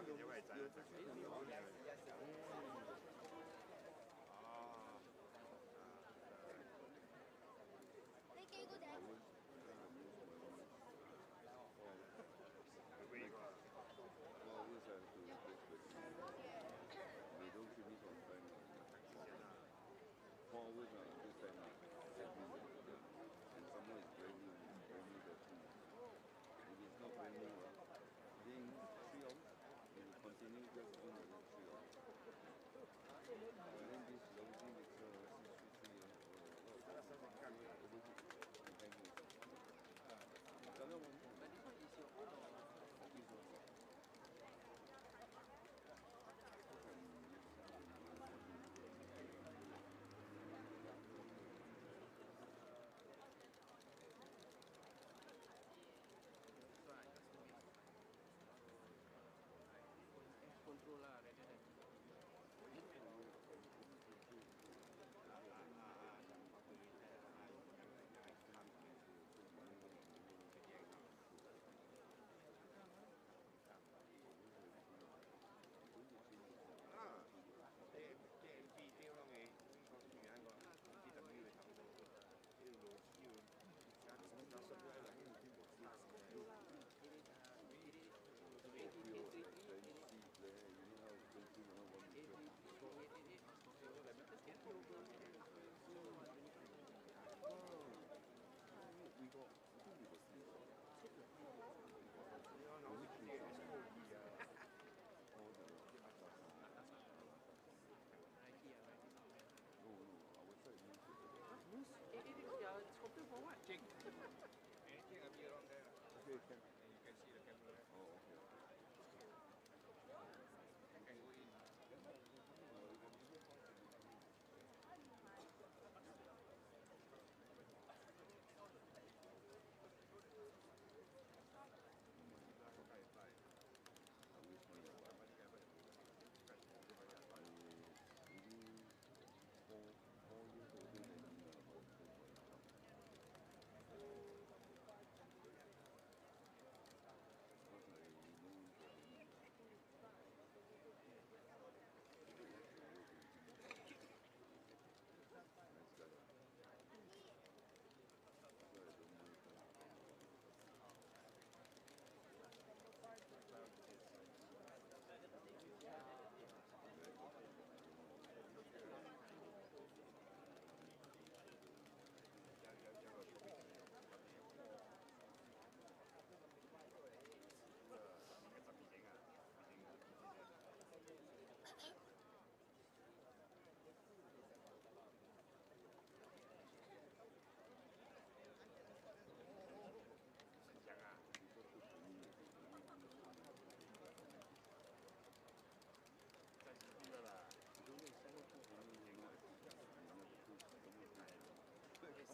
因為真係你記嗰隻？We don't finish on time. Always understand and someone is very dirty. If it's not raining, then 3 hours, we will continue just on the 3 hours. And then this lousy mixer,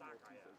沙雞啊！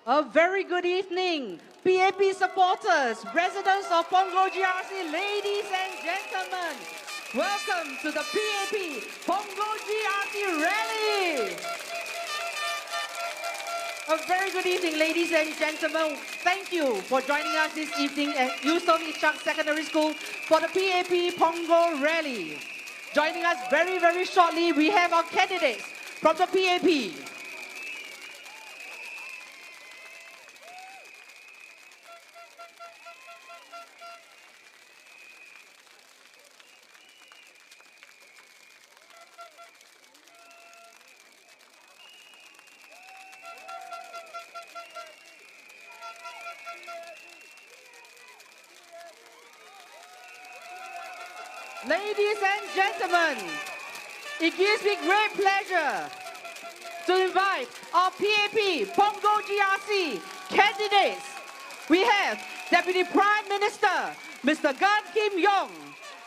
A very good evening, PAP supporters, residents of Pongo GRC, ladies and gentlemen. Welcome to the PAP Pongo GRC Rally. A very good evening, ladies and gentlemen. Thank you for joining us this evening at Yusof Ishak Secondary School for the PAP Pongo Rally. Joining us very, very shortly, we have our candidates from the PAP. Ladies and gentlemen, it gives me great pleasure to invite our PAP Pongo GRC candidates. We have Deputy Prime Minister Mr. Gan Kim Yong,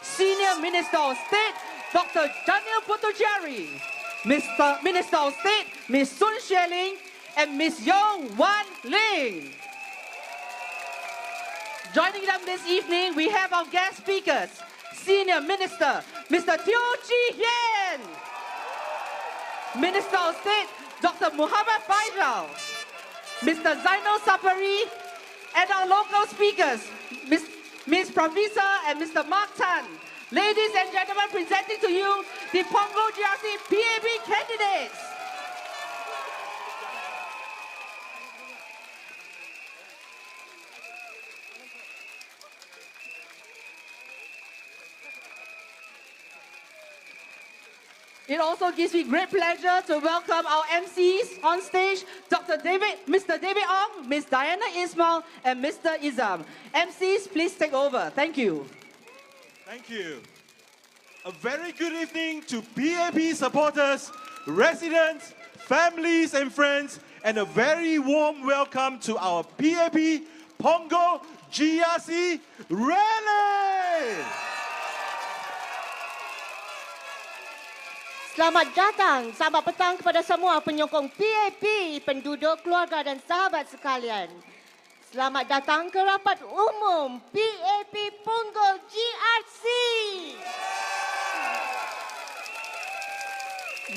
Senior Minister of State Dr. Daniel Puthucheary, Mr. Minister of State Ms. Sun Xueling, and Ms. Yong Wan Ling. Joining them this evening, we have our guest speakers. Senior Minister, Mr. Teo Chee Hien, Minister of State, Dr. Muhammad Faisal, Mr. Zainal Sapari, and our local speakers, Ms. Pravisa and Mr. Mark Tan. Ladies and gentlemen, presenting to you the Pongo GRC PAP candidates. It also gives me great pleasure to welcome our MCs on stage, Mr. David Ong, Ms. Diana Ismail, and Mr. Izam. MCs, please take over. Thank you. Thank you. A very good evening to PAP supporters, residents, families and friends, and a very warm welcome to our PAP Pongo GRC Rally! Selamat datang, selamat petang kepada semua penyokong PAP, penduduk, keluarga dan sahabat sekalian. Selamat datang ke rapat umum PAP Pongo GRC.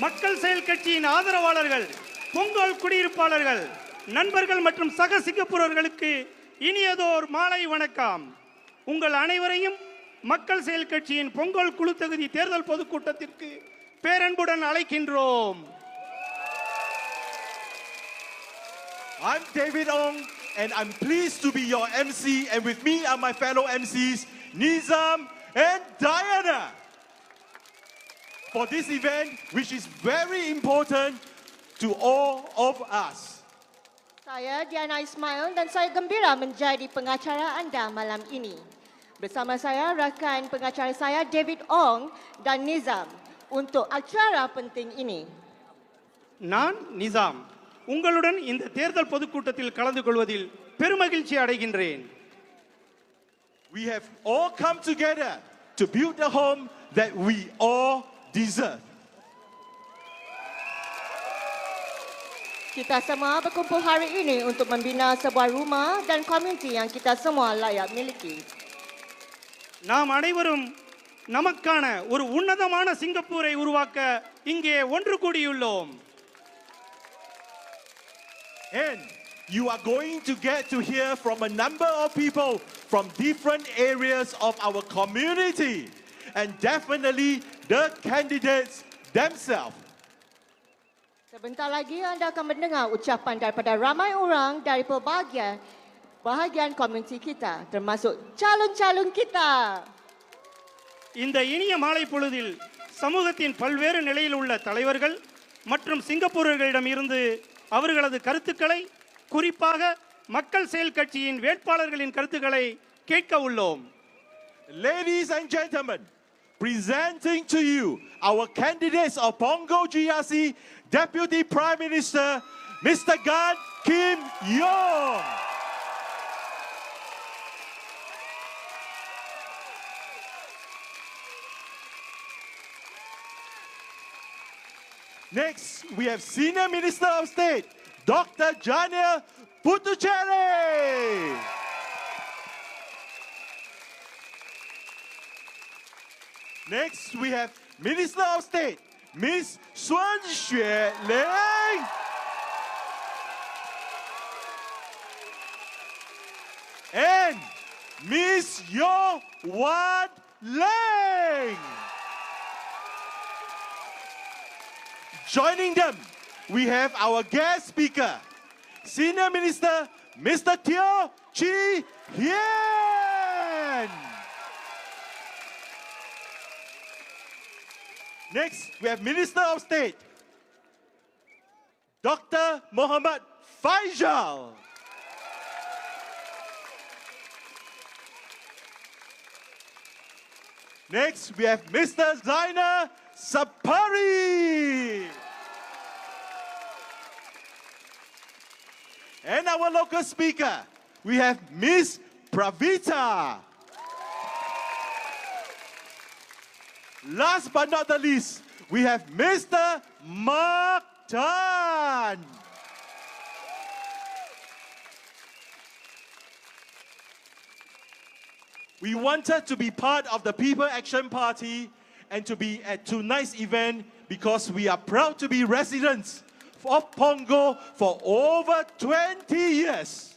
மக்கள் செயல் கட்சியின் ஆதரவாளர்கள், பொங்கல் குடியிருப்பாளர்கள், நண்பர்கள் மற்றும் சக சிங்கப்பூரர்களுக்கு இனியதோர் மாலை வணக்கம். உங்கள் அனைவரையும் மக்கள் செயல் கட்சியின் பொங்கல் குழு தொகுதி தேர்தல் பொதுக்கூட்டத்திற்கு பேரன்புடன் அழைக்கின்றோம். I'm David Ong and I'm pleased to be your MC, and with me are my fellow MCs Nizam and Diana for this event, which is very important to all of us. Saya Diana Ismail dan saya gembira menjadi pengacara anda malam ini. Bersama saya rakan pengacara saya David Ong dan Nizam untuk acara penting ini. நான் நிசாம், உங்களுடன் இந்த தேர்தல் பொதுக்கூட்டத்தில் கலந்து கொள்வதில் பெருமகிழ்ச்சி அடைகின்றேன். We have all come together to build the home that we all deserve. Kita semua berkumpul hari ini untuk membina sebuah rumah dan komuniti yang kita semua layak miliki. நாம் அனைவரும் நமக்கான ஒரு உன்னதமான சிங்கப்பூரை உருவாக்க இங்கே ஒன்று கூடியுள்ளோம். And you are going to get to hear from a number of people from different areas of our community, and definitely the candidates themselves. Sebentar lagi anda akan mendengar ucapan daripada ramai orang dari pelbagai bahagian komuniti kita, termasuk calon-calon kita. இந்த இனிய மாலை பொழுதில் சமூகத்தின் பல்வேறு நிலையில் உள்ள தலைவர்கள் மற்றும் சிங்கப்பூரர்களிடம் இருந்து அவர்களது கருத்துக்களை, குறிப்பாக மக்கள் செயல் கட்சியின் வேட்பாளர்களின் கருத்துக்களை கேட்க உள்ளோம். Ladies and gentlemen, presenting to you our candidates of Pongo GRC Deputy Prime Minister Mr. Gan Kim Yong. Next, we have Senior Minister of State, Dr. Daniel Puthucheary. Next, we have Minister of State, Miss Sun Xueling. And Miss Yo Wan Leng. Joining them, we have our guest speaker, Senior Minister, Mr. Teo Chi Hien. Next, we have Minister of State, Dr. Muhammad Faisal. Next, we have Mr. Zainal Sapari. And our local speaker, we have Miss Pravita. Last but not the least, we have Mr. Mark Tan. We wanted to be part of the People Action Party and to be at tonight's event because we are proud to be residents of Pongo for over 20 years.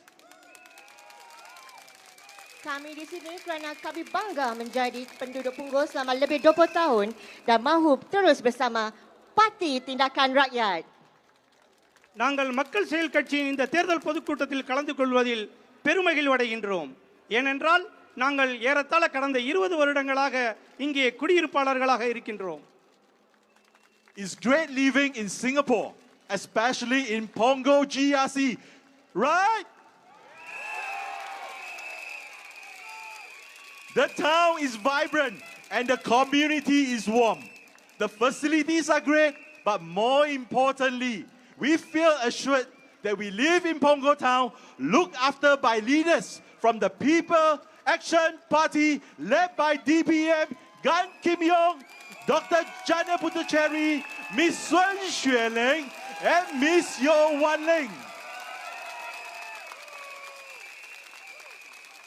Kami di sini kerana kami bangga menjadi penduduk Pongo selama lebih 20 tahun dan mahu terus bersama Parti Tindakan Rakyat. நாங்கள் மக்கள் செயல் கட்சியின் இந்த தேர்தல் பொதுக்கூட்டத்தில் கலந்து கொள்வதில் பெருமகிழ்வு அடைகின்றோம். ஏனென்றால் நாங்கள் ஏறத்தாழ கடந்த 20 வருடங்களாக இங்கே குடியிருப்பாளர்களாக இருக்கின்றோம். It's great living in Singapore, especially in Pongo GRC, right? The town is vibrant and the community is warm. The facilities are great, but more importantly, we feel assured that we live in Pongo town, looked after by leaders from the People Action Party led by DPM Gan Kim Yong, Dr. Jana Puthucheary, Miss Sun Xueling, and Miss Yo Wan Leng.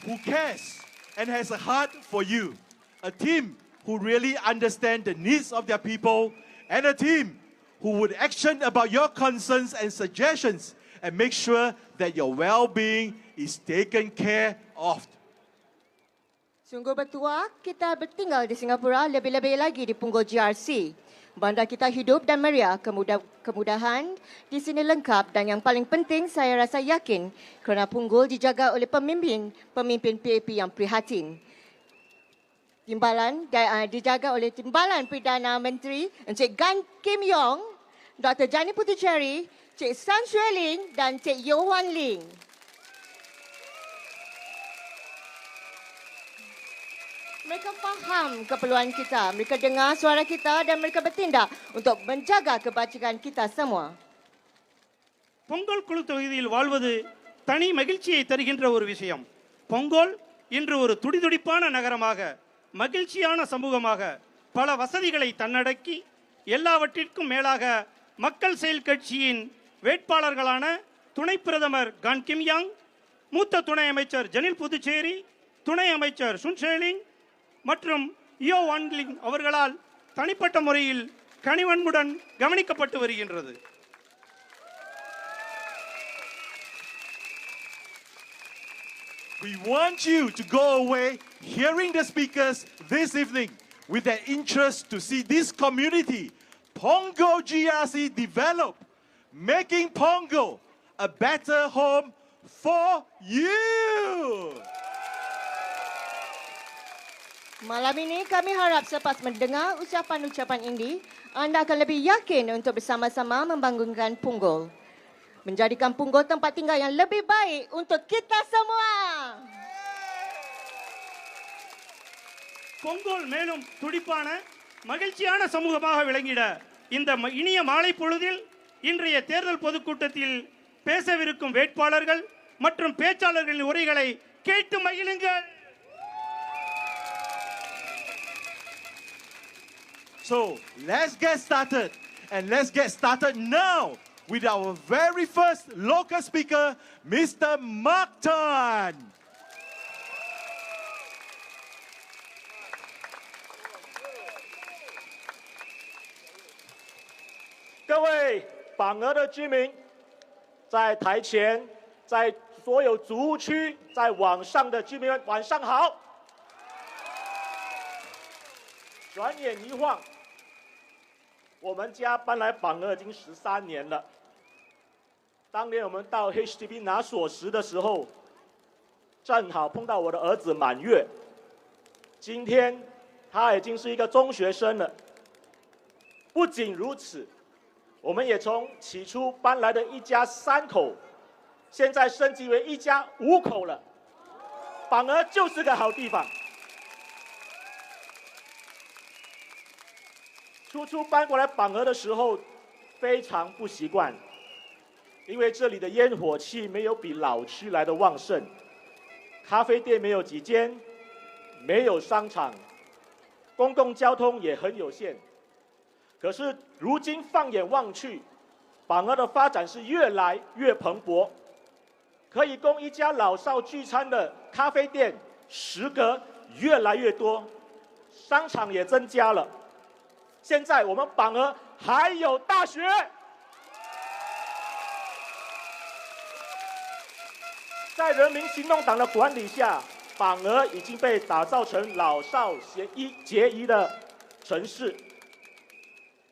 Who cares and has a heart for you. A team who really understand the needs of their people, and a team who would action about your concerns and suggestions and make sure that your well-being is taken care of. Sungguh bertuah kita bertinggal di Singapura, lebih-lebih lagi di Pongo GRC. Bandar kita hidup dan meriah, kemudahan di sini lengkap dan yang paling penting saya rasa yakin kerana Pongo dijaga oleh pemimpin PAP yang prihatin. Timbalan dijaga oleh Timbalan Perdana Menteri Encik Gan Kim Yong, Dr. Jani Puthucheary, Cik Sun Xueling dan Cik Yo Wan Leng. Mereka faham keperluan kita, mereka dengar suara kita dan mereka bertindak untuk menjaga kebajikan kita semua. Pongal குழு தொகுதியில் வாழ்வது தனி மகிழ்ச்சியை தருகின்ற ஒரு விஷயம். பொங்கல் இன்று ஒரு துடிதுடிப்பான நகரமாக, மகிழ்ச்சியான சமூகமாக, பல வசதிகளை தன்னடக்கி, எல்லாவற்றிற்கும் மேலாக மக்கள் செயல் கட்சியின் வேட்பாளர்களான துணை பிரதமர் கான் கிம் யாங், மூத்த துணை அமைச்சர் ஜனில் புதுச்சேரி, துணை அமைச்சர் சுன் ஷேலிங் மற்றும் யோ வான் லிங் அவர்களால் தனிப்பட்ட முறையில் கனிவன்புடன் கவனிக்கப்பட்டு வருகின்றது. We want you to go away hearing the speakers this evening with an interest to see this community, Pongo GRC, develop, making Pongo a better home for you. Malam ini kami harap selepas mendengar ucapan-ucapan ini, anda akan lebih yakin untuk bersama-sama membangunkan Pongo. Menjadikan Pongo tempat tinggal yang lebih baik untuk kita semua. Pongal மேலும் துடிப்பான மகிழ்ச்சியான சமூகமாக விளங்கிட இந்த இனிய மாலை பொழுதில் இன்றைய தேர்தல் பொதுக்கூட்டத்தில் பேசவிருக்கும் வேட்பாளர்கள் மற்றும் பேச்சாளர்களின் உரைகளை கேட்டு மகிழுங்கள். So let's get started, and let's get started now with our very first local speaker, Mr. Mark Tan. 各位榜鹅的居民，在台前，在所有组务区，在网上的居民们，晚上好。转眼一晃，我们家搬来榜鹅已经13年了。当年我们到 HDB 拿锁匙的时候，正好碰到我的儿子满月。今天他已经是一个中学生了。不仅如此，我们也从起初搬来的一家3口，现在升级为一家5口了。榜鹅就是个好地方。初搬过来榜鹅的时候，非常不习惯，因为这里的烟火气没有比老区来的旺盛，咖啡店没有几间，没有商场，公共交通也很有限。可是如今放眼望去，榜鹅的发展是越来越蓬勃，可以供一家老少聚餐的咖啡店食阁越来越多，商场也增加了。现在我们榜鹅还有大学，在人民行动党的管理下，榜鹅已经被打造成老少皆宜的城市。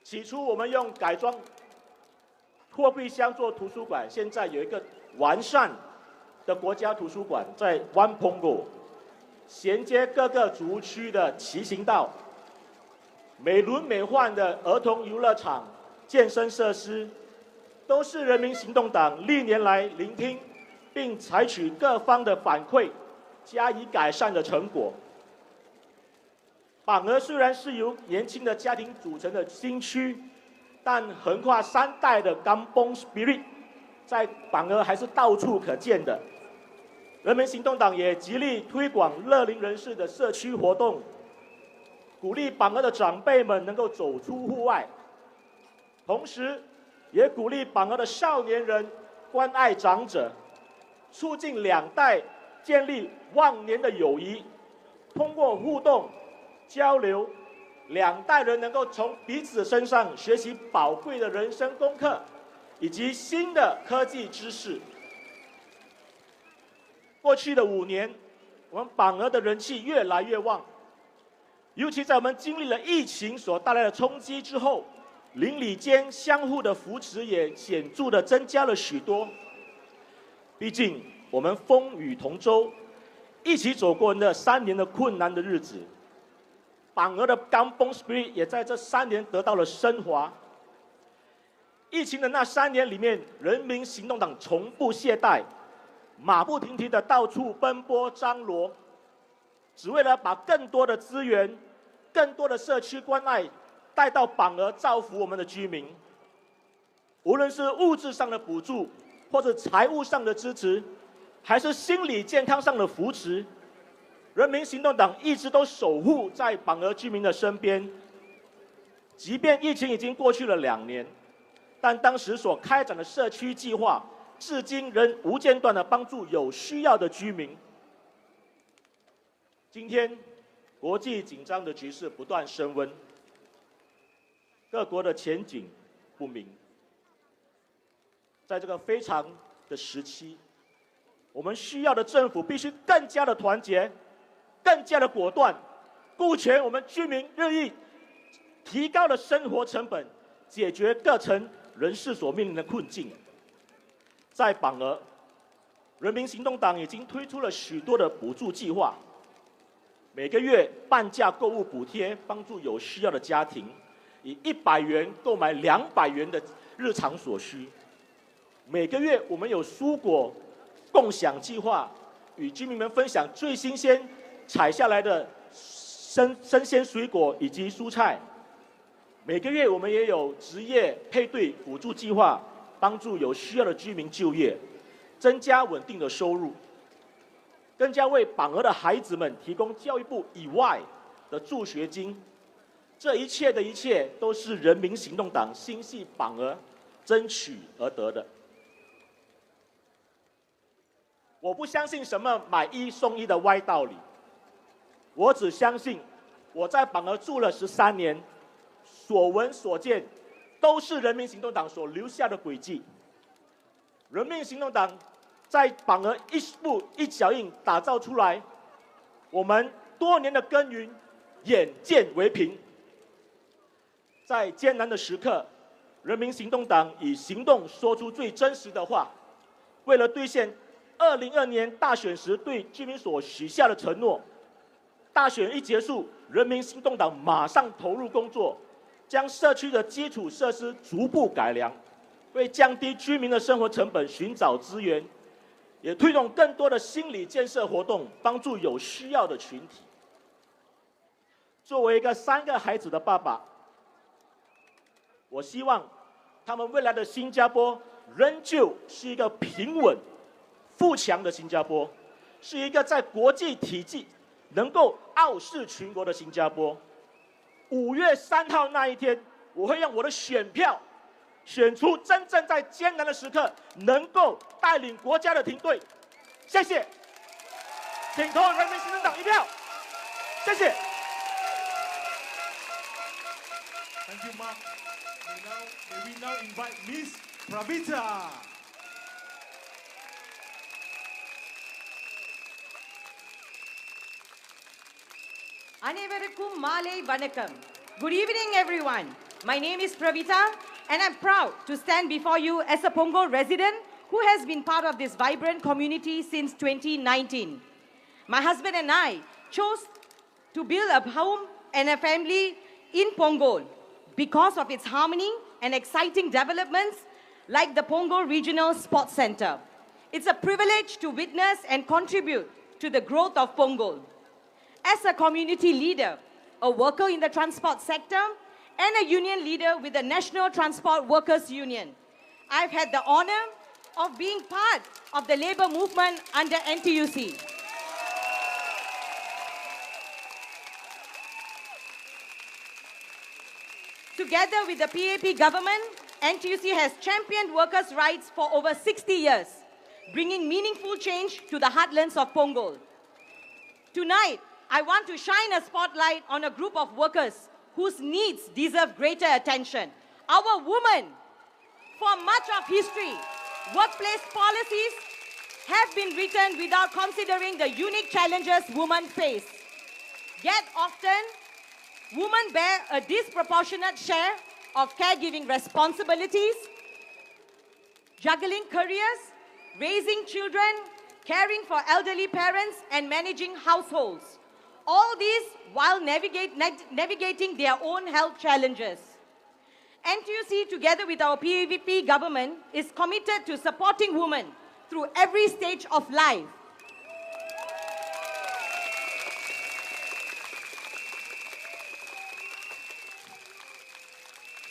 起初我们用改装货币箱做图书馆，现在有一个完善的国家图书馆在 Pongo， 衔接各个组务区的骑行道，美轮美奂的儿童游乐场、健身设施，都是人民行动党历年来聆听并采取各方的反馈，加以改善的成果。榜鹅虽然是由年轻的家庭组成的新区，但横跨3代的 Kampong Spirit 在榜鹅还是到处可见的。人民行动党也极力推广乐龄人士的社区活动，鼓励榜鹅的长辈们能够走出户外，同时也鼓励榜鹅的少年人关爱长者，促进2代建立忘年的友谊，通过互动交流，2代人能够从彼此身上学习宝贵的人生功课，以及新的科技知识。过去的5年，我们榜鹅的人气越来越旺，尤其在我们经历了疫情所带来的冲击之后，邻里间相互的扶持也显著的增加了许多。毕竟我们风雨同舟，一起走过那3年的困难的日子。榜鹅的 Kampong Spirit 也在这3年得到了升华。疫情的那3年里面，人民行动党从不懈怠，马不停蹄的到处奔波张罗，只为了把更多的资源、更多的社区关爱带到榜鹅，造福我们的居民。无论是物质上的补助，或者财务上的支持，还是心理健康上的扶持，人民行动党一直都守护在榜鹅居民的身边。即便疫情已经过去了2年，但当时所开展的社区计划，至今仍无间断地帮助有需要的居民。今天，国际紧张的局势不断升温，各国的前景不明。在这个非常的时期，我们需要的政府必须更加的团结，更加的果断，顾全我们居民日益提高的生活成本，解决各层人士所面临的困境。在榜鹅，人民行动党已经推出了许多的补助计划，每个月半价购物补贴，帮助有需要的家庭以100元购买200元的日常所需。每个月我们有蔬果共享计划，与居民们分享最新鲜采下来的生鲜水果以及蔬菜。每个月我们也有职业配对补助计划，帮助有需要的居民就业，增加稳定的收入。更加为榜鹅的孩子们提供教育部以外的助学金。这一切的一切，都是人民行动党心系榜鹅，争取而得的。我不相信什么买一送一的歪道理，我只相信我在榜鹅住了13年，所闻所见都是人民行动党所留下的轨迹。人民行动党在榜鹅一步一脚印打造出来，我们多年的耕耘，眼见为凭。在艰难的时刻，人民行动党以行动说出最真实的话，为了兑现2022年大选时对居民所许下的承诺，大选一结束，人民行动党马上投入工作，将社区的基础设施逐步改良，为降低居民的生活成本寻找资源，也推动更多的心理建设活动，帮助有需要的群体。作为一个3个孩子的爸爸，我希望他们未来的新加坡仍旧是一个平稳、富强的新加坡，是一个在国际体系能够傲视群国的新加坡。5月3号那一天，我会用我的选票选出真正在艰难的时刻能够带领国家的团队。谢谢，请投人民行动党1票。谢谢。Thank you, Mark. May we now invite Miss Pravita. அனைவருக்கும் மாலை வணக்கம். Good evening, everyone. My name is Pravita, and I'm proud to stand before you as a Pongo resident who has been part of this vibrant community since 2019. My husband and I chose to build a home and a family in Pongo because of its harmony and exciting developments like the Pongo Regional Sports Center. It's a privilege to witness and contribute to the growth of Pongo. As a community leader, a worker in the transport sector, and a union leader with the National Transport Workers Union, I've had the honor of being part of the labor movement under NTUC. Together with the PAP government, NTUC has championed workers' rights for over 60 years, bringing meaningful change to the heartlands of Pongo. Tonight, I want to shine a spotlight on a group of workers whose needs deserve greater attention. Our women. For much of history, workplace policies have been written without considering the unique challenges women face. Yet often, women bear a disproportionate share of caregiving responsibilities, juggling careers, raising children, caring for elderly parents, and managing households. All these while navigating their own health challenges. NTUC, together with our PAP government, is committed to supporting women through every stage of life.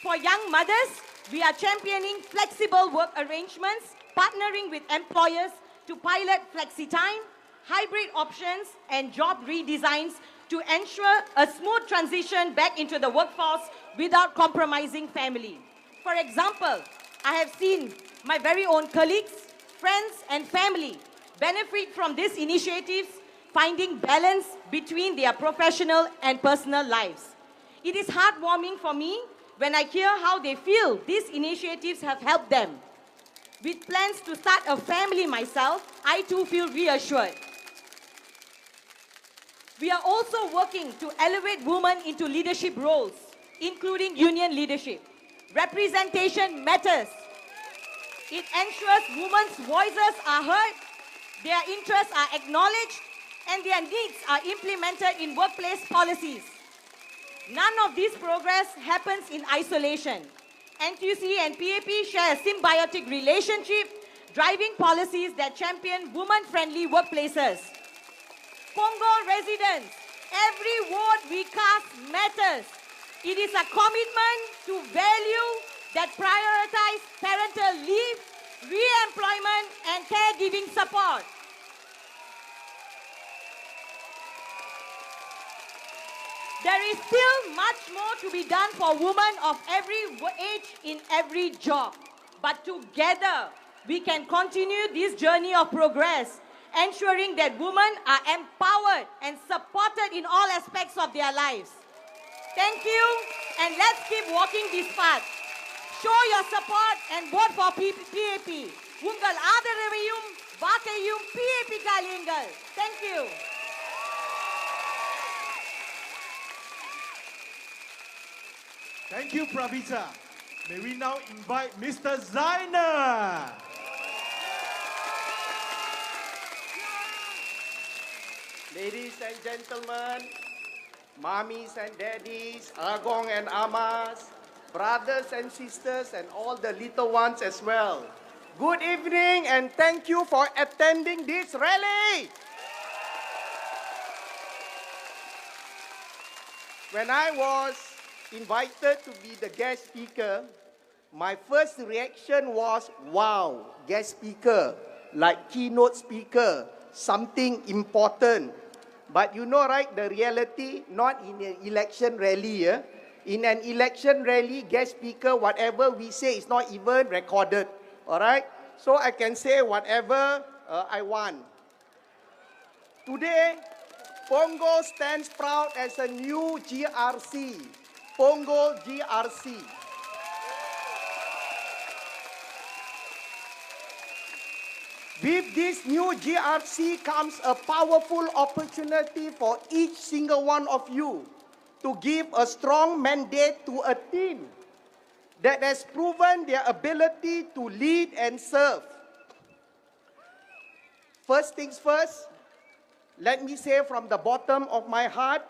For young mothers, we are championing flexible work arrangements, partnering with employers to pilot flexi-time, hybrid options, and job redesigns to ensure a smooth transition back into the workforce without compromising family. For example, I have seen my very own colleagues, friends, and family benefit from these initiatives, finding balance between their professional and personal lives. It is heartwarming for me when I hear how they feel these initiatives have helped them. With plans to start a family myself, I too feel reassured. We are also working to elevate women into leadership roles, including union leadership. Representation matters. It ensures women's voices are heard, their interests are acknowledged, and their needs are implemented in workplace policies. None of this progress happens in isolation. NTUC and PAP share a symbiotic relationship, driving policies that champion women-friendly workplaces. Pongo residents, every vote we cast matters. It is a commitment to value that prioritize parental leave, re-employment, and caregiving support. There is still much more to be done for women of every age in every job. but together we can continue this journey of progress, ensuring that women are empowered and supported in all aspects of their lives. Thank you, and let's keep walking this path. Show your support and vote for PAP. Ungal ஆதரவையும் வாக்கையும் PAP காலியுங்கள். Thank you. Thank you, Pravita. May we now invite Mr. Zainer. Ladies and gentlemen, mommies and daddies, agong and amas, brothers and sisters, and all the little ones as well. Good evening and thank you for attending this rally. When I was invited to be the guest speaker, my first reaction was, wow, guest speaker, like keynote speaker, something important. But you know, right, the reality, not in an election rally. In an election rally, guest speaker, whatever we say is not even recorded. All right? So I can say whatever I want. Today, Pongo stands proud as a new GRC. Pongo GRC. With this new GRC comes a powerful opportunity for each single one of you to give a strong mandate to a team that has proven their ability to lead and serve. First things first, let me say from the bottom of my heart,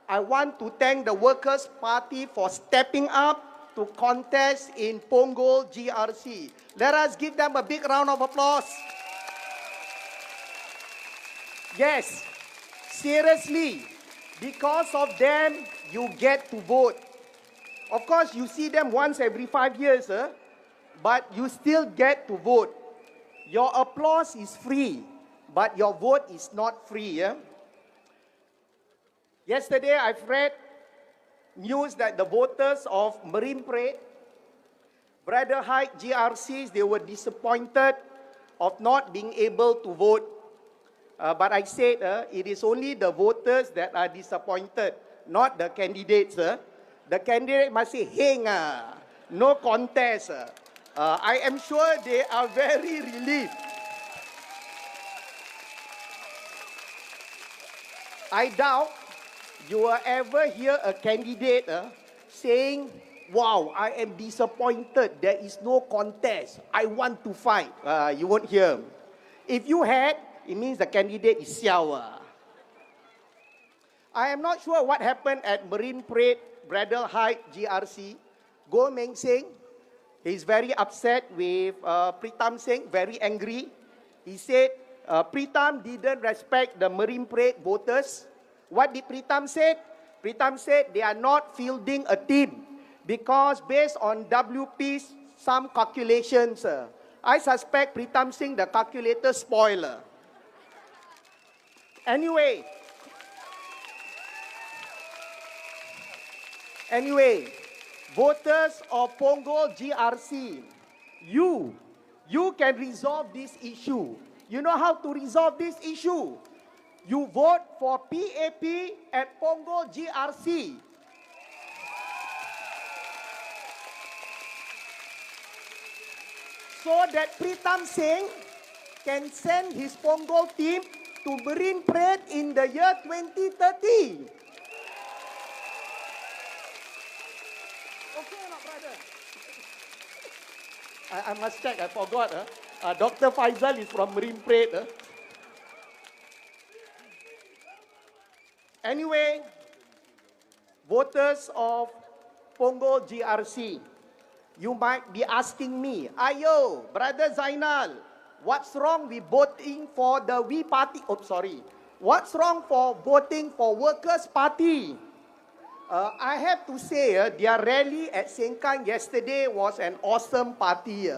I want to thank the Workers' Party for stepping up to contest in Pongo GRC. Let us give them a big round of applause. Yes, seriously, because of them, you get to vote. Of course, you see them once every 5 years, but you still get to vote. Your applause is free, but your vote is not free. Yesterday, I've read news that the voters of Marine Parade, Bridal Heights GRCs, they were disappointed of not being able to vote. But I said it is only the voters that are disappointed, not the candidates. The candidate must say, hey, no contest. I am sure they are very relieved. I doubt you will ever hear a candidate saying, wow, I am disappointed. There is no contest. I want to fight. You won't hear. If you had, it means the candidate is siao. I am not sure what happened at Marine Parade, Bridal Heights GRC. Go Meng Seng, he's very upset with Pritam Singh, very angry. He said Pritam didn't respect the Marine Parade voters. What did Pritam say? Pritam said they are not fielding a team because based on WP's some calculations, I suspect Pritam Singh, the calculator spoiler. Anyway, voters of Pongo GRC, you can resolve this issue. You know how to resolve this issue? You vote for PAP at Pongo GRC. So that Pritam Singh can send his Pongo team to Marine Parade in the year 2030. Okay, not brother? I must check, I forgot. Dr. Faisal is from Marine Parade. Anyway, voters of Pongo GRC, you might be asking me, ayo, Brother Zainal, what's wrong with voting for the We Party? Oh, sorry. What's wrong for voting for Workers' Party? I have to say, their rally at Sengkang yesterday was an awesome party.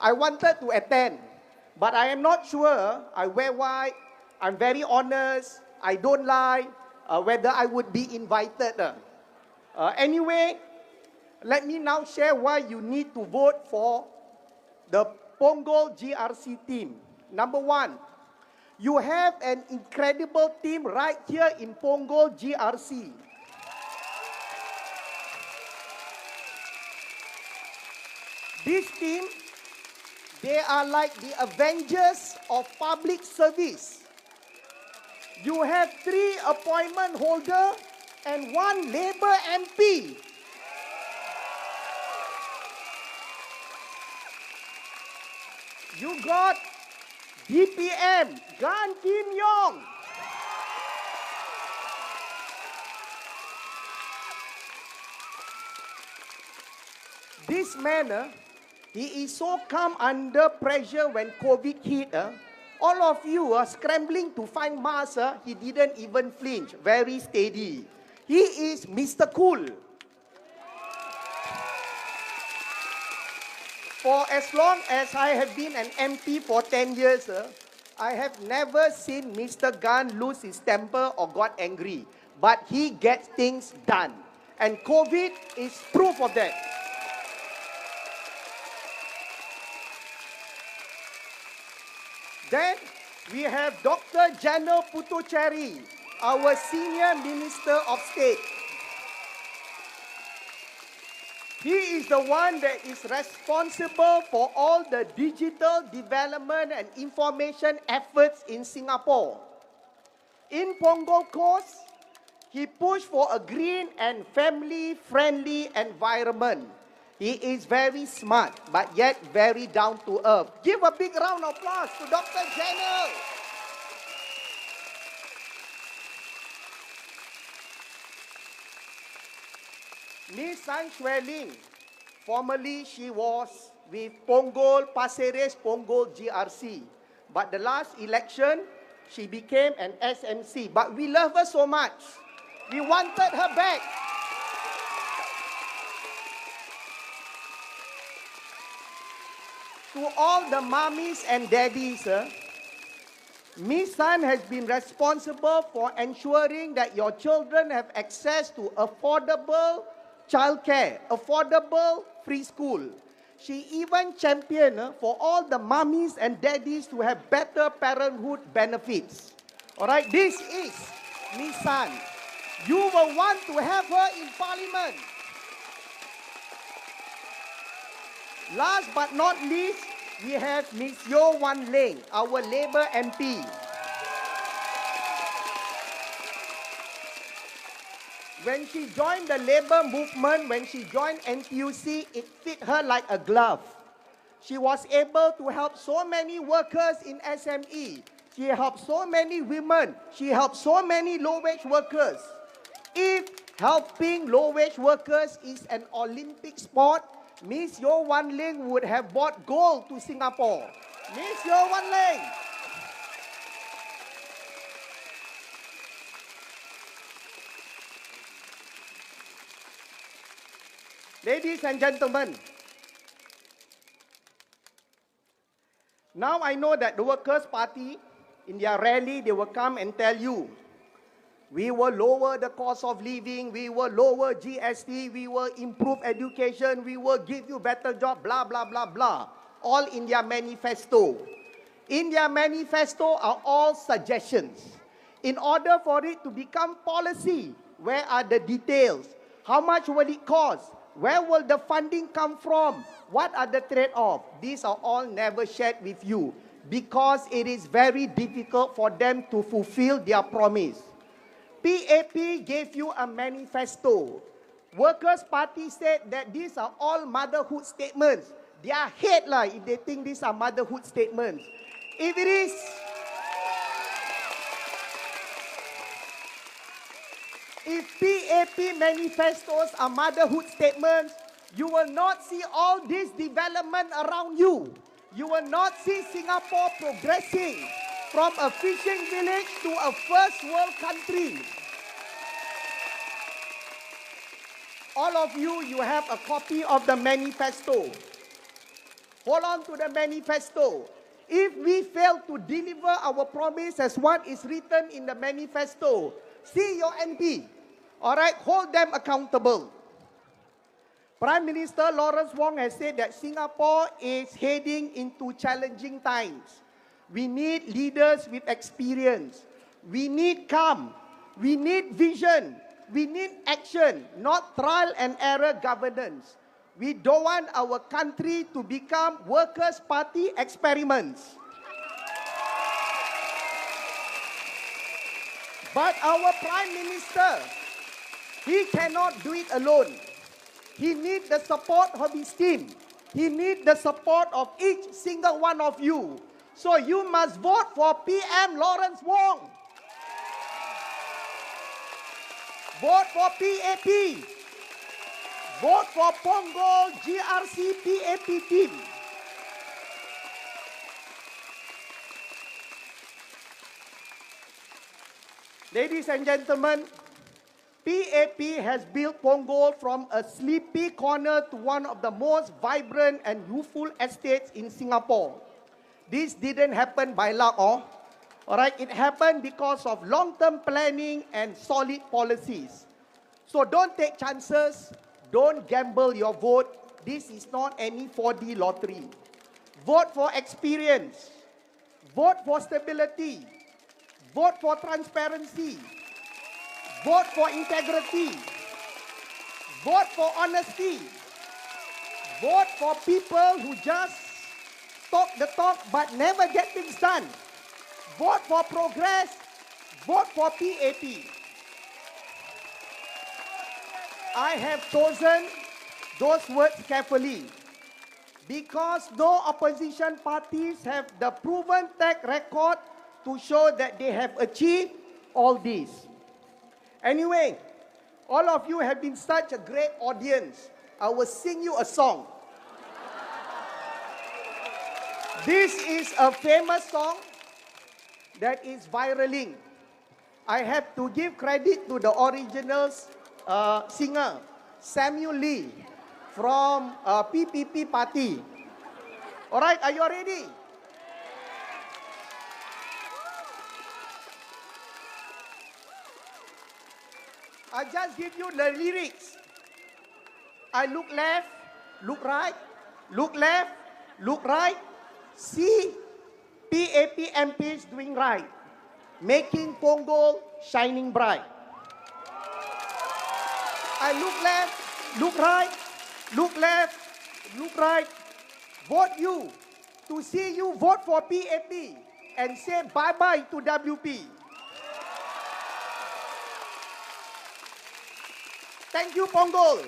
I wanted to attend, but I am not sure. I wear white. I'm very honest. I don't lie. Whether I would be invited. Anyway, let me now share why you need to vote for the Pongo GRC team. Number one, you have an incredible team right here in Pongo GRC. This team, they are like the Avengers of public service. You have 3 appointment holders and 1 Labour MP. You got DPM, Gan Kim Yong. This man, he is so calm under pressure when COVID hit. All of you are scrambling to find masks. He didn't even flinch, very steady. He is Mr. Cool. For as long as I have been an MP for 10 years, I have never seen Mr. Gan lose his temper or got angry. But he gets things done. And COVID is proof of that. Then we have Dr. Jano Putucherry, our Senior Minister of State. He is the one that is responsible for all the digital development and information efforts in Singapore. In Pongo Coast, he pushed for a green and family-friendly environment. He is very smart, but yet very down to earth. Give a big round of applause to Dr. Jano. Miss San Xueling, formerly she was with Pongo, Pasir Ris Pongo GRC. But the last election, she became an SMC. But we love her so much. We wanted her back. To all the mummies and daddies, Miss San has been responsible for ensuring that your children have access to affordable childcare, affordable free school. She even championed for all the mummies and daddies to have better parenthood benefits. All right, this is Miss San. You will want to have her in Parliament. Last but not least, we have Ms. Yo Wan Leng, our Labour MP. When she joined the Labour movement, when she joined NTUC, it fit her like a glove. She was able to help so many workers in SME. She helped so many women. She helped so many low-wage workers. If helping low-wage workers is an Olympic sport, Miss Yo Wan Leng would have brought gold to Singapore. Miss Yo Wan Leng. Ladies and gentlemen, now I know that the Workers' Party, in their rally, they will come and tell you, we will lower the cost of living, we will lower GST, we will improve education, we will give you better job, blah, blah, blah, blah. All in their manifesto. In their manifesto are all suggestions. In order for it to become policy, where are the details? How much will it cost? Where will the funding come from? What are the trade-offs? These are all never shared with you because it is very difficult for them to fulfill their promise. PAP gave you a manifesto. Workers' Party said that these are all motherhood statements. They are hate lah if they think these are motherhood statements. If it is, if PAP manifestos are motherhood statements, you will not see all this development around you. You will not see Singapore progressing from a fishing village to a first world country. All of you, you have a copy of the manifesto. Hold on to the manifesto. If we fail to deliver our promise as what is written in the manifesto, see your MP. All right, hold them accountable. Prime Minister Lawrence Wong has said that Singapore is heading into challenging times. We need leaders with experience. We need calm. We need vision. We need action, not trial and error governance. We don't want our country to become workers' party experiments. But our Prime Minister, he cannot do it alone. He needs the support of his team. He needs the support of each single one of you. So you must vote for PM Lawrence Wong. Vote for PAP. Vote for Pongo GRC PAP team. Ladies and gentlemen, PAP has built Pongo from a sleepy corner to one of the most vibrant and youthful estates in Singapore. This didn't happen by luck, all right? It happened because of long-term planning and solid policies. So don't take chances. Don't gamble your vote. This is not any 4D lottery. Vote for experience. Vote for stability. Vote for transparency. Vote for integrity. Vote for honesty. Vote for people who just talk the talk but never get things done. Vote for progress. Vote for PAP. I have chosen those words carefully because no opposition parties have the proven track record to show that they have achieved all this. Anyway, all of you have been such a great audience. I will sing you a song. This is a famous song that is viraling. I have to give credit to the original singer, Samuel Lee, from PPP party. All right, are you ready? I just give you the lyrics. I look left, look right, look left, look right. See PAP MPs doing right, making Pongo shining bright. I look left, look right, look left, look right. Vote you. To see you, vote for PAP and say bye-bye to WP. Thank you, Pongo.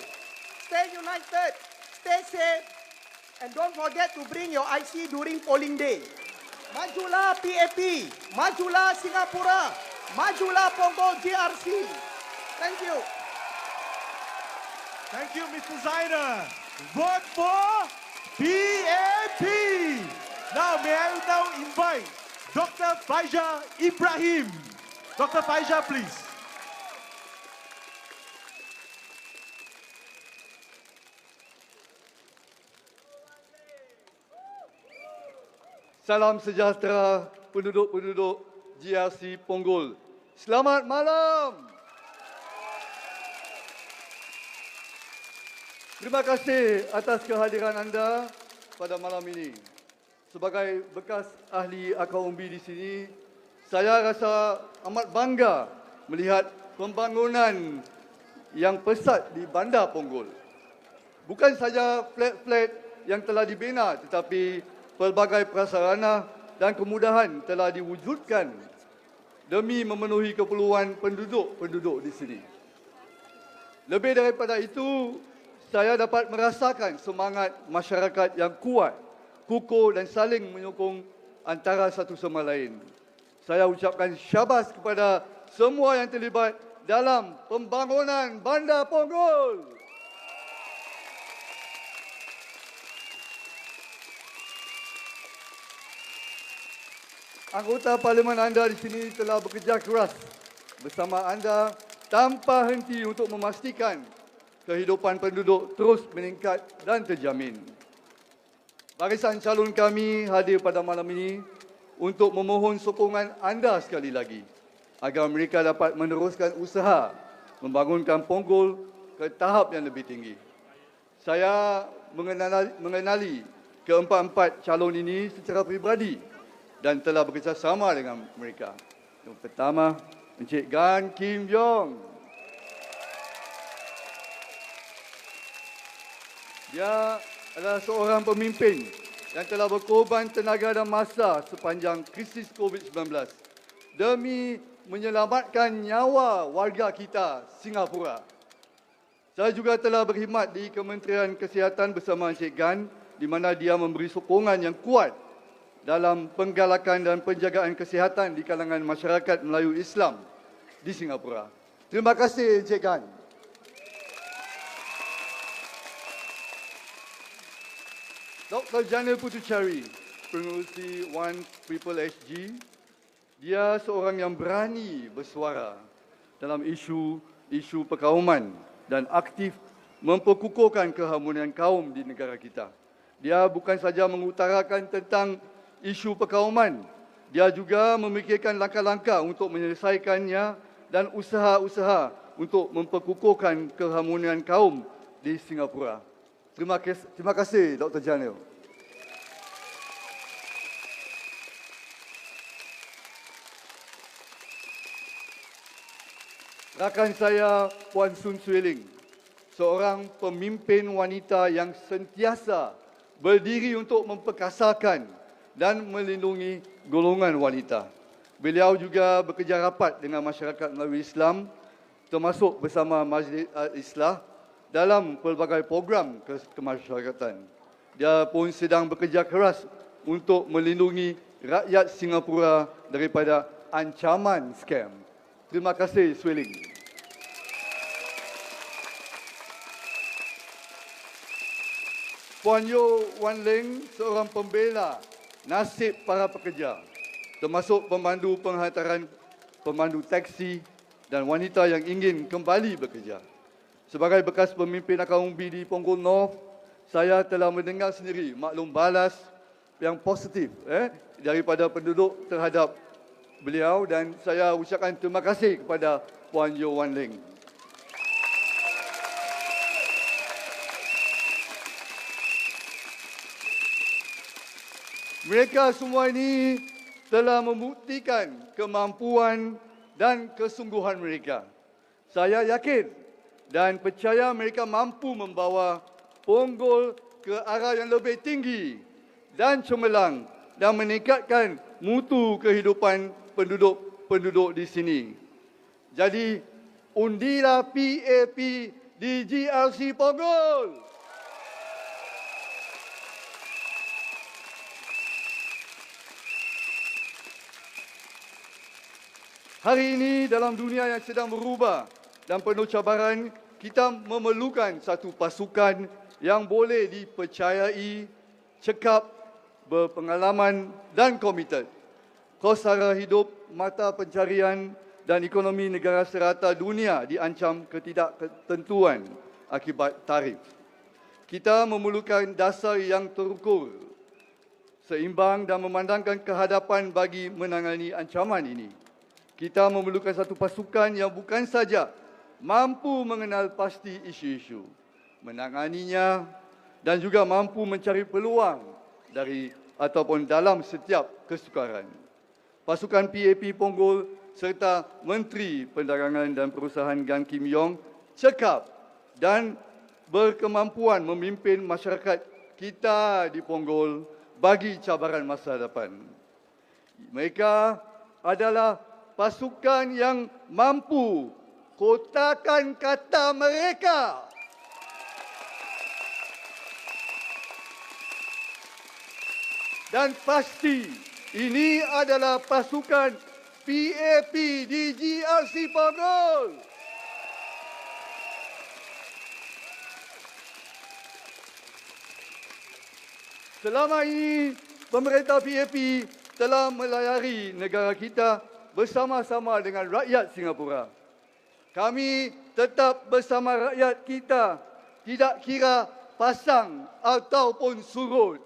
Stay united, stay safe, and don't forget to bring your IC during polling day. Majulah PAP, majulah Singapura, majulah Pongo GRC. Thank you. Thank you, Mr. Zainer. Vote for PAP. Now, may I now invite Dr. Faizah Ibrahim. Dr. Faizah, please. Salam sejahtera penduduk-penduduk GRC Ponggol. Selamat malam. Terima kasih atas kehadiran anda pada malam ini. Sebagai bekas ahli akaumbi di sini, saya rasa amat bangga melihat pembangunan yang pesat di Bandar Ponggol. Bukan saja flat-flat yang telah dibina, tetapi pelbagai prasarana dan kemudahan telah diwujudkan demi memenuhi keperluan penduduk-penduduk di sini. Lebih daripada itu, saya dapat merasakan semangat masyarakat yang kuat, kukuh dan saling menyokong antara satu sama lain. Saya ucapkan syabas kepada semua yang terlibat dalam pembangunan Bandar Ponggol. Anggota parlimen anda di sini telah bekerja keras bersama anda tanpa henti untuk memastikan kehidupan penduduk terus meningkat dan terjamin. Barisan calon kami hadir pada malam ini untuk memohon sokongan anda sekali lagi agar mereka dapat meneruskan usaha membangunkan Ponggol ke tahap yang lebih tinggi. Saya mengenali keempat-empat calon ini secara peribadi dan telah bekerjasama dengan mereka. Yang pertama, Encik Gan Kim Yong. Dia adalah seorang pemimpin yang telah berkorban tenaga dan masa sepanjang krisis COVID-19 demi menyelamatkan nyawa warga kita Singapura. Saya juga telah berkhidmat di Kementerian Kesihatan bersama Encik Gan, di mana dia memberi sokongan yang kuat dalam penggalakan dan penjagaan kesihatan di kalangan masyarakat Melayu Islam di Singapura. Terima kasih Encik Gan. Dr. Janil Putuchari, pengurusi One People SG, dia seorang yang berani bersuara dalam isu perkauman dan aktif memperkukuhkan keharmonian kaum di negara kita. Dia bukan saja mengutarakan tentang isu perkauman, dia juga memikirkan langkah-langkah untuk menyelesaikannya dan usaha-usaha untuk memperkukuhkan keharmonian kaum di Singapura. Terima kasih Dr. Janil. Rakan saya Puan Sun Suiling, seorang pemimpin wanita yang sentiasa berdiri untuk memperkasakan dan melindungi golongan wanita. Beliau juga bekerja rapat dengan masyarakat Melayu Islam, termasuk bersama Majlis Islah dalam pelbagai program kemasyarakatan. Dia pun sedang bekerja keras untuk melindungi rakyat Singapura daripada ancaman skam. Terima kasih Suiling. Puan Yo Wan Leng, seorang pembela nasib para pekerja, termasuk pemandu penghantaran, pemandu taksi dan wanita yang ingin kembali bekerja. Sebagai bekas pemimpin akaun umbi di Pongo North, saya telah mendengar sendiri maklum balas yang positif daripada penduduk terhadap beliau dan saya ucapkan terima kasih kepada Puan Yo Wan Leng. Mereka semua ini telah membuktikan kemampuan dan kesungguhan mereka. Saya yakin dan percaya mereka mampu membawa Pongo ke arah yang lebih tinggi dan cemerlang dan meningkatkan mutu kehidupan penduduk-penduduk di sini. Jadi, undilah PAP di GRC Pongo. Hari ini dalam dunia yang sedang berubah dan penuh cabaran, kita memerlukan satu pasukan yang boleh dipercayai, cekap, berpengalaman dan komited. Kos sara hidup, mata pencarian dan ekonomi negara serata dunia diancam ketidaktentuan akibat tarif. Kita memerlukan dasar yang terukur, seimbang dan memandangkan kehadapan bagi menangani ancaman ini. Kita memerlukan satu pasukan yang bukan saja mampu mengenal pasti isu-isu, menanganinya dan juga mampu mencari peluang dari ataupun dalam setiap kesukaran. Pasukan PAP Pongo serta Menteri Perdagangan dan Perusahaan Gan Kim Yong cekap dan berkemampuan memimpin masyarakat kita di Pongo bagi cabaran masa depan. Mereka adalah pasukan yang mampu kotakan kata mereka. Dan pasti ini adalah pasukan PAP di GRC Pongo. Selama ini, pemerintah PAP telah melayari negara kita bersama-sama dengan rakyat Singapura. Kami tetap bersama rakyat kita, tidak kira pasang ataupun surut.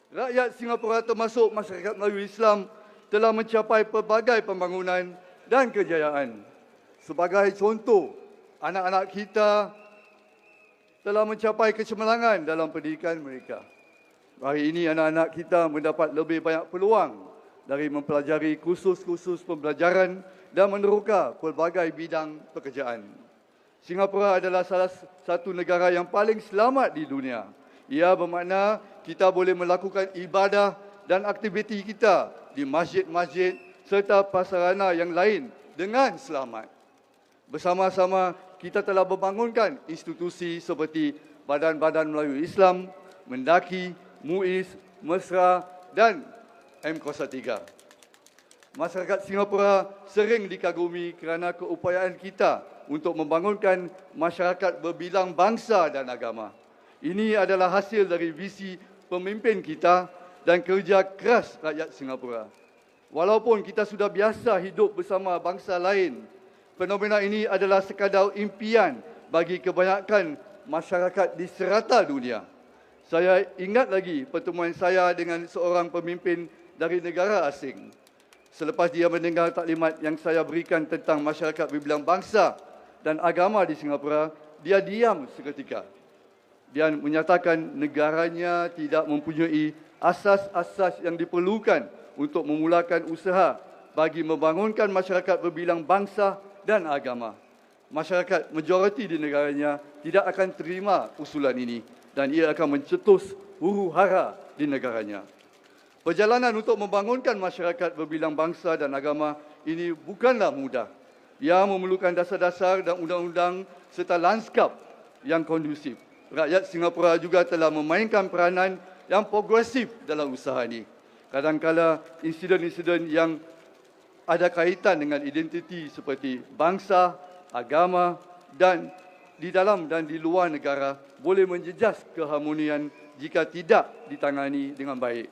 Rakyat Singapura termasuk masyarakat Melayu Islam telah mencapai pelbagai pembangunan dan kejayaan. Sebagai contoh, anak-anak kita telah mencapai kecemerlangan dalam pendidikan mereka. Hari ini anak-anak kita mendapat lebih banyak peluang dari mempelajari kursus-kursus pembelajaran dan meneroka pelbagai bidang pekerjaan. Singapura adalah salah satu negara yang paling selamat di dunia. Ia bermakna kita boleh melakukan ibadah dan aktiviti kita di masjid-masjid serta prasarana yang lain dengan selamat. Bersama-sama kita telah membangunkan institusi seperti Badan-Badan Melayu Islam, Mendaki, MUIS, Mesra dan M03. Masyarakat Singapura sering dikagumi kerana keupayaan kita untuk membangunkan masyarakat berbilang bangsa dan agama. Ini adalah hasil dari visi pemimpin kita dan kerja keras rakyat Singapura. Walaupun kita sudah biasa hidup bersama bangsa lain, fenomena ini adalah sekadar impian bagi kebanyakan masyarakat di serata dunia. Saya ingat lagi pertemuan saya dengan seorang pemimpin dari negara asing. Selepas dia mendengar taklimat yang saya berikan tentang masyarakat berbilang bangsa dan agama di Singapura, dia diam seketika. Dia menyatakan negaranya tidak mempunyai asas-asas yang diperlukan untuk memulakan usaha bagi membangunkan masyarakat berbilang bangsa dan agama. Masyarakat majoriti di negaranya tidak akan terima usulan ini dan ia akan mencetus huru-hara di negaranya. Perjalanan untuk membangunkan masyarakat berbilang bangsa dan agama ini bukanlah mudah. Ia memerlukan dasar-dasar dan undang-undang serta lanskap yang kondusif. Rakyat Singapura juga telah memainkan peranan yang progresif dalam usaha ini. Kadang-kala insiden-insiden yang ada kaitan dengan identiti seperti bangsa, agama dan di dalam dan di luar negara boleh menjejas keharmonian jika tidak ditangani dengan baik.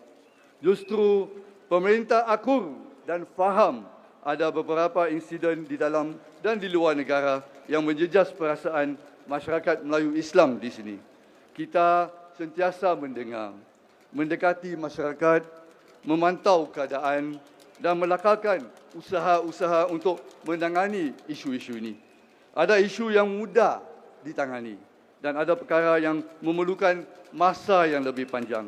Justru pemerintah akur dan faham ada beberapa insiden di dalam dan di luar negara yang menjejas perasaan masyarakat Melayu Islam di sini. Kita sentiasa mendengar, mendekati masyarakat, memantau keadaan dan melakarkan usaha-usaha untuk menangani isu-isu ini. Ada isu yang mudah ditangani dan ada perkara yang memerlukan masa yang lebih panjang.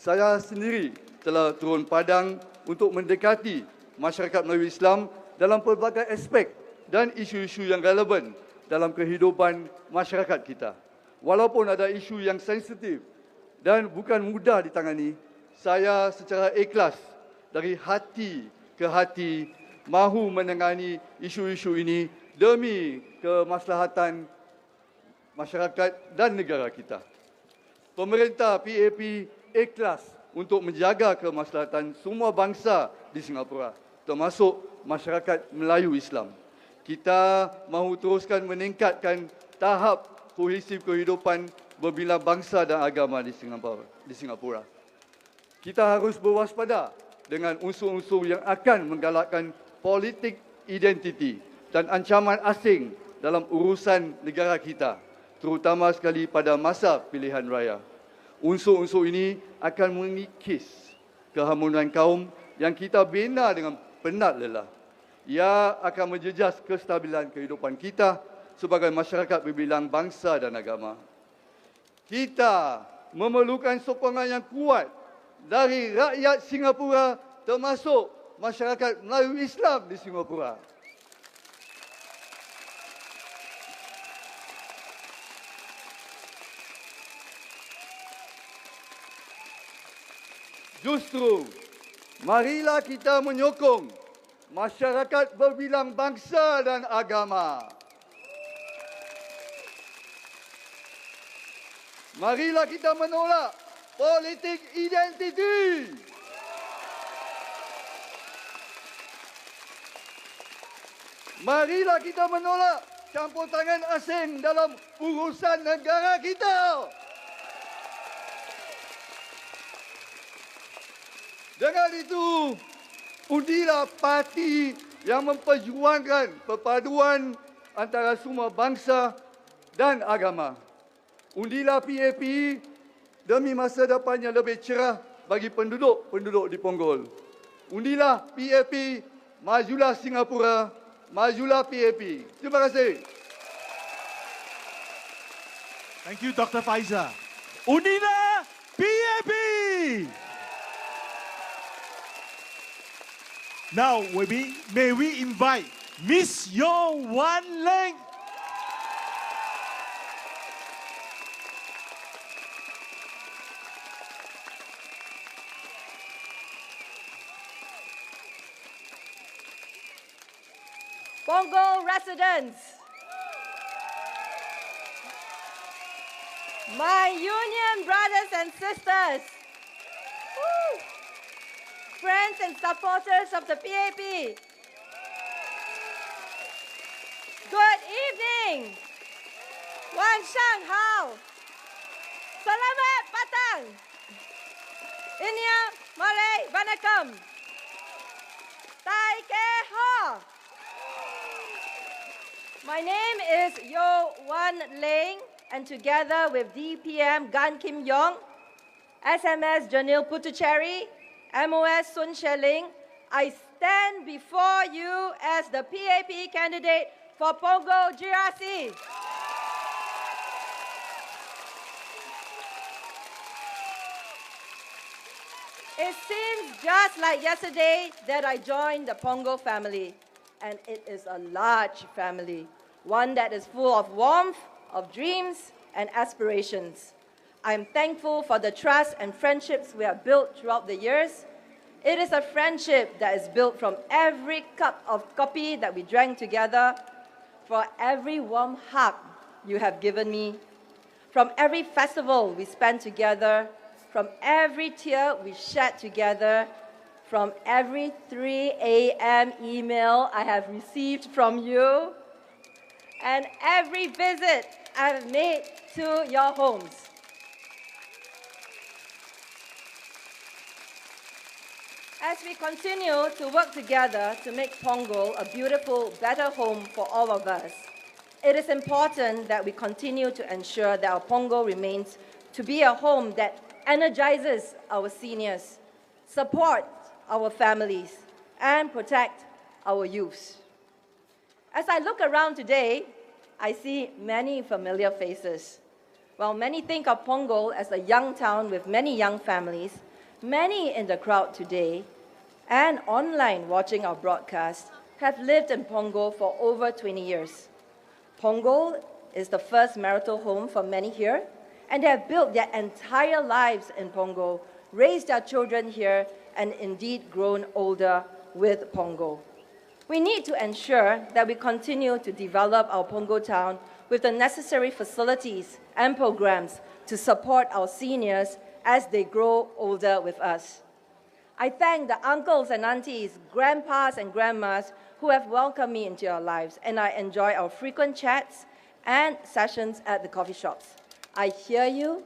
Saya sendiri telah turun padang untuk mendekati masyarakat Melayu Islam dalam pelbagai aspek dan isu-isu yang relevan dalam kehidupan masyarakat kita. Walaupun ada isu yang sensitif dan bukan mudah ditangani, saya secara ikhlas dari hati ke hati mahu menangani isu-isu ini demi kemaslahatan masyarakat dan negara kita. Pemerintah PAP ikhlas untuk menjaga kemaslahatan semua bangsa di Singapura, termasuk masyarakat Melayu Islam. Kita mahu teruskan meningkatkan tahap kohesif kehidupan berbilang bangsa dan agama di Singapura. Kita harus berwaspada dengan unsur-unsur yang akan menggalakkan politik identiti dan ancaman asing dalam urusan negara kita, terutama sekali pada masa pilihan raya. Unsur-unsur ini akan mengikis keharmonian kaum yang kita bina dengan penat lelah. Ia akan menjejas kestabilan kehidupan kita sebagai masyarakat berbilang bangsa dan agama. Kita memerlukan sokongan yang kuat dari rakyat Singapura termasuk masyarakat Melayu Islam di Singapura. Justru, marilah kita menyokong masyarakat berbilang bangsa dan agama. Marilah kita menolak politik identiti. Marilah kita menolak campur tangan asing dalam urusan negara kita. Dengan itu, undilah parti yang memperjuangkan perpaduan antara semua bangsa dan agama. Undilah PAP demi masa depan yang lebih cerah bagi penduduk-penduduk di Pongo. Undilah PAP, majulah Singapura, majulah PAP. Terima kasih. Thank you, Dr. Faiza. Unina PAP! Now, may we invite Miss Yong Wan Leng. Pongo residents, my union brothers and sisters, woo, friends and supporters of the PAP, good evening. Wan Shang Hao. Selamat Patang. Inya Malay Vanakkam. Tai Ke Ho. My name is Yo Wan Leng, and together with DPM Gan Kim Yong, SMS Janil Putucherry, MOS Sun Sheling, I stand before you as the PAP candidate for Pongo GRC. It seems just like yesterday that I joined the Pongo family, and it is a large family. One that is full of warmth, of dreams, and aspirations. I'm thankful for the trust and friendships we have built throughout the years. It is a friendship that is built from every cup of kopi that we drank together, for every warm hug you have given me, from every festival we spent together, from every tear we shed together, from every 3 a.m. email I have received from you, and every visit I have made to your homes. As we continue to work together to make Pongo a beautiful, better home for all of us, it is important that we continue to ensure that our Pongo remains to be a home that energizes our seniors, supports our families, and protect our youths. As I look around today, I see many familiar faces. While many think of Pongo as a young town with many young families, many in the crowd today and online watching our broadcast have lived in Pongo for over 20 years. Pongo is the first marital home for many here, and they have built their entire lives in Pongo, raised their children here, and indeed grown older with Pongo. We need to ensure that we continue to develop our Pongo town with the necessary facilities and programs to support our seniors as they grow older with us. I thank the uncles and aunties, grandpas and grandmas who have welcomed me into your lives, and I enjoy our frequent chats and sessions at the coffee shops. I hear you,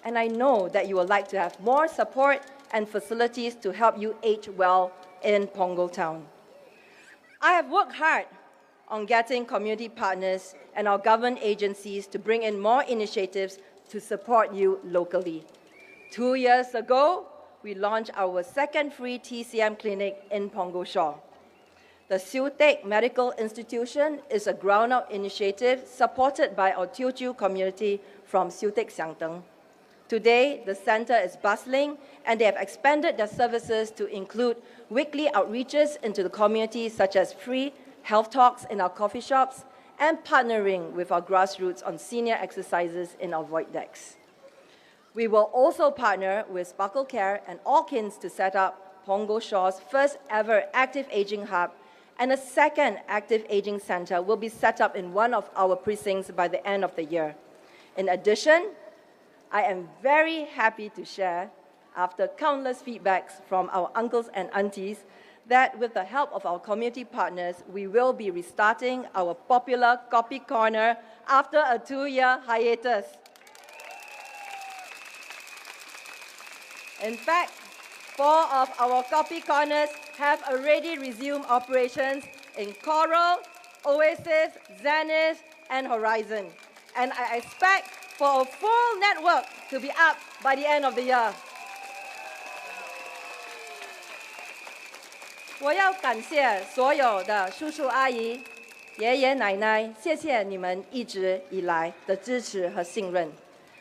and I know that you would like to have more support and facilities to help you age well in Pongo town. I have worked hard on getting community partners and our government agencies to bring in more initiatives to support you locally. 2 years ago, we launched our second free TCM clinic in Pongo Shaw. The Siutek Medical Institution is a ground-up initiative supported by our Teochew community from Siutek Siangteng. Today, the center is bustling, and they have expanded their services to include weekly outreaches into the community, such as free health talks in our coffee shops and partnering with our grassroots on senior exercises in our void decks. We will also partner with Sparkle Care and Allkins to set up Pongo Shaw's first ever active aging hub, and a second active aging center will be set up in one of our precincts by the end of the year. In addition, I am very happy to share, after countless feedbacks from our uncles and aunties, that with the help of our community partners, we will be restarting our popular Coffee Corner after a 2-year hiatus. In fact, 4 of our coffee corners have already resumed operations in Coral, Oasis, Zenith, and Horizon. And I expect for a full network to be up by the end of the year. 我要感谢所有的叔叔阿姨、爷爷奶奶，谢谢你们一直以来的支持和信任。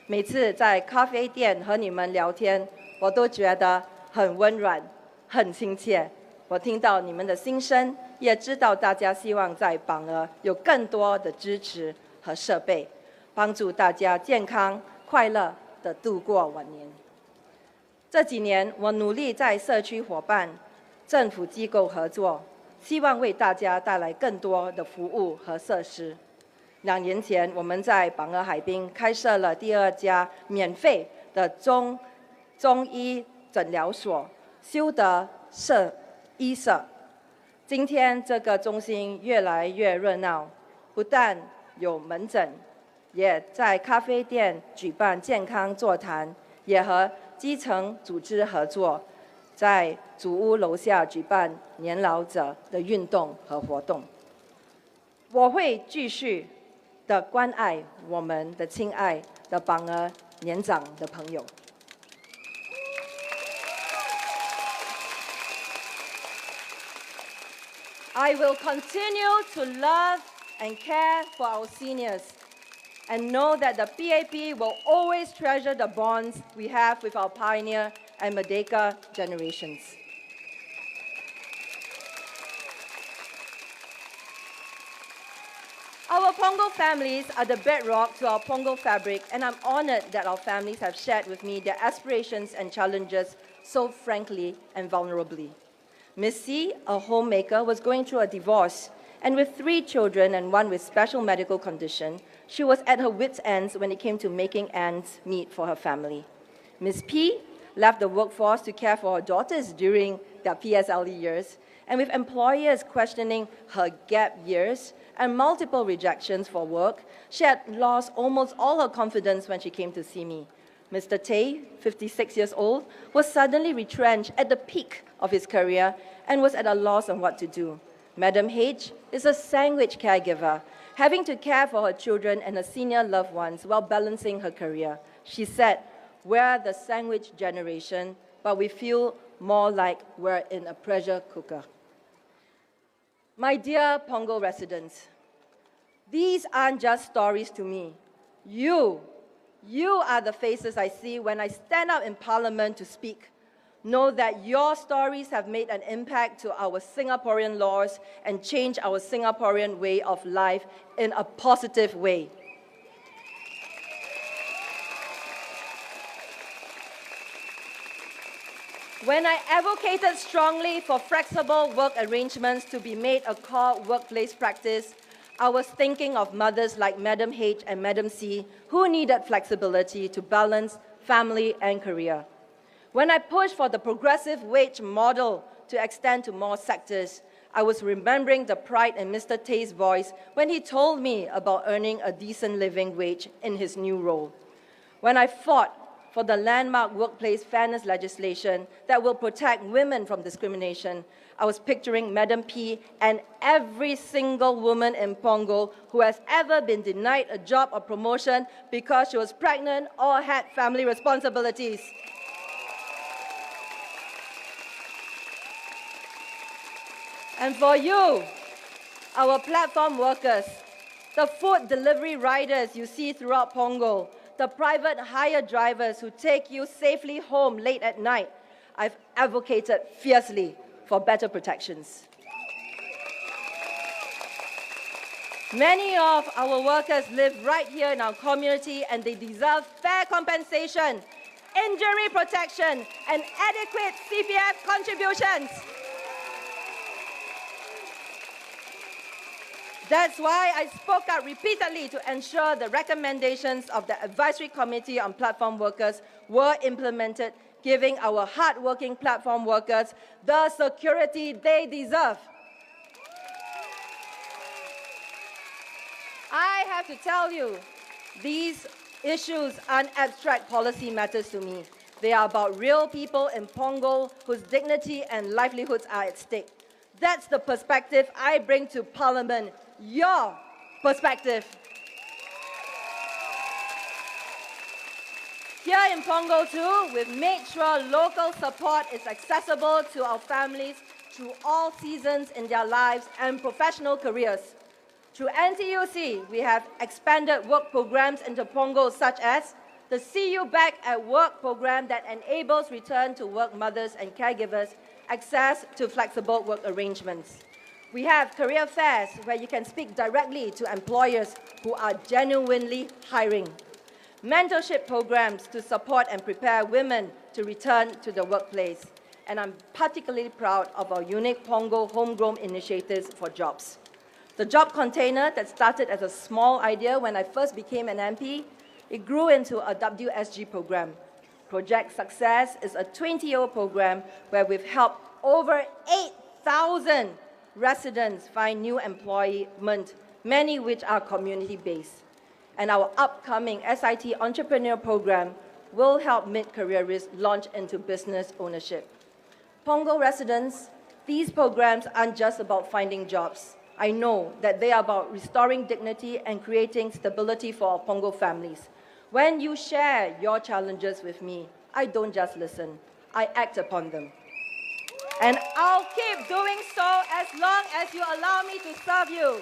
每次在咖啡店和你们聊天，我都觉得很温暖、很亲切。我听到你们的心声，也知道大家希望在榜鹅有更多的支持和设备，帮助大家健康快乐地度过晚年。这几年，我努力在社区伙伴、政府机构合作，希望为大家带来更多的服务和设施。2年前，我们在榜鹅海滨开设了第2家免费的中医诊疗所——修德社医社。今天这个中心越来越热闹，不但有门诊，也在咖啡店举办健康座谈，也和基层组织合作，在祖屋楼下举办年老者的运动和活动。我会继续的关爱我们的亲爱的榜鹅年长的朋友。I will continue to love and care for our seniors and know that the PAP will always treasure the bonds we have with our pioneer and Merdeka generations. Our Pongo families are the bedrock to our Pongo fabric, and I'm honored that our families have shared with me their aspirations and challenges so frankly and vulnerably. Miss C, a homemaker, was going through a divorce, and with 3 children and 1 with special medical condition, she was at her wit's ends when it came to making ends meet for her family. Miss P left the workforce to care for her daughters during their PSLE years, and with employers questioning her gap years and multiple rejections for work, she had lost almost all her confidence when she came to see me. Mr. Tay, 56 years old, was suddenly retrenched at the peak of his career and was at a loss on what to do. Madam H is a sandwich caregiver, having to care for her children and her senior loved ones while balancing her career. She said, "We're the sandwich generation, but we feel more like we're in a pressure cooker." My dear Pongo residents, these aren't just stories to me. You are the faces I see when I stand up in Parliament to speak. Know that your stories have made an impact to our Singaporean laws and changed our Singaporean way of life in a positive way. When I advocated strongly for flexible work arrangements to be made a core workplace practice, I was thinking of mothers like Madam H and Madam C who needed flexibility to balance family and career. When I pushed for the progressive wage model to extend to more sectors, I was remembering the pride in Mr. Tay's voice when he told me about earning a decent living wage in his new role. When I fought for the landmark workplace fairness legislation that will protect women from discrimination, I was picturing Madam P and every single woman in Pongo who has ever been denied a job or promotion because she was pregnant or had family responsibilities. And for you, our platform workers, the food delivery riders you see throughout Pongo, the private hire drivers who take you safely home late at night, I've advocated fiercely for better protections. Many of our workers live right here in our community and they deserve fair compensation, injury protection, and adequate CPF contributions. That's why I spoke out repeatedly to ensure the recommendations of the Advisory Committee on Platform Workers were implemented, giving our hard-working platform workers the security they deserve. I have to tell you, these issues aren't abstract policy matters to me. They are about real people in Pongo whose dignity and livelihoods are at stake. That's the perspective I bring to Parliament, your perspective. Here in Pongo too, we've made sure local support is accessible to our families through all seasons in their lives and professional careers. Through NTUC, we have expanded work programs into Pongo, such as the See You Back at Work program that enables return to work mothers and caregivers access to flexible work arrangements. We have career fairs where you can speak directly to employers who are genuinely hiring. Mentorship programs to support and prepare women to return to the workplace. And I'm particularly proud of our unique Pongo homegrown initiatives for jobs. The job container that started as a small idea when I first became an MP, it grew into a WSG program. Project Success is a 20-year program where we've helped over 8,000 residents find new employment, many which are community-based. And our upcoming SIT Entrepreneur Program will help mid-careerists launch into business ownership. Pongo residents, these programs aren't just about finding jobs. I know that they are about restoring dignity and creating stability for our Pongo families. When you share your challenges with me, I don't just listen, I act upon them. And I'll keep doing so as long as you allow me to serve you.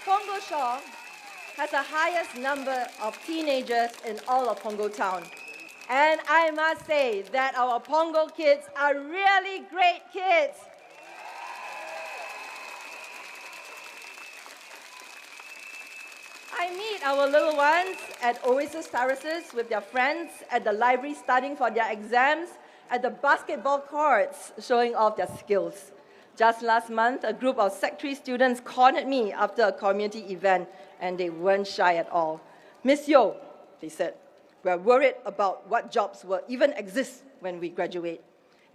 Pongo Shaw has the highest number of teenagers in all of Pongo Town. And I must say that our Pongo kids are really great kids. I meet our little ones at Oasis Terraces with their friends, at the library studying for their exams, at the basketball courts showing off their skills. Just last month, a group of Sec 3 students cornered me after a community event, and they weren't shy at all. Miss Yo, they said, we're worried about what jobs will even exist when we graduate,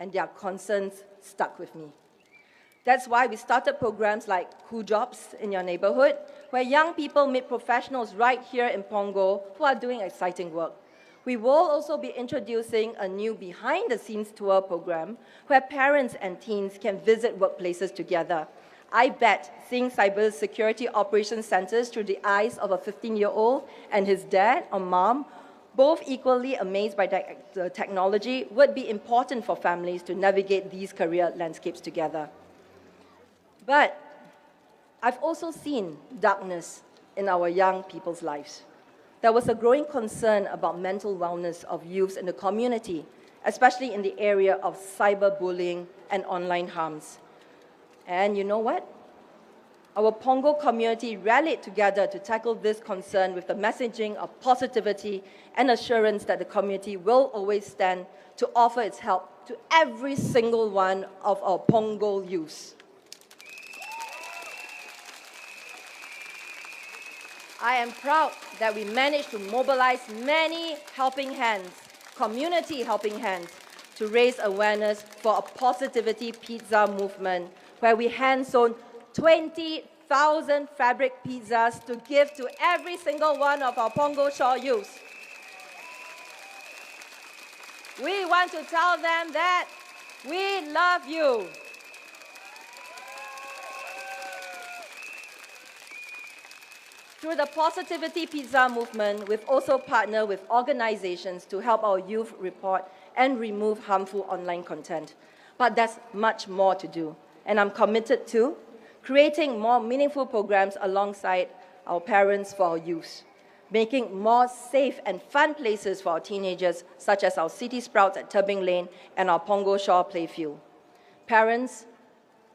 and their concerns stuck with me. That's why we started programs like Who Jobs in your neighborhood, where young people meet professionals right here in Pongo who are doing exciting work. We will also be introducing a new behind-the-scenes tour program where parents and teens can visit workplaces together. I bet seeing cybersecurity operations centers through the eyes of a 15-year-old and his dad or mom, both equally amazed by the technology, would be important for families to navigate these career landscapes together. But I've also seen darkness in our young people's lives. There was a growing concern about mental wellness of youths in the community, especially in the area of cyberbullying and online harms. And you know what? Our Pongo community rallied together to tackle this concern with the messaging of positivity and assurance that the community will always stand to offer its help to every single one of our Pongo youths. I am proud that we managed to mobilize many helping hands, community helping hands, to raise awareness for a positivity pizza movement, where we hand-sewn 20,000 fabric pizzas to give to every single one of our Pongo Shaw youths. We want to tell them that we love you. Through the Positivity Pizza movement, we've also partnered with organizations to help our youth report and remove harmful online content. But there's much more to do, and I'm committed to creating more meaningful programs alongside our parents for our youth, making more safe and fun places for our teenagers, such as our City Sprouts at Turbing Lane and our Pongo Shaw Playfield. Parents,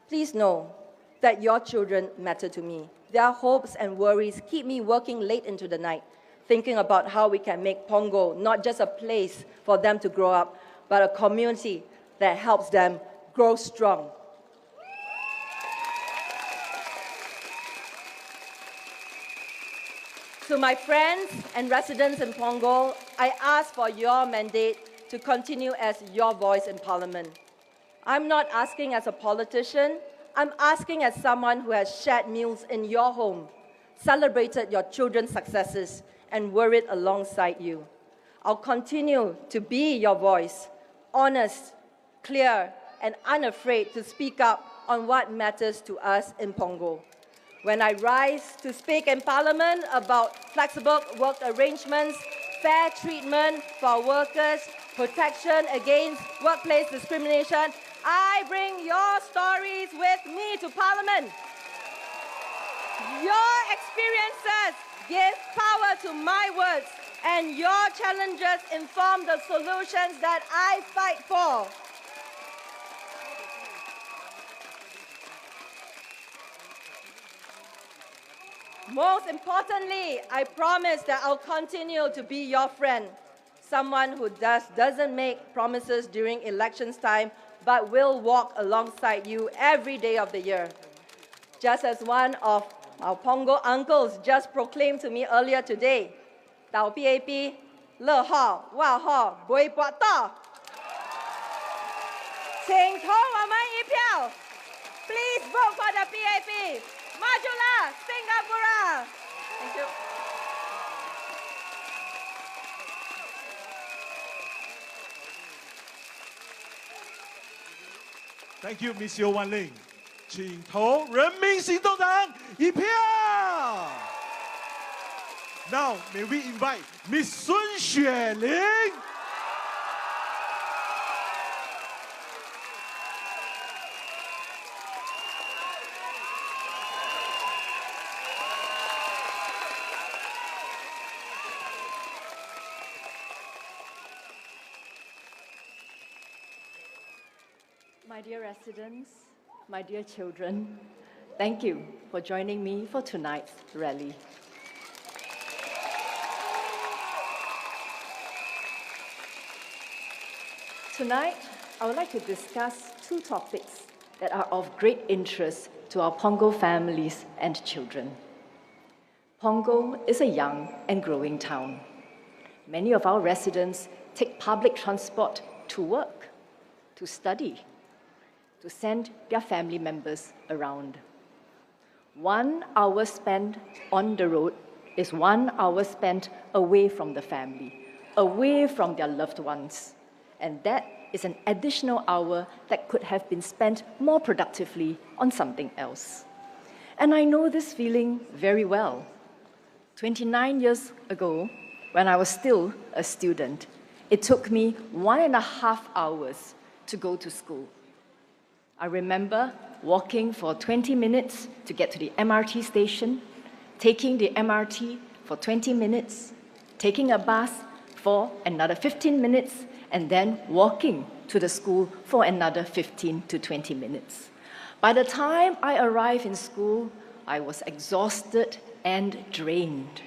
please know that your children matter to me. Their hopes and worries keep me working late into the night, thinking about how we can make Pongo not just a place for them to grow up, but a community that helps them grow strong. To my friends and residents in Pongo, I ask for your mandate to continue as your voice in Parliament. I'm not asking as a politician, I'm asking as someone who has shared meals in your home, celebrated your children's successes, and worried alongside you. I'll continue to be your voice, honest, clear, and unafraid to speak up on what matters to us in Pongo. When I rise to speak in Parliament about flexible work arrangements, fair treatment for workers, protection against workplace discrimination, I bring your stories with me to Parliament. Your experiences give power to my words, and your challenges inform the solutions that I fight for. Most importantly, I promise that I'll continue to be your friend, someone who doesn't make promises during elections time, but will walk alongside you every day of the year. Just as one of our Pongo uncles just proclaimed to me earlier today, Tao PAP, Le Ho, Wa Ho, Boi Bua To. 请投我们一票 Please vote for the PAP. Majulah, Singapura. Thank you. Thank you, Miss Yeo Wan Ling. 请投人民行动党一票。Now, may we invite Miss Sun Xueling. My dear residents, my dear children, thank you for joining me for tonight's rally. Tonight, I would like to discuss two topics that are of great interest to our Pongo families and children. Pongo is a young and growing town. Many of our residents take public transport to work, to study, to send their family members around. 1 hour spent on the road is 1 hour spent away from the family, away from their loved ones. And that is an additional hour that could have been spent more productively on something else. And I know this feeling very well. 29 years ago, when I was still a student, it took me 1.5 hours to go to school. I remember walking for 20 minutes to get to the MRT station, taking the MRT for 20 minutes, taking a bus for another 15 minutes, and then walking to the school for another 15 to 20 minutes. By the time I arrived in school, I was exhausted and drained,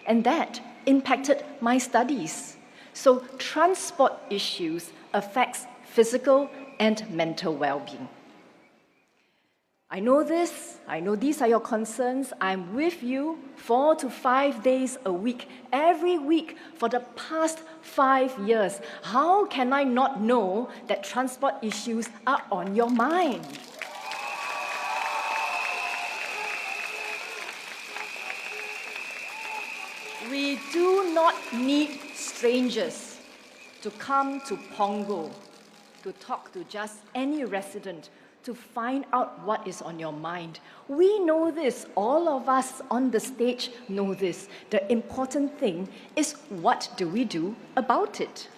and that impacted my studies. So transport issues affects physical and mental well-being. I know this, I know these are your concerns. I'm with you 4 to 5 days a week, every week for the past 5 years. How can I not know that transport issues are on your mind? We do not need strangers to come to Pongo to talk to just any resident to find out what is on your mind. We know this, all of us on the stage know this. The important thing is, what do we do about it?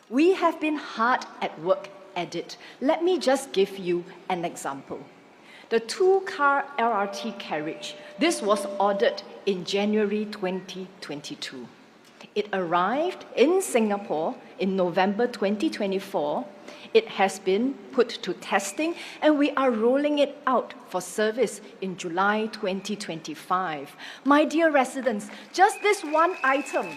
We have been hard at work at it. Let me just give you an example. The 2-car LRT carriage, this was ordered in January 2022. It arrived in Singapore in November 2024. It has been put to testing, and we are rolling it out for service in July 2025. My dear residents, just this one item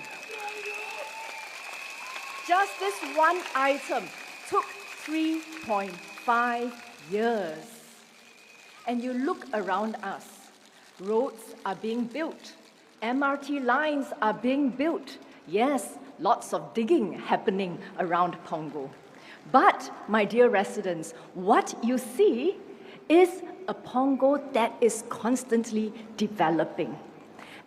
took 3.5 years. And you look around us, roads are being built, MRT lines are being built. Yes, lots of digging happening around Pongo. But, my dear residents, what you see is a Pongo that is constantly developing.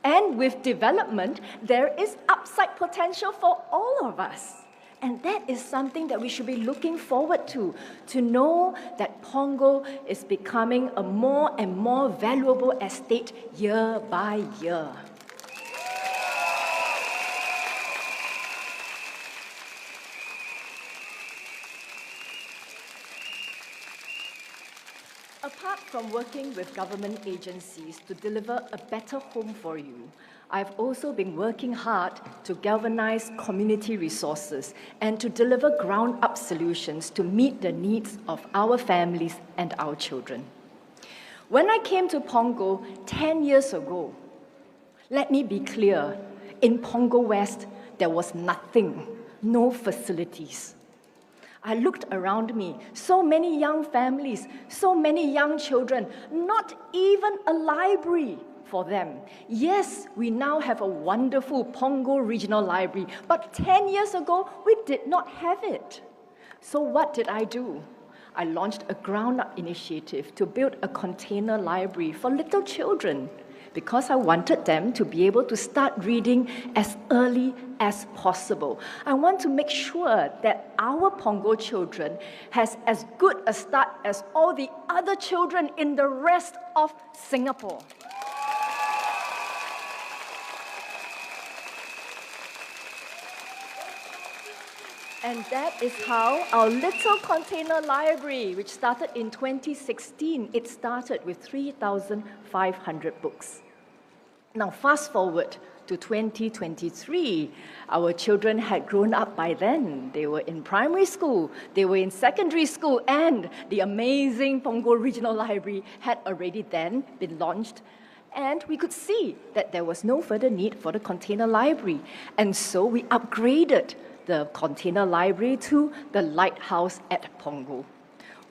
And with development, there is upside potential for all of us. And that is something that we should be looking forward to know that Pongo is becoming a more and more valuable estate year by year. From working with government agencies to deliver a better home for you, I've also been working hard to galvanize community resources and to deliver ground-up solutions to meet the needs of our families and our children. When I came to Pongo 10 years ago, let me be clear, in Pongo West, there was nothing, no facilities. I looked around me, so many young families, so many young children, not even a library for them. Yes, we now have a wonderful Pongo Regional Library, but 10 years ago, we did not have it. So what did I do? I launched a ground-up initiative to build a container library for little children, because I wanted them to be able to start reading as early as possible. I want to make sure that our Pongo children has as good a start as all the other children in the rest of Singapore. And that is how our little container library, which started in 2016, it started with 3,500 books. Now, fast forward to 2023, our children had grown up by then. They were in primary school, they were in secondary school, and the amazing Pongo Regional Library had already then been launched. And we could see that there was no further need for the container library. And so we upgraded the container library to the Lighthouse at Pongo.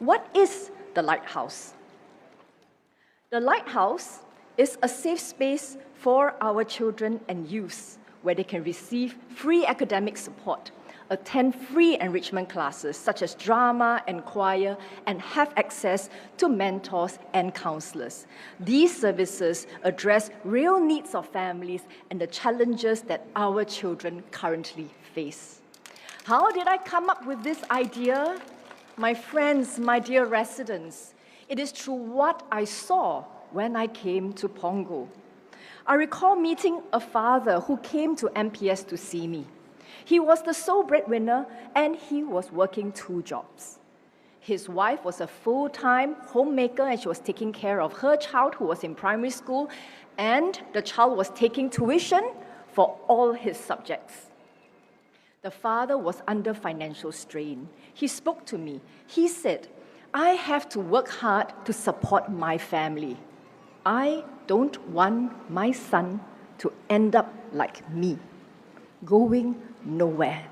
What is the Lighthouse? The Lighthouse is a safe space for our children and youth where they can receive free academic support, attend free enrichment classes such as drama and choir, and have access to mentors and counselors. These services address real needs of families and the challenges that our children currently face. How did I come up with this idea? My friends, my dear residents, it is through what I saw when I came to Pongo. I recall meeting a father who came to MPS to see me. He was the sole breadwinner and he was working 2 jobs. His wife was a full-time homemaker and she was taking care of her child who was in primary school, and the child was taking tuition for all his subjects. The father was under financial strain. He spoke to me. He said, I have to work hard to support my family. I don't want my son to end up like me, going nowhere.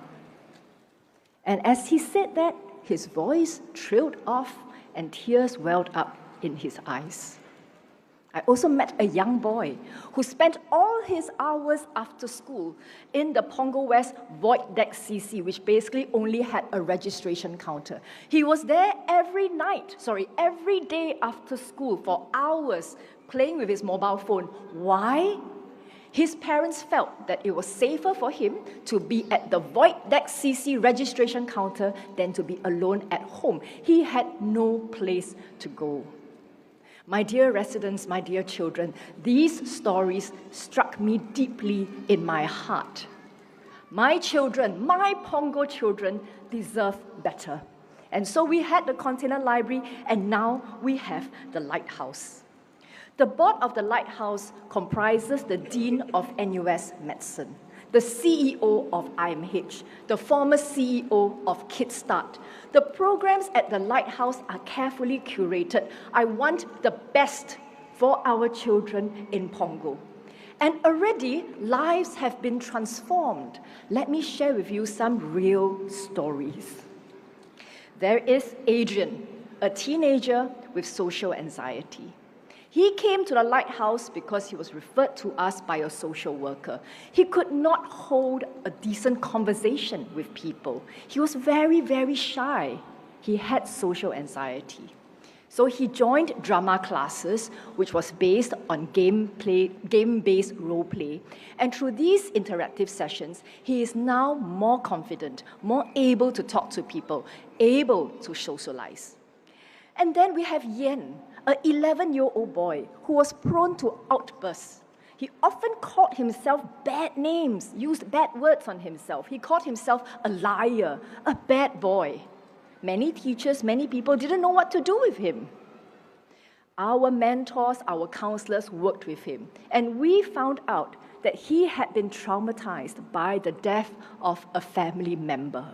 And as he said that, his voice trailed off and tears welled up in his eyes. I also met a young boy who spent all his hours after school in the Pongo West Void Deck CC, which basically only had a registration counter. He was there every day after school for hours playing with his mobile phone. Why? His parents felt that it was safer for him to be at the Void Deck CC registration counter than to be alone at home. He had no place to go. My dear residents, my dear children, these stories struck me deeply in my heart. My children, my Pongo children, deserve better. And so we had the container library, and now we have the Lighthouse. The board of the Lighthouse comprises the Dean of NUS Medicine, the CEO of IMH, the former CEO of Kickstart. The programs at the Lighthouse are carefully curated. I want the best for our children in Pongo. And already, lives have been transformed. Let me share with you some real stories. There is Adrian, a teenager with social anxiety. He came to the Lighthouse because he was referred to us by a social worker. He could not hold a decent conversation with people. He was very, very shy. He had social anxiety. So he joined drama classes, which was based on game-based role play. And through these interactive sessions, he is now more confident, more able to talk to people, able to socialize. And then we have Yen, an 11-year-old boy who was prone to outbursts. He often called himself bad names, used bad words on himself. He called himself a liar, a bad boy. Many teachers, many people didn't know what to do with him. Our mentors, our counselors worked with him, and we found out that he had been traumatized by the death of a family member.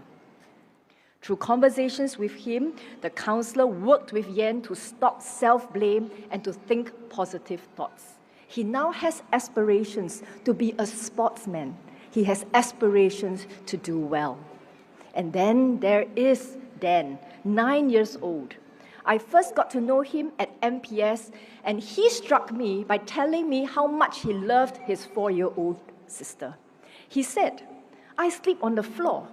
Through conversations with him, the counselor worked with Yen to stop self-blame and to think positive thoughts. He now has aspirations to be a sportsman. He has aspirations to do well. And then there is Dan, 9 years old. I first got to know him at MPS, and he struck me by telling me how much he loved his 4-year-old sister. He said, "I sleep on the floor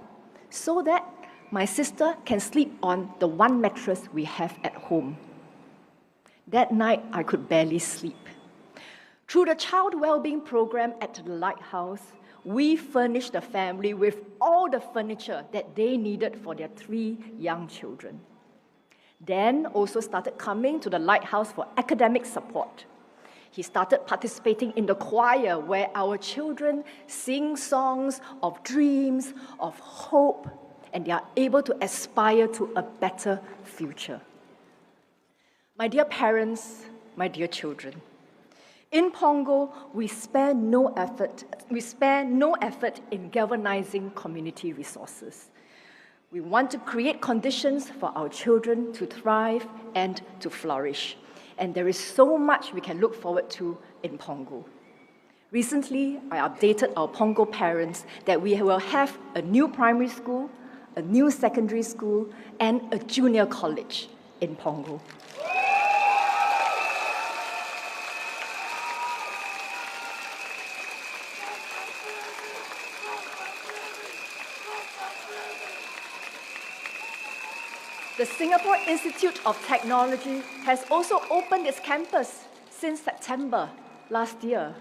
so that my sister can sleep on the one mattress we have at home." That night, I could barely sleep. Through the child well-being program at the Lighthouse, we furnished the family with all the furniture that they needed for their 3 young children. Dan also started coming to the Lighthouse for academic support. He started participating in the choir where our children sing songs of dreams, of hope, and they are able to aspire to a better future. My dear parents, my dear children, in Pongo, we spare no effort in galvanizing community resources. We want to create conditions for our children to thrive and to flourish. And there is so much we can look forward to in Pongo. Recently, I updated our Pongo parents that we will have a new primary school, a new secondary school, and a junior college in Pongo. The Singapore Institute of Technology has also opened its campus since September last year.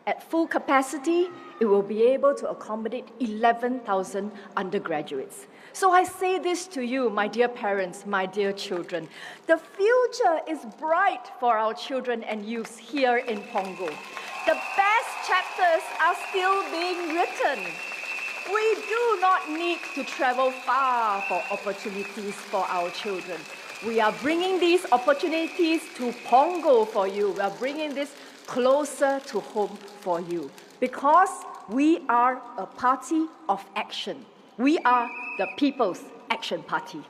At full capacity, it will be able to accommodate 11,000 undergraduates. So I say this to you, my dear parents, my dear children. The future is bright for our children and youth here in Pongo. The best chapters are still being written. We do not need to travel far for opportunities for our children. We are bringing these opportunities to Pongo for you. We are bringing this closer to home for you because we are a party of action. We are the People's Action Party.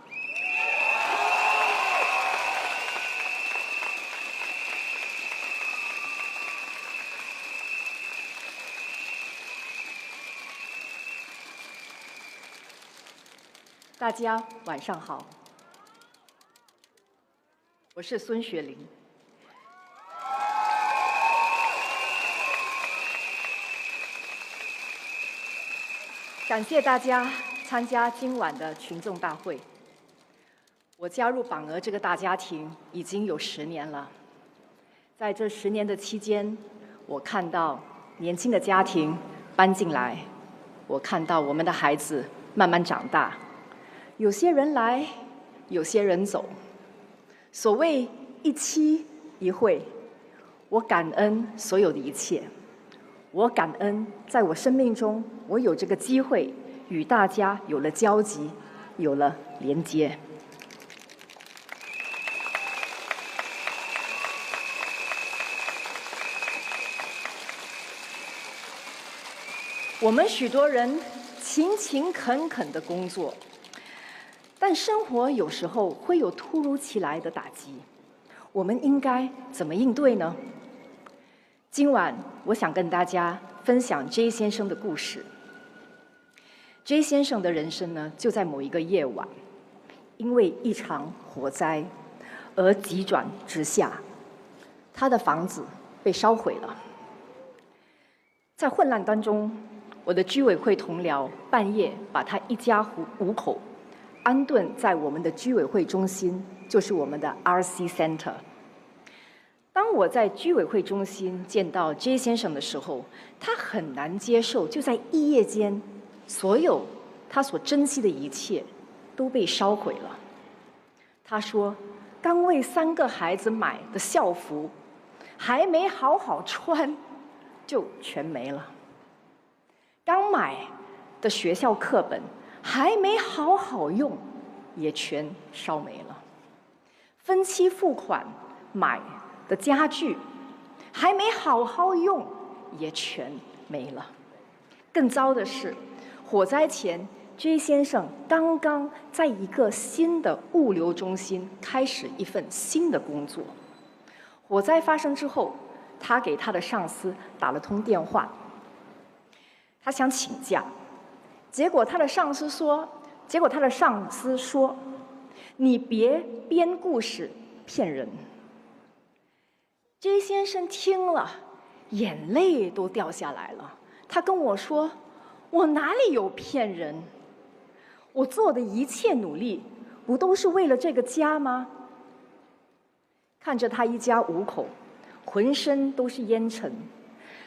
大家晚上好，我是孙雪玲。感谢大家参加今晚的群众大会。我加入榜鹅这个大家庭已经有10年了，在这10年的期间，我看到年轻的家庭搬进来，我看到我们的孩子慢慢长大。有些人来，有些人走。所谓一期一会，我感恩所有的一切。我感恩在我生命中，我有这个机会与大家有了交集，有了连接。我们许多人勤勤恳恳的工作。但生活有时候会有突如其来的打击，我们应该怎么应对呢？今晚我想跟大家分享 J 先生的故事。J 先生的人生呢，就在某一个夜晚，因为一场火灾而急转直下，他的房子被烧毁了。在混乱当中，我的居委会同僚半夜把他一家5口安顿在我们的居委会中心，就是我们的 RC Center。当我在居委会中心见到 J 先生的时候，他很难接受，就在一夜间，所有他所珍惜的一切都被烧毁了。他说，刚为3个孩子买的校服，还没好好穿，就全没了。刚买的学校课本，还没好好用，也全烧没了。分期付款买的家具，还没好好用，也全没了。更糟的是，火灾前 J 先生刚刚在一个新的物流中心开始一份新的工作。火灾发生之后，他给他的上司打了通电话，他想请假，结果他的上司说：“你别编故事骗人。” J 先生听了，眼泪都掉下来了。他跟我说：“我哪里有骗人？我做的一切努力，不都是为了这个家吗？”看着他一家5口，浑身都是烟尘，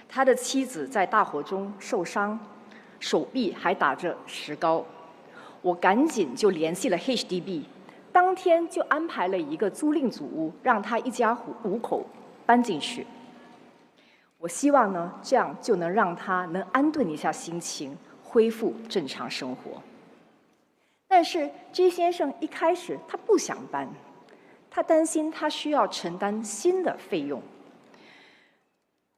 他的妻子在大火中受伤，手臂还打着石膏。我赶紧就联系了 HDB， 当天就安排了一个租赁组屋，让他一家5口搬进去。我希望呢，这样就能让他能安顿一下心情，恢复正常生活。但是 J 先生一开始他不想搬，他担心他需要承担新的费用，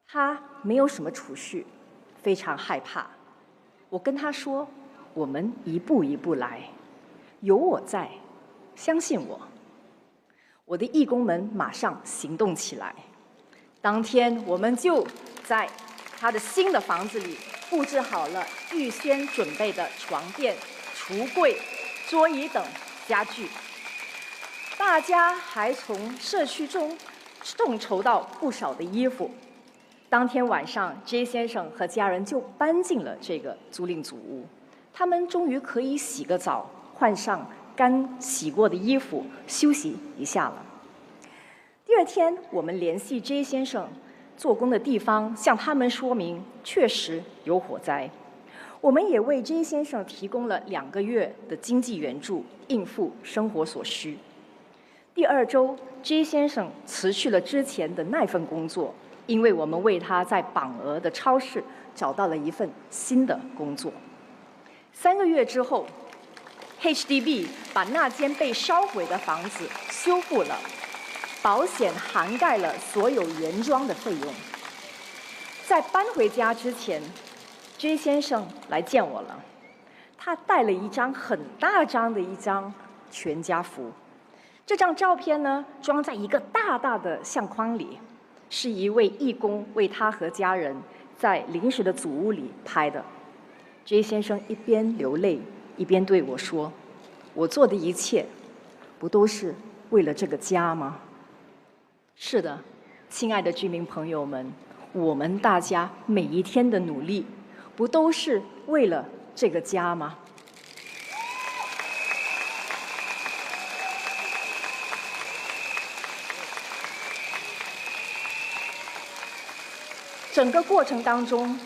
他没有什么储蓄，非常害怕。我跟他说：“我们一步一步来，有我在，相信我。”我的义工们马上行动起来。当天，我们就在他的新的房子里布置好了预先准备的床垫、橱柜、桌椅等家具。大家还从社区中众筹到不少的衣服。当天晚上 ，J 先生和家人就搬进了这个租赁组屋。他们终于可以洗个澡，换上干洗过的衣服，休息一下了。第二天，我们联系 J 先生做工的地方，向他们说明确实有火灾。我们也为 J 先生提供了2个月的经济援助，应付生活所需。第2周 ，J 先生辞去了之前的那份工作，因为我们为他在榜鹅的超市找到了一份新的工作。3个月之后 ，HDB 把那间被烧毁的房子修复了，保险涵盖了所有原装的费用。在搬回家之前 ，J 先生来见我了，他带了一张很大张的一张全家福。这张照片呢，装在一个大大的相框里，是一位义工为他和家人在临时的祖屋里拍的。J 先生一边流泪，一边对我说：“我做的一切，不都是为了这个家吗？”是的，亲爱的居民朋友们，我们大家每一天的努力，不都是为了这个家吗？整个过程当中，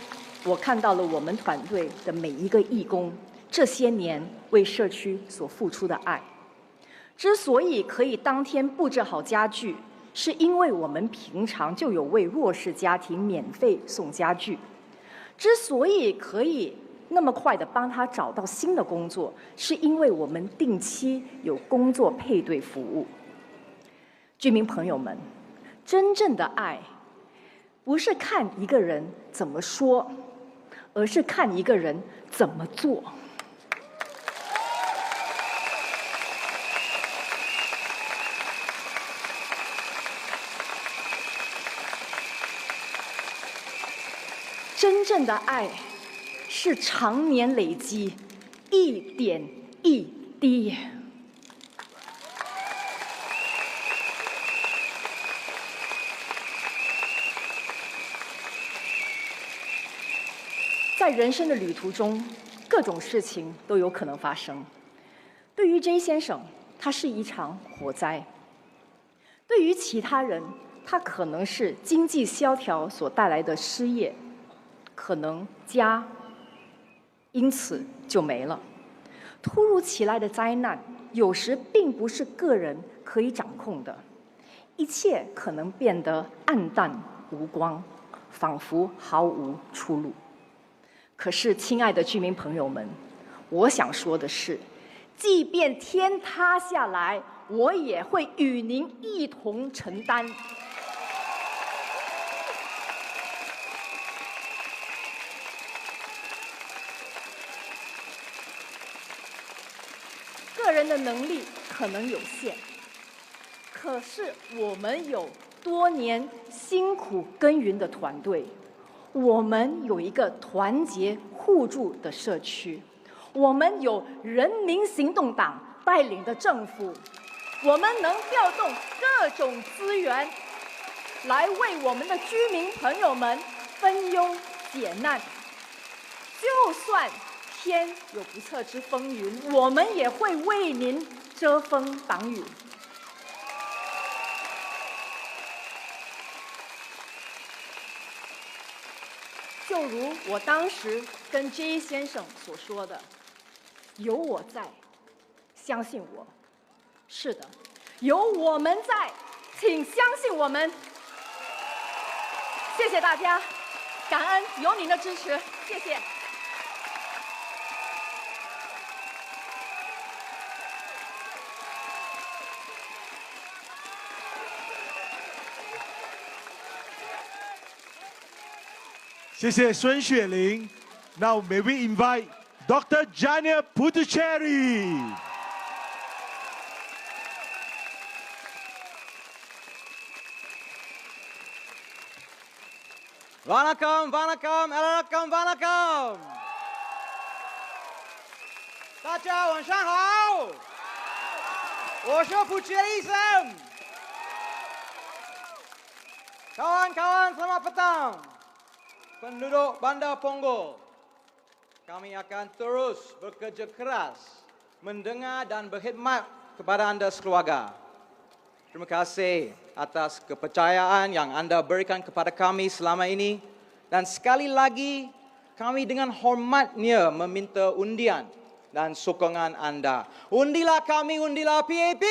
我看到了我们团队的每一个义工这些年为社区所付出的爱。之所以可以当天布置好家具，是因为我们平常就有为弱势家庭免费送家具。之所以可以那么快地帮他找到新的工作，是因为我们定期有工作配对服务。居民朋友们，真正的爱不是看一个人怎么说，而是看一个人怎么做。真正的爱是常年累积，一点一滴。在人生的旅途中，各种事情都有可能发生。对于 J 先生，它是一场火灾；对于其他人，它可能是经济萧条所带来的失业，可能家因此就没了。突如其来的灾难，有时并不是个人可以掌控的，一切可能变得暗淡无光，仿佛毫无出路。可是，亲爱的居民朋友们，我想说的是，即便天塌下来，我也会与您一同承担。个人的能力可能有限，可是我们有多年辛苦耕耘的团队，我们有一个团结互助的社区，我们有人民行动党带领的政府，我们能调动各种资源来为我们的居民朋友们分忧解难。就算天有不测之风云，我们也会为您遮风挡雨。就如我当时跟 GE 先生所说的，有我在，相信我。是的，有我们在，请相信我们。谢谢大家，感恩有您的支持，谢谢。谢谢孙雪玲。Now may we invite Dr. Jania Puducherry. Vanakkam, vanakkam, elakam, vanakkam. 大家晚上好，我是Puducherry Sam. Kawan-kawan, selamat petang. Penduduk Bandar Pongo, kami akan terus bekerja keras, mendengar dan berkhidmat kepada anda sekeluarga. Terima kasih atas kepercayaan yang anda berikan kepada kami selama ini. Dan sekali lagi, kami dengan hormatnya meminta undian dan sokongan anda. Undilah kami, undilah PAP!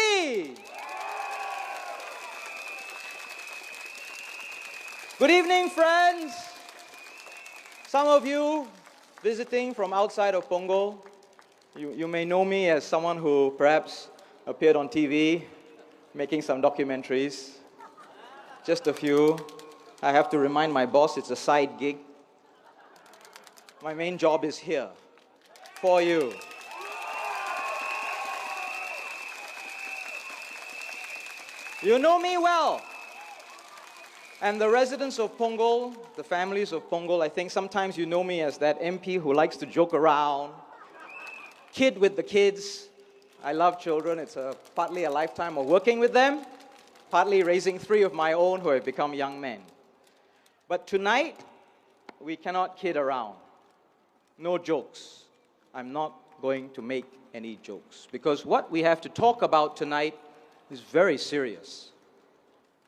Good evening, friends. Some of you visiting from outside of Pongo, you may know me as someone who perhaps appeared on TV, making some documentaries. Just a few. I have to remind my boss it's a side gig. My main job is here, for you. You know me well. And the residents of Pongo, the families of Pongo, I think sometimes you know me as that MP who likes to joke around, kid with the kids. I love children. It's partly a lifetime of working with them, partly raising 3 of my own who have become young men. But tonight, we cannot kid around. No jokes. I'm not going to make any jokes, because what we have to talk about tonight is very serious.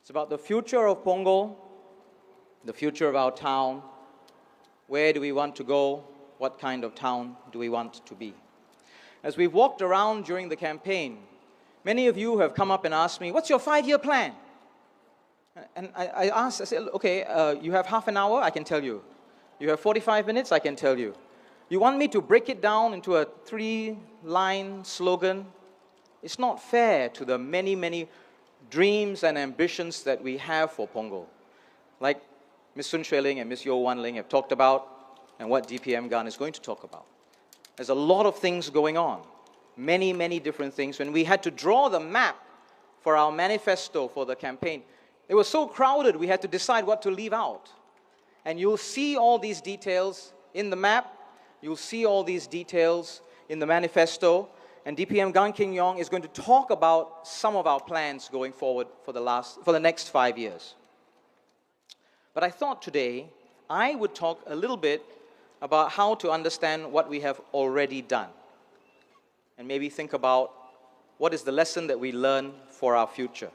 It's about the future of Pongo, the future of our town. Where do we want to go? What kind of town do we want to be? As we've walked around during the campaign, many of you have come up and asked me, what's your 5-year plan? And I said, okay, you have half an hour, I can tell you. You have 45 minutes, I can tell you. You want me to break it down into a 3-line slogan? It's not fair to the many, many dreams and ambitions that we have for Pongo, like Ms. Sun Shui-ling and Ms. Yo Wan-ling have talked about, and what DPM Gan is going to talk about. There's a lot of things going on, many, many different things. When we had to draw the map for our manifesto for the campaign, it was so crowded we had to decide what to leave out. And you'll see all these details in the map, you'll see all these details in the manifesto, and DPM Gan King Yong is going to talk about some of our plans going forward for the next 5 years. But I thought today I would talk a little bit about how to understand what we have already done, and maybe think about what is the lesson that we learn for our future.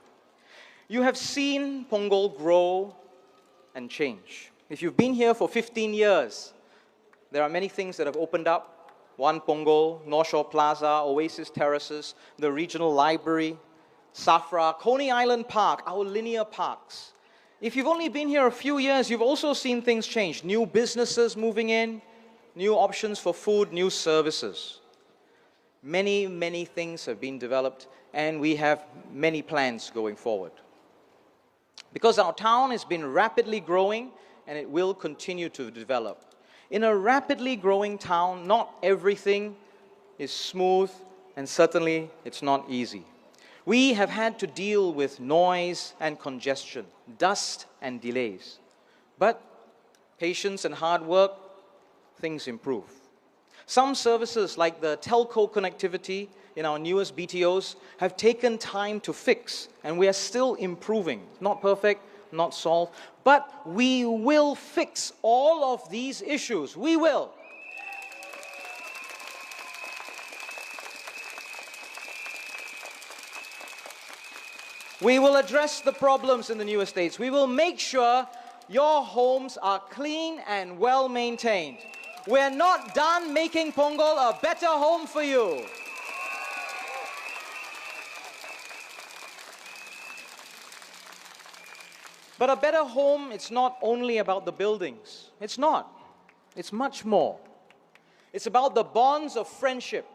You have seen Pongo grow and change. If you've been here for 15 years, there are many things that have opened up. One Pongo, North Shore Plaza, Oasis Terraces, the regional library, Safra, Coney Island Park, our linear parks. If you've only been here a few years, you've also seen things change. New businesses moving in, new options for food, new services. Many, many things have been developed, and we have many plans going forward. Because our town has been rapidly growing, and it will continue to develop. In a rapidly growing town, not everything is smooth, and certainly it's not easy. We have had to deal with noise and congestion, dust and delays. But patience and hard work, things improve. Some services like the telco connectivity in our newest BTOs have taken time to fix, and we are still improving. Not perfect, not solved, but we will fix all of these issues. We will. We will address the problems in the new estates. We will make sure your homes are clean and well maintained. We're not done making Pongo a better home for you. But a better home, it's not only about the buildings. It's not. It's much more. It's about the bonds of friendship,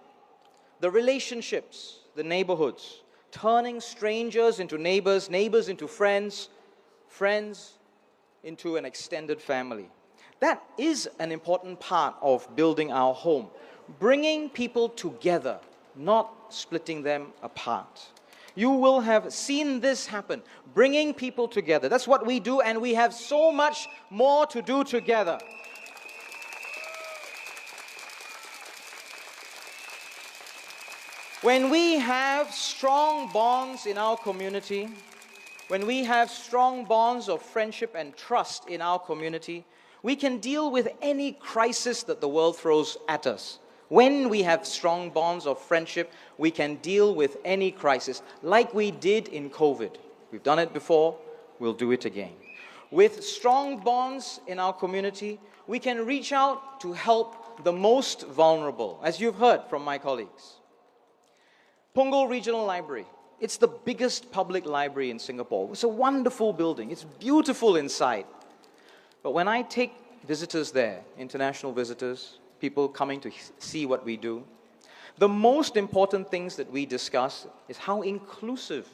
the relationships, the neighborhoods, turning strangers into neighbors, neighbors into friends, friends into an extended family. That is an important part of building our home. Bringing people together, not splitting them apart. You will have seen this happen, bringing people together. That's what we do, and we have so much more to do together. When we have strong bonds in our community, when we have strong bonds of friendship and trust in our community, we can deal with any crisis that the world throws at us. When we have strong bonds of friendship, we can deal with any crisis, like we did in COVID. We've done it before, we'll do it again. With strong bonds in our community, we can reach out to help the most vulnerable, as you've heard from my colleagues. Pongo Regional Library. It's the biggest public library in Singapore. It's a wonderful building. It's beautiful inside. But when I take visitors there, international visitors, people coming to see what we do, the most important things that we discuss is how inclusive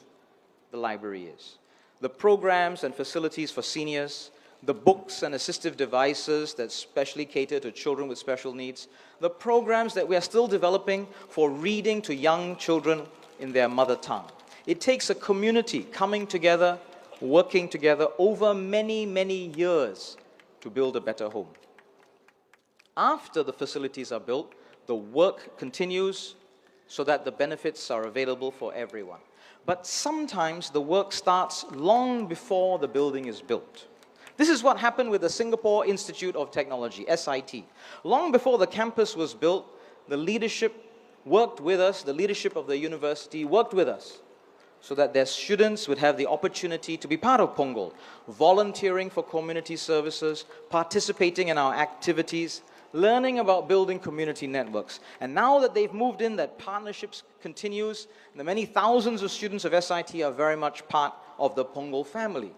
the library is. The programs and facilities for seniors, the books and assistive devices that specially cater to children with special needs, the programs that we are still developing for reading to young children in their mother tongue. It takes a community coming together, working together over many, many years to build a better home. After the facilities are built, the work continues so that the benefits are available for everyone. But sometimes the work starts long before the building is built. This is what happened with the Singapore Institute of Technology, SIT. Long before the campus was built, the leadership worked with us, the leadership of the university worked with us, so that their students would have the opportunity to be part of Pongo, volunteering for community services, participating in our activities, learning about building community networks. And now that they've moved in, that partnerships continues, and the many thousands of students of SIT are very much part of the Pongo family.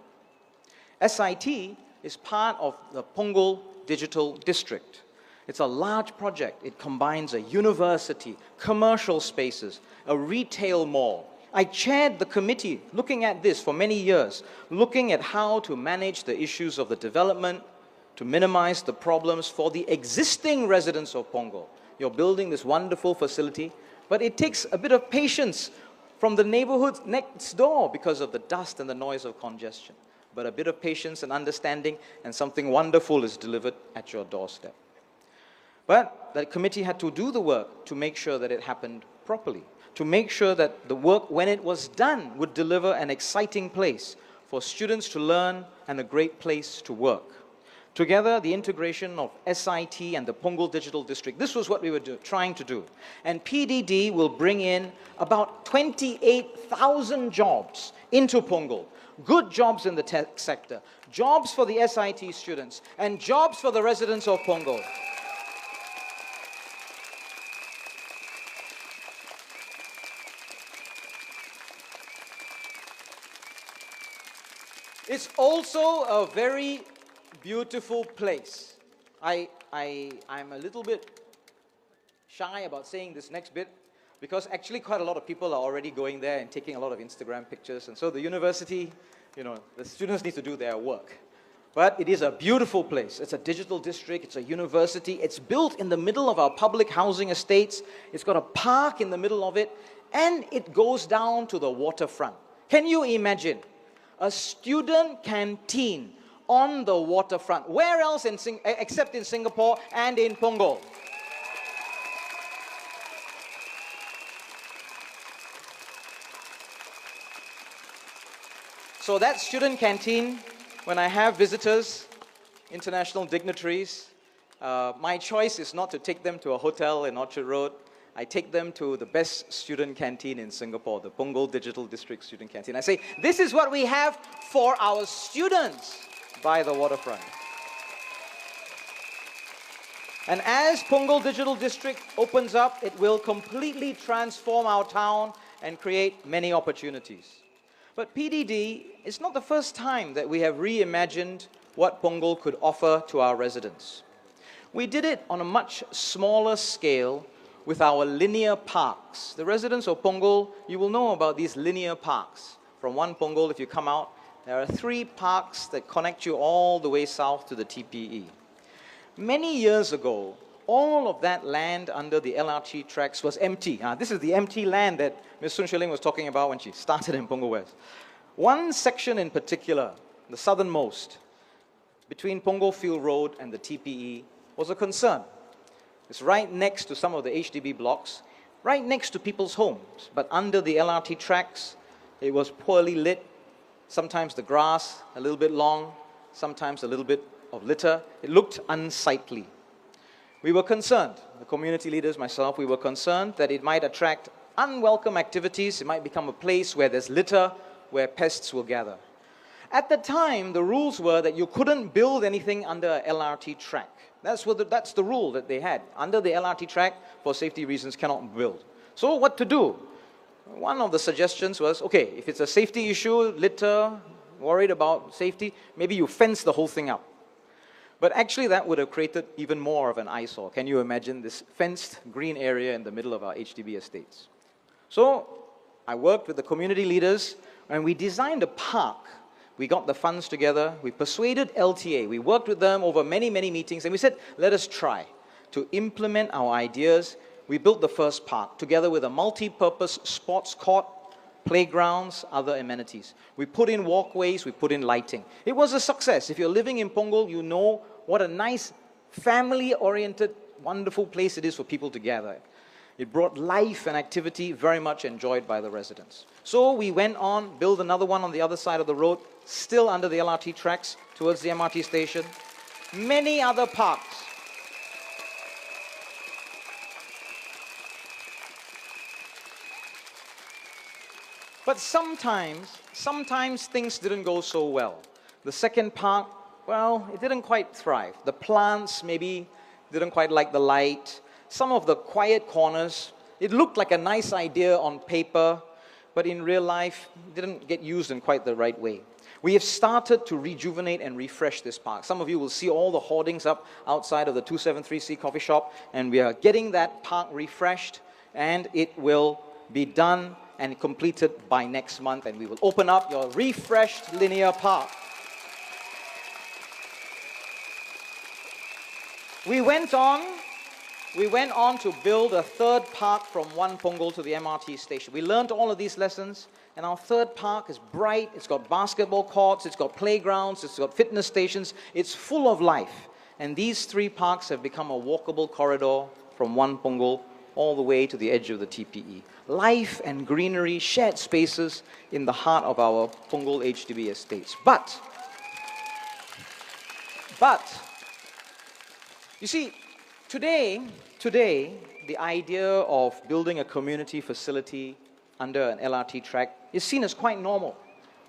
SIT is part of the Pongo Digital District. It's a large project. It combines a university, commercial spaces, a retail mall. I chaired the committee looking at this for many years, looking at how to manage the issues of the development, to minimize the problems for the existing residents of Pongo. You're building this wonderful facility, but it takes a bit of patience from the neighborhood next door because of the dust and the noise of congestion. But a bit of patience and understanding, and something wonderful is delivered at your doorstep. But the committee had to do the work to make sure that it happened properly, to make sure that the work, when it was done, would deliver an exciting place for students to learn and a great place to work. Together, the integration of SIT and the Pongo Digital District, this was what we were trying to do. And PDD will bring in about 28,000 jobs into Pongo. Good jobs in the tech sector, jobs for the SIT students, and jobs for the residents of Pongo. It's also a very beautiful place. I'm a little bit shy about saying this next bit, because actually quite a lot of people are already going there and taking a lot of Instagram pictures. And so the university, the students need to do their work. But it is a beautiful place. It's a digital district. It's a university. It's built in the middle of our public housing estates. It's got a park in the middle of it. And it goes down to the waterfront. Can you imagine a student canteen on the waterfront? Where else except in Singapore and in Pongo? So that student canteen, when I have visitors, international dignitaries, my choice is not to take them to a hotel in Orchard Road. I take them to the best student canteen in Singapore, the Pongo Digital District Student Canteen. I say, this is what we have for our students by the waterfront. And as Pongo Digital District opens up, it will completely transform our town and create many opportunities. But PDD is not the first time that we have reimagined what Pongo could offer to our residents. We did it on a much smaller scale with our linear parks. The residents of Pongo, you will know about these linear parks. From one Pongo, if you come out, there are 3 parks that connect you all the way south to the TPE. Many years ago, all of that land under the LRT tracks was empty. This is the empty land that Ms. Sun Shilling was talking about when she started in Pongo West. One section in particular, the southernmost, between Pongo Field Road and the TPE, was a concern. It's right next to some of the HDB blocks, right next to people's homes, but under the LRT tracks, it was poorly lit. Sometimes the grass a little bit long, sometimes a little bit of litter. It looked unsightly. We were concerned, the community leaders, myself, we were concerned that it might attract unwelcome activities. It might become a place where there's litter, where pests will gather. At the time, the rules were that you couldn't build anything under a LRT track. That's the rule that they had. Under the LRT track, for safety reasons, cannot build. So what to do? One of the suggestions was, okay, if it's a safety issue, litter, worried about safety, maybe you fence the whole thing up. But actually that would have created even more of an eyesore. Can you imagine this fenced green area in the middle of our HDB estates? So I worked with the community leaders and we designed a park. We got the funds together, we persuaded LTA, we worked with them over many, many meetings, and we said, let us try to implement our ideas. We built the first park, together with a multi-purpose sports court, playgrounds, other amenities. We put in walkways, we put in lighting. It was a success. If you're living in Pongo, you know what a nice, family-oriented, wonderful place it is for people to gather. It brought life and activity very much enjoyed by the residents. So we went on, built another one on the other side of the road, still under the LRT tracks, towards the MRT station. Many other parks. But sometimes things didn't go so well. The second park, well, it didn't quite thrive. The plants maybe didn't quite like the light. Some of the quiet corners, it looked like a nice idea on paper, but in real life, it didn't get used in quite the right way. We have started to rejuvenate and refresh this park. Some of you will see all the hoardings up outside of the 273C coffee shop, and we are getting that park refreshed, and it will be done and completed by next month, and we will open up your refreshed linear park. We went on to build a third park from one Pongo to the MRT station. We learned all of these lessons, and our third park is bright, it's got basketball courts, it's got playgrounds, it's got fitness stations, it's full of life. And these 3 parks have become a walkable corridor from one Pongo all the way to the edge of the TPE. Life and greenery, shared spaces in the heart of our Pongo HDB estates. But, you see, Today, the idea of building a community facility under an LRT track is seen as quite normal.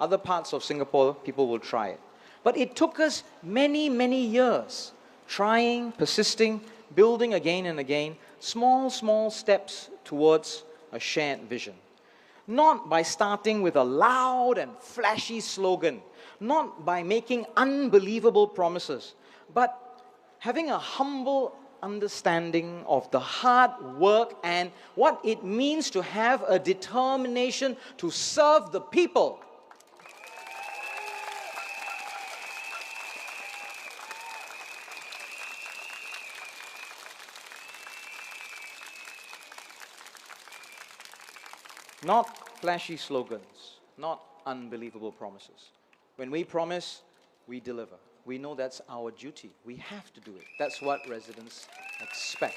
Other parts of Singapore, people will try it. But it took us many, many years, trying, persisting, building again and again, small steps towards a shared vision. Not by starting with a loud and flashy slogan, not by making unbelievable promises, but having a humble understanding of the hard work and what it means to have a determination to serve the people. Not flashy slogans, not unbelievable promises. When we promise, we deliver. We know that's our duty. We have to do it. That's what residents expect.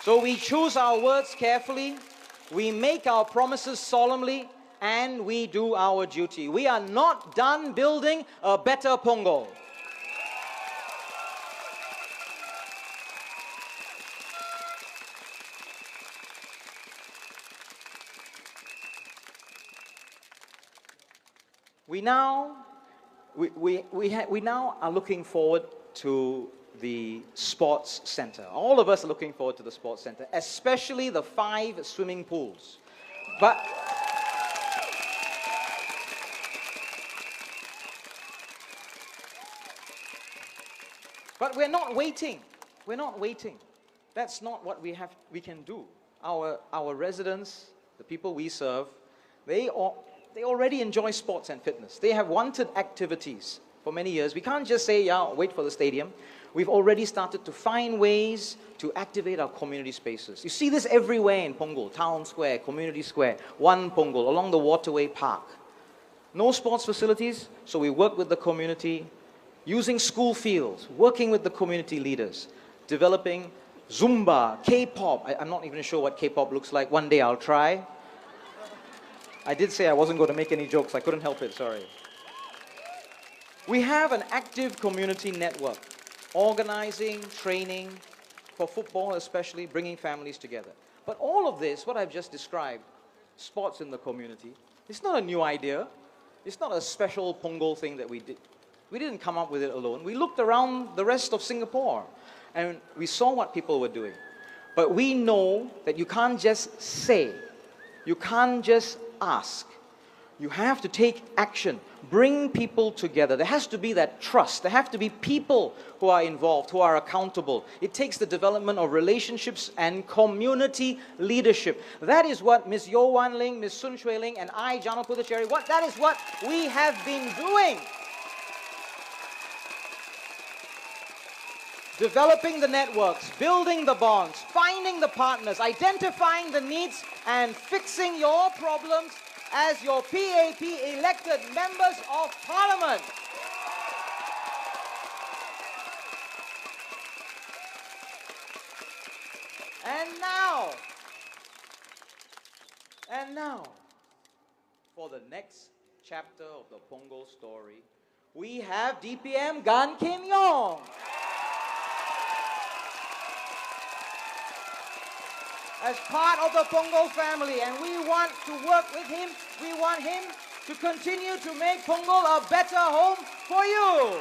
So we choose our words carefully, we make our promises solemnly, and we do our duty. We are not done building a better Pongo. We now are looking forward to the sports center. All of us are looking forward to the sports center, especially the 5 swimming pools. But we're not waiting. We're not waiting. That's not what we can do. Our residents, the people we serve, they already enjoy sports and fitness. They have wanted activities for many years. We can't just say, yeah, wait for the stadium. We've already started to find ways to activate our community spaces. You see this everywhere in Pongo, Town Square, Community Square, One Pongo, along the Waterway Park. No sports facilities, so we work with the community, using school fields, working with the community leaders, developing Zumba, K-pop. I'm not even sure what K-pop looks like. One day I'll try. I did say I wasn't going to make any jokes. I couldn't help it, sorry. We have an active community network, organizing, training, for football especially, bringing families together. But all of this, what I've just described, sports in the community, it's not a new idea. It's not a special Pongo thing that we did. We didn't come up with it alone. We looked around the rest of Singapore and we saw what people were doing. But we know that you can't just say, you can't just ask. You have to take action, bring people together. There has to be that trust. There have to be people who are involved, who are accountable. It takes the development of relationships and community leadership. That is what Ms. Yo Wan Ling, Ms. Sun Shui Ling, and I, Jano Puthachary, that is what we have been doing. Developing the networks, building the bonds, finding the partners, identifying the needs, and fixing your problems as your PAP elected members of Parliament. And now, for the next chapter of the Pongo story, we have DPM Gan Kim Yong. As part of the Pongo family, and we want to work with him. We want him to continue to make Pongo a better home for you.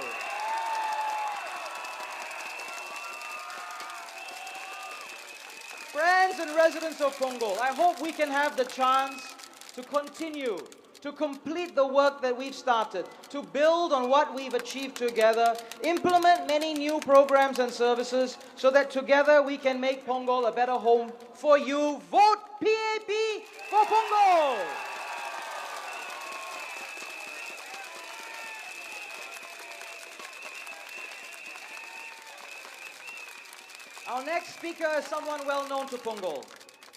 Friends and residents of Pongo, I hope we can have the chance to continue to complete the work that we've started, to build on what we've achieved together, implement many new programs and services so that together we can make Pongo a better home for you. Vote PAP for Pongo! Our next speaker is someone well known to Pongo.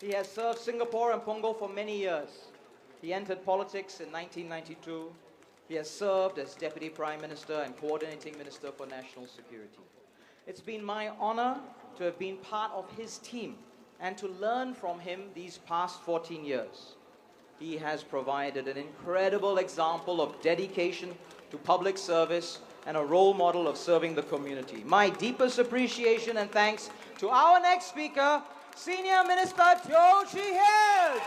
He has served Singapore and Pongo for many years. He entered politics in 1992. He has served as Deputy Prime Minister and Coordinating Minister for National Security. It's been my honor to have been part of his team and to learn from him these past 14 years. He has provided an incredible example of dedication to public service and a role model of serving the community. My deepest appreciation and thanks to our next speaker, Senior Minister Teo Chee Hean.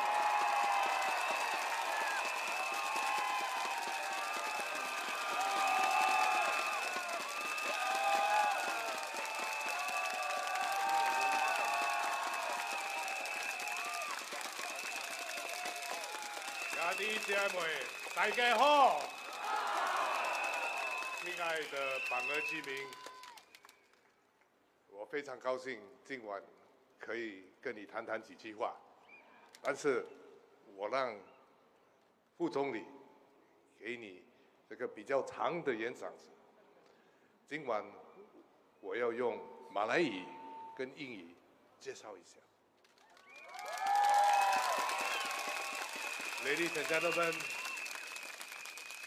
亲爱的榜鹅居民，我非常高兴今晚可以跟你谈谈几句话，但是我让副总理给你这个比较长的演讲时，今晚我要用马来语跟英语介绍一下。Ladies and gentlemen,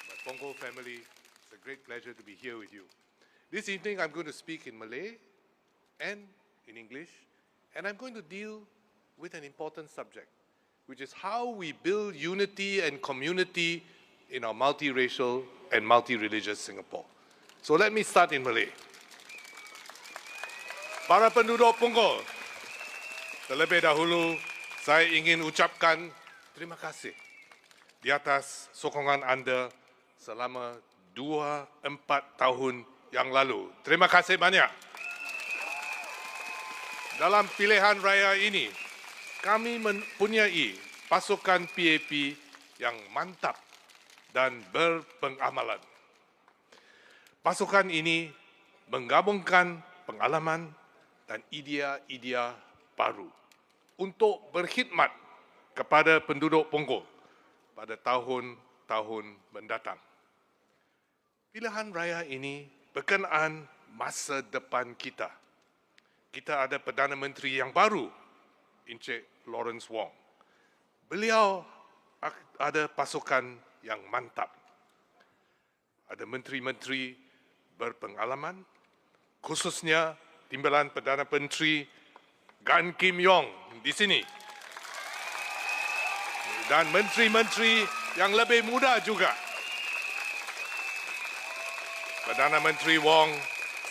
my Pongo family, it's a great pleasure to be here with you. This evening I'm going to speak in Malay and in English, and I'm going to deal with an important subject, which is how we build unity and community in our multiracial and multi-religious Singapore. So let me start in Malay. Para penduduk Pongo, terlebih dahulu saya ingin ucapkan terima kasih di atas sokongan Anda selama 2-4 tahun yang lalu. Terima kasih banyak. Dalam pilihan raya ini, kami mempunyai pasukan PAP yang mantap dan berpengamalan. Pasukan ini menggabungkan pengalaman dan idea-idea baru untuk berkhidmat kepada penduduk Pongo pada tahun-tahun mendatang. Pilihan raya ini berkenaan masa depan kita. Kita ada Perdana Menteri yang baru, Encik Lawrence Wong. Beliau ada pasukan yang mantap. Ada menteri-menteri berpengalaman, khususnya timbalan Perdana Menteri Gan Kim Yong di sini. Dan menteri-menteri yang lebih muda juga. Perdana Menteri Wong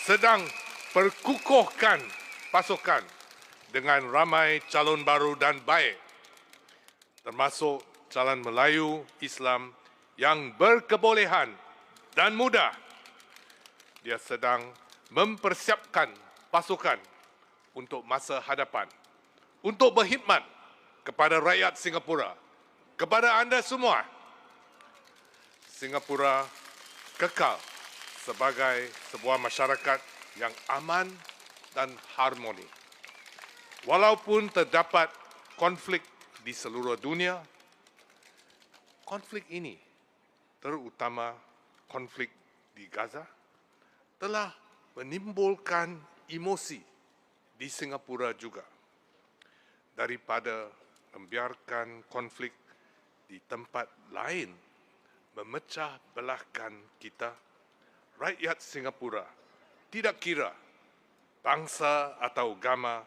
sedang perkukuhkan pasukan dengan ramai calon baru dan baik, termasuk calon Melayu Islam yang berkebolehan dan muda. Dia sedang mempersiapkan pasukan untuk masa hadapan, untuk berkhidmat kepada rakyat Singapura, kepada anda semua. Singapura kekal sebagai sebuah masyarakat yang aman dan harmoni. Walaupun terdapat konflik di seluruh dunia, konflik ini, terutama konflik di Gaza, telah menimbulkan emosi di Singapura juga. Daripada membiarkan konflik di tempat lain memecah belahkan kita, rakyat Singapura, tidak kira bangsa atau agama,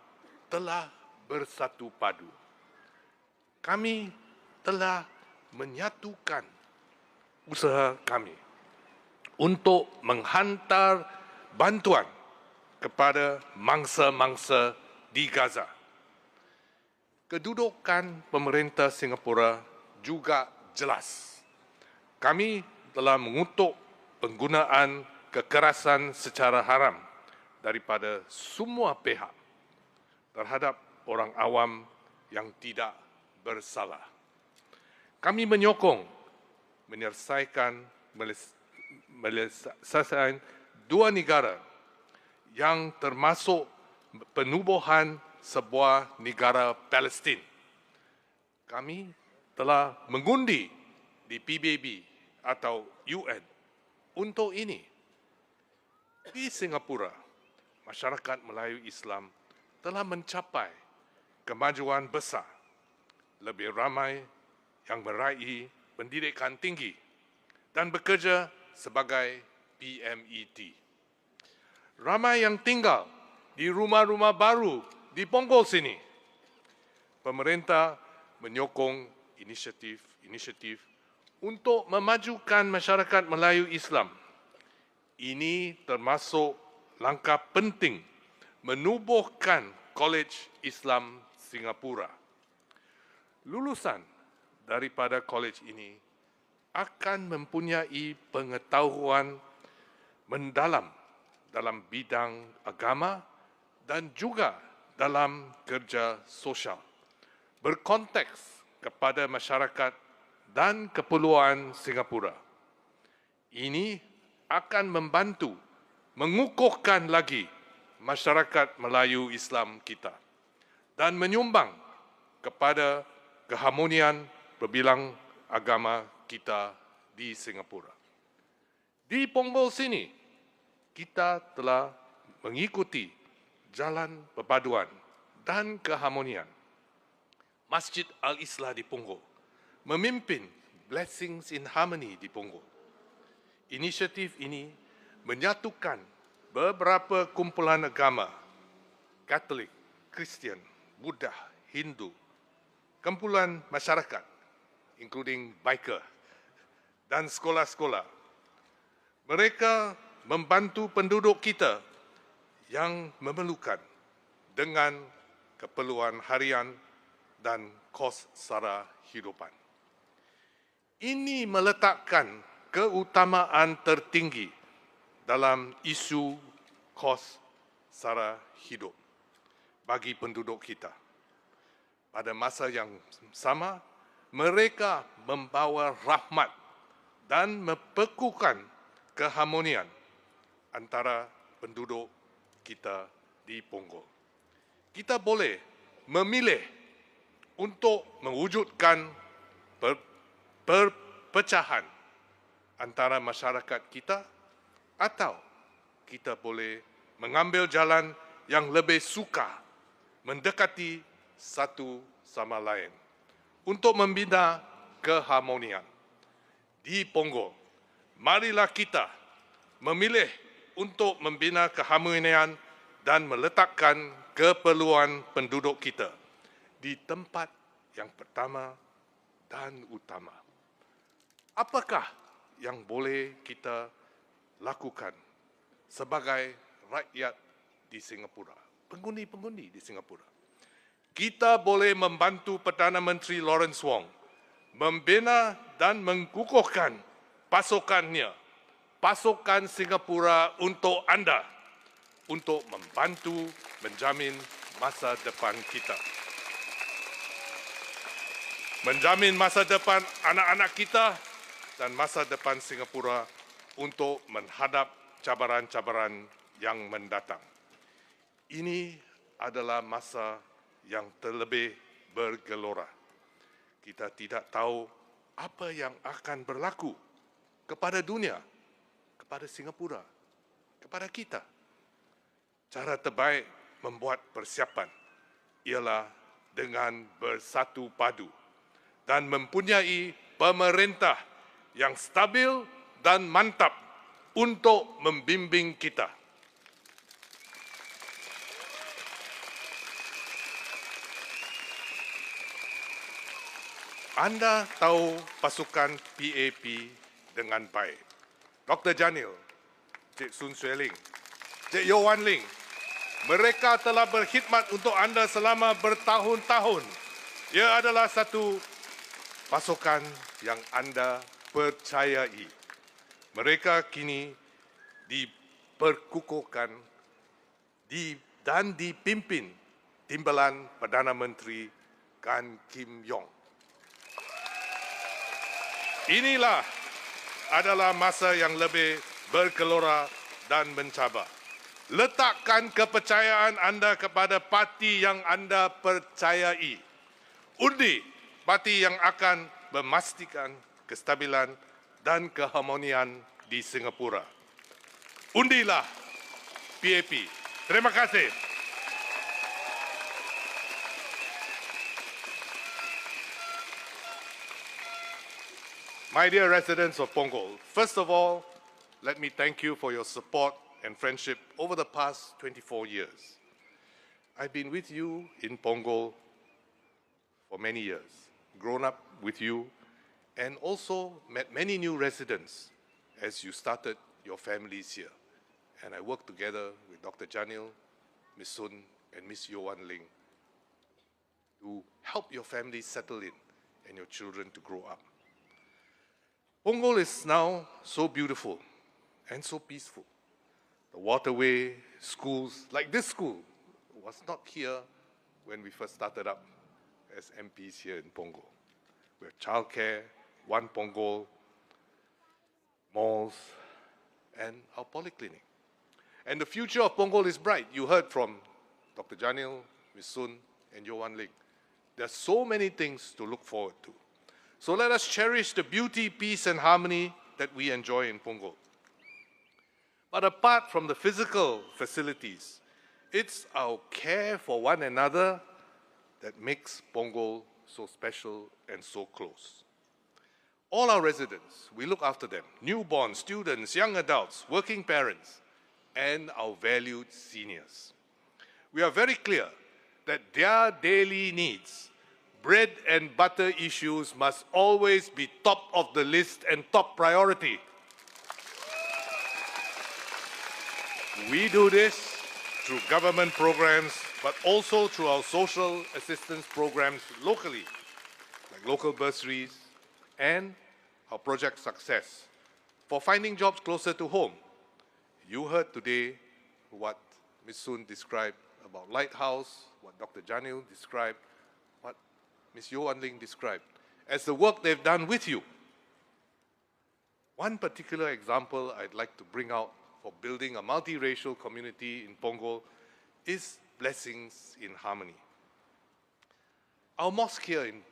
telah bersatu padu. Kami telah menyatukan usaha kami untuk menghantar bantuan kepada mangsa-mangsa di Gaza. Kedudukan pemerintah Singapura juga jelas. Kami telah mengutuk penggunaan kekerasan secara haram daripada semua pihak terhadap orang awam yang tidak bersalah. Kami menyokong menyelesaikan dua negara yang termasuk penubuhan sebuah negara Palestin. Kami telah mengundi di PBB atau UN untuk ini. Di Singapura, masyarakat Melayu Islam telah mencapai kemajuan besar. Lebih ramai yang meraih pendidikan tinggi dan bekerja sebagai PMET. Ramai yang tinggal di rumah-rumah baru di Pongo sini. Pemerintah menyokong inisiatif untuk memajukan masyarakat Melayu Islam. Ini termasuk langkah penting menubuhkan College Islam Singapura. Lulusan daripada college ini akan mempunyai pengetahuan mendalam dalam bidang agama dan juga dalam kerja sosial, berkonteks kepada masyarakat dan keperluan Singapura. Ini akan membantu mengukuhkan lagi masyarakat Melayu Islam kita dan menyumbang kepada keharmonian berbilang agama kita di Singapura. Di Pongo sini, kita telah mengikuti jalan perpaduan dan keharmonian. Masjid Al-Islah di Pongo memimpin Blessings in Harmony di Pongo. Inisiatif ini menyatukan beberapa kumpulan agama, Katolik, Kristian, Buddha, Hindu, kumpulan masyarakat, including biker, dan sekolah-sekolah. Mereka membantu penduduk kita yang memerlukan dengan keperluan harian dan kos sara hidupan. Ini meletakkan keutamaan tertinggi dalam isu kos sara hidup bagi penduduk kita. Pada masa yang sama, mereka membawa rahmat dan memperkuatkan keharmonian antara penduduk kita di Pongo. Kita boleh memilih untuk mewujudkan perpecahan antara masyarakat kita, atau kita boleh mengambil jalan yang lebih suka mendekati satu sama lain untuk membina keharmonian. Di Pongo, marilah kita memilih untuk membina keharmonian dan meletakkan keperluan penduduk kita di tempat yang pertama dan utama. Apakah yang boleh kita lakukan sebagai rakyat di Singapura, pengundi-pengundi di Singapura? Kita boleh membantu Perdana Menteri Lawrence Wong membina dan mengukuhkan pasukannya, pasukan Singapura untuk anda, untuk membantu menjamin masa depan kita. Menjamin masa depan anak-anak kita dan masa depan Singapura untuk menghadap cabaran-cabaran yang mendatang. Ini adalah masa yang terlebih bergelora. Kita tidak tahu apa yang akan berlaku kepada dunia, kepada Singapura, kepada kita. Cara terbaik membuat persiapan ialah dengan bersatu padu dan mempunyai pemerintah yang stabil dan mantap untuk membimbing kita. Anda tahu pasukan PAP dengan baik. Dr. Janil, Cik Sun Xueling, Cik Yo Wan Ling, mereka telah berkhidmat untuk anda selama bertahun-tahun. Ia adalah satu pasukan yang anda percayai. Mereka kini diperkukuhkan dan dipimpin timbalan Perdana Menteri Gan Kim Yong. Inilah adalah masa yang lebih bergelora dan mencabar. Letakkan kepercayaan anda kepada parti yang anda percayai. Undi parti yang akan memastikan kestabilan dan keharmonian di Singapura. Undilah PAP. Terima kasih. My dear residents of Pongo, first of all, let me thank you for your support and friendship over the past 24 years. I've been with you in Pongo for many years, grown up with you, and also met many new residents as you started your families here. And I worked together with Dr. Janil, Ms. Sun, and Ms. Yo Wan Ling to help your families settle in and your children to grow up. Pongo is now so beautiful and so peaceful. The waterway, schools, like this school, was not here when we first started up as MPs here in Pongo. We have childcare, One Pongo, malls, and our polyclinic. And the future of Pongo is bright. You heard from Dr. Janil, Ms. Sun, and Yo Wan Ling. There are so many things to look forward to. So let us cherish the beauty, peace, and harmony that we enjoy in Pongo. But apart from the physical facilities, it's our care for one another that makes Pongo so special and so close. All our residents, we look after them, newborns, students, young adults, working parents, and our valued seniors. We are very clear that their daily needs, bread and butter issues, must always be top of the list and top priority. We do this through government programs, but also through our social assistance programs locally, like local bursaries and our project success for finding jobs closer to home. You heard today what Ms. Sun described about Lighthouse, what Dr. Janil described, what Ms. Yo Wan Ling described, as the work they've done with you. One particular example I'd like to bring out for building a multiracial community in Pongo is Blessings in Harmony. Our mosque here in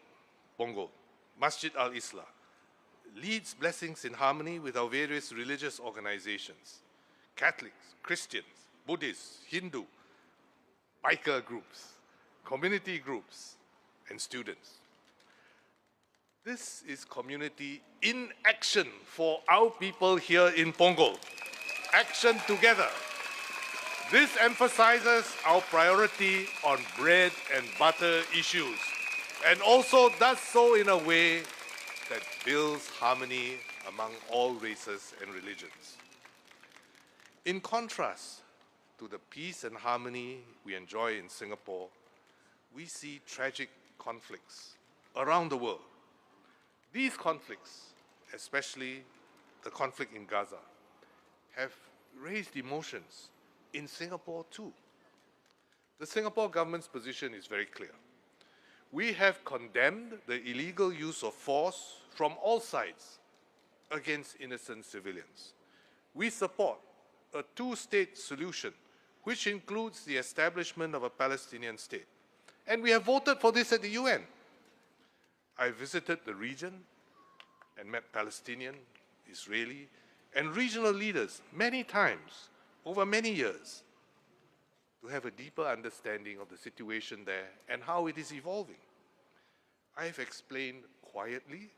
Pongo, Masjid Al-Islah, leads Blessings in Harmony with our various religious organizations, Catholics, Christians, Buddhists, Hindu, biker groups, community groups, and students. This is community in action for our people here in Pongo. Action together. This emphasizes our priority on bread and butter issues, and also does so in a way that builds harmony among all races and religions. In contrast to the peace and harmony we enjoy in Singapore, we see tragic conflicts around the world. These conflicts, especially the conflict in Gaza, have raised emotions in Singapore too. The Singapore government's position is very clear. We have condemned the illegal use of force from all sides against innocent civilians. We support a two-state solution, which includes the establishment of a Palestinian state. And we have voted for this at the UN. I visited the region and met Palestinian, Israeli, and regional leaders many times over many years to have a deeper understanding of the situation there and how it is evolving. I have explained quietly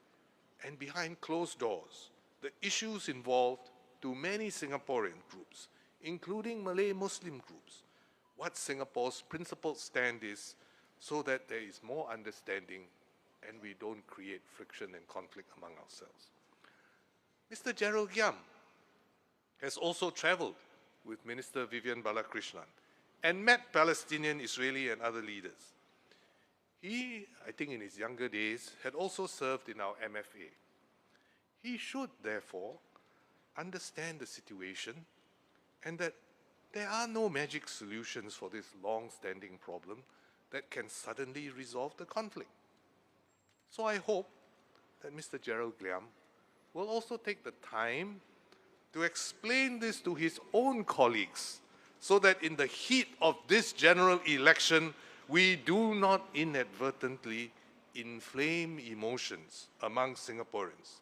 and behind closed doors the issues involved to many Singaporean groups, including Malay Muslim groups, what Singapore's principled stand is so that there is more understanding and we don't create friction and conflict among ourselves. Mr. Gerald Giam has also traveled with Minister Vivian Balakrishnan and met Palestinian, Israeli, and other leaders. He, I think in his younger days, had also served in our MFA. He should, therefore, understand the situation and that there are no magic solutions for this long-standing problem that can suddenly resolve the conflict. So I hope that Mr. Gerald Giam will also take the time to explain this to his own colleagues so that in the heat of this general election, we do not inadvertently inflame emotions among Singaporeans,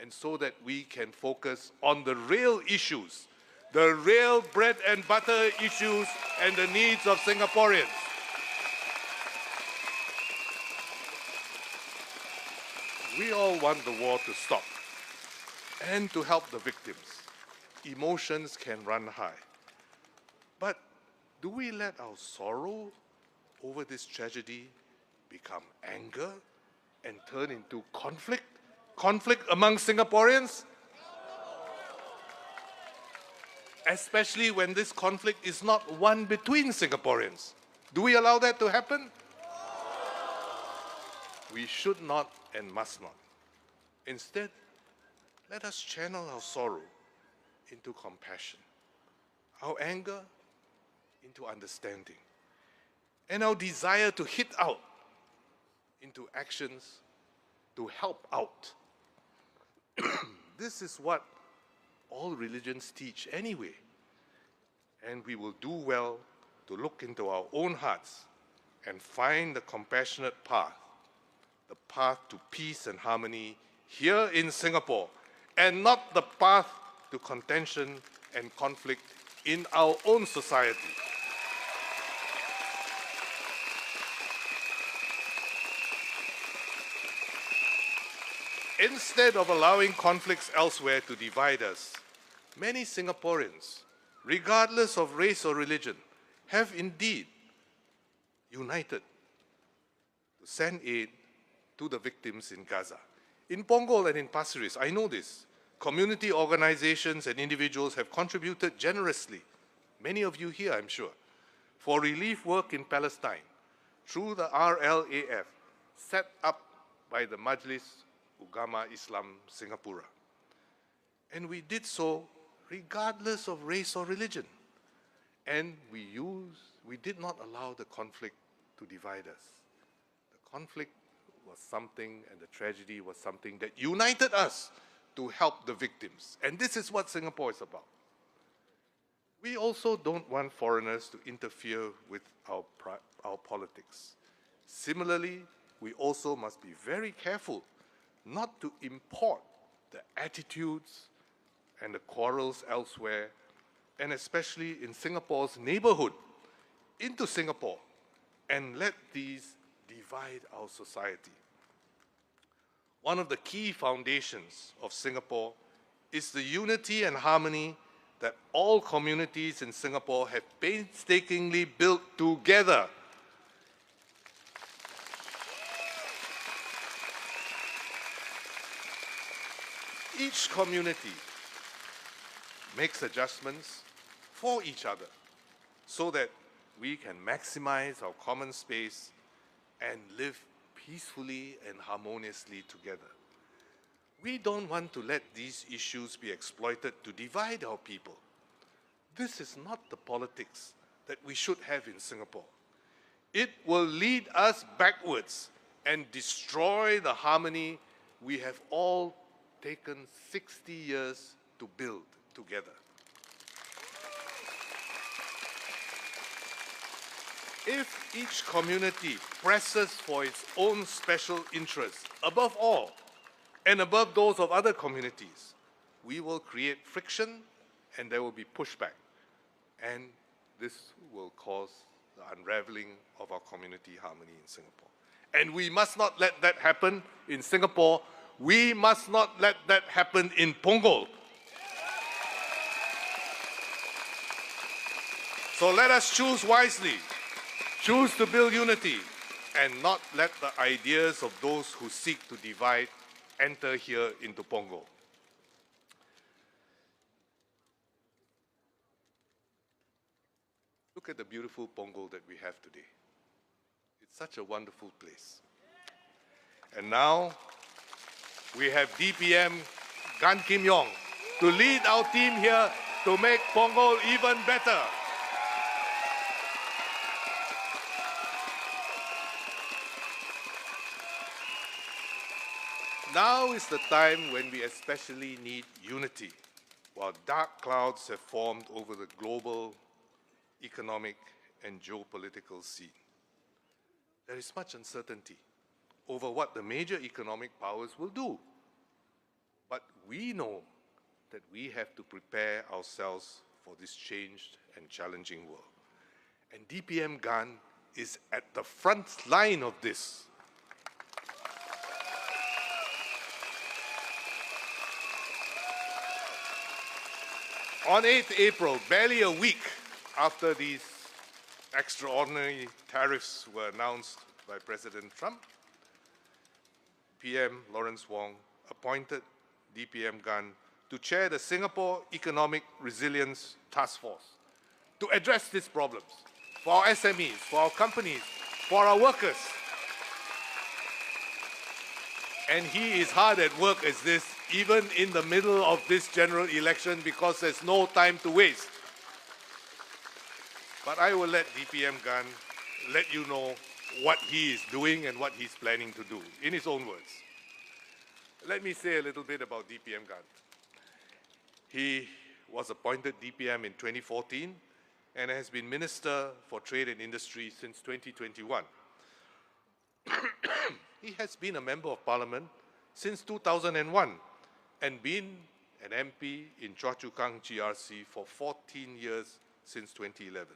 and so that we can focus on the real issues, the real bread and butter issues and the needs of Singaporeans. We all want the war to stop and to help the victims. Emotions can run high. But do we let our sorrow over this tragedy become anger and turn into conflict? Conflict among Singaporeans? Especially when this conflict is not one between Singaporeans. Do we allow that to happen? We should not and must not. Instead, let us channel our sorrow into compassion, our anger into understanding, and our desire to hit out into actions to help out. This is what all religions teach anyway. And we will do well to look into our own hearts and find the compassionate path, the path to peace and harmony here in Singapore, and not the path to contention and conflict in our own society. Instead of allowing conflicts elsewhere to divide us, many Singaporeans, regardless of race or religion, have indeed united to send aid to the victims in Gaza. In Pongo and in Pasir Ris, I know this, community organizations and individuals have contributed generously, many of you here I'm sure, for relief work in Palestine through the RLAF set up by the Majlis Ugama Islam Singapura. And we did so regardless of race or religion. And we did not allow the conflict to divide us. The conflict was something, and the tragedy was something that united us to help the victims. And this is what Singapore is about. We also don't want foreigners to interfere with our politics. Similarly, we also must be very careful not to import the attitudes and the quarrels elsewhere, and especially in Singapore's neighborhood, into Singapore, and let these divide our society. One of the key foundations of Singapore is the unity and harmony that all communities in Singapore have painstakingly built together. Each community makes adjustments for each other so that we can maximize our common space and live peacefully and harmoniously together. We don't want to let these issues be exploited to divide our people. This is not the politics that we should have in Singapore. It will lead us backwards and destroy the harmony we have all taken 60 years to build together. If each community presses for its own special interests above all and above those of other communities, we will create friction and there will be pushback. And this will cause the unraveling of our community harmony in Singapore. And we must not let that happen in Singapore. We must not let that happen in Pongo. So let us choose wisely, choose to build unity, and not let the ideas of those who seek to divide enter here into Pongo. Look at the beautiful Pongo that we have today. It's such a wonderful place. And now, we have DPM Gan Kim Yong to lead our team here to make Pongo even better. Now is the time when we especially need unity, while dark clouds have formed over the global, economic, and geopolitical scene. There is much uncertainty over what the major economic powers will do. But we know that we have to prepare ourselves for this changed and challenging world. And DPM GAN is at the front line of this. On 8th April, barely a week after these extraordinary tariffs were announced by President Trump, PM Lawrence Wong appointed DPM GAN to chair the Singapore Economic Resilience Task Force to address these problems for our SMEs, for our companies, for our workers. And he is hard at work as this, even in the middle of this general election, because there's no time to waste. But I will let DPM GAN let you know what he is doing and what he's planning to do, in his own words. Let me say a little bit about DPM GAN. He was appointed DPM in 2014 and has been Minister for Trade and Industry since 2021. He has been a Member of Parliament since 2001 and been an MP in Choa Chu Kang GRC for 14 years since 2011.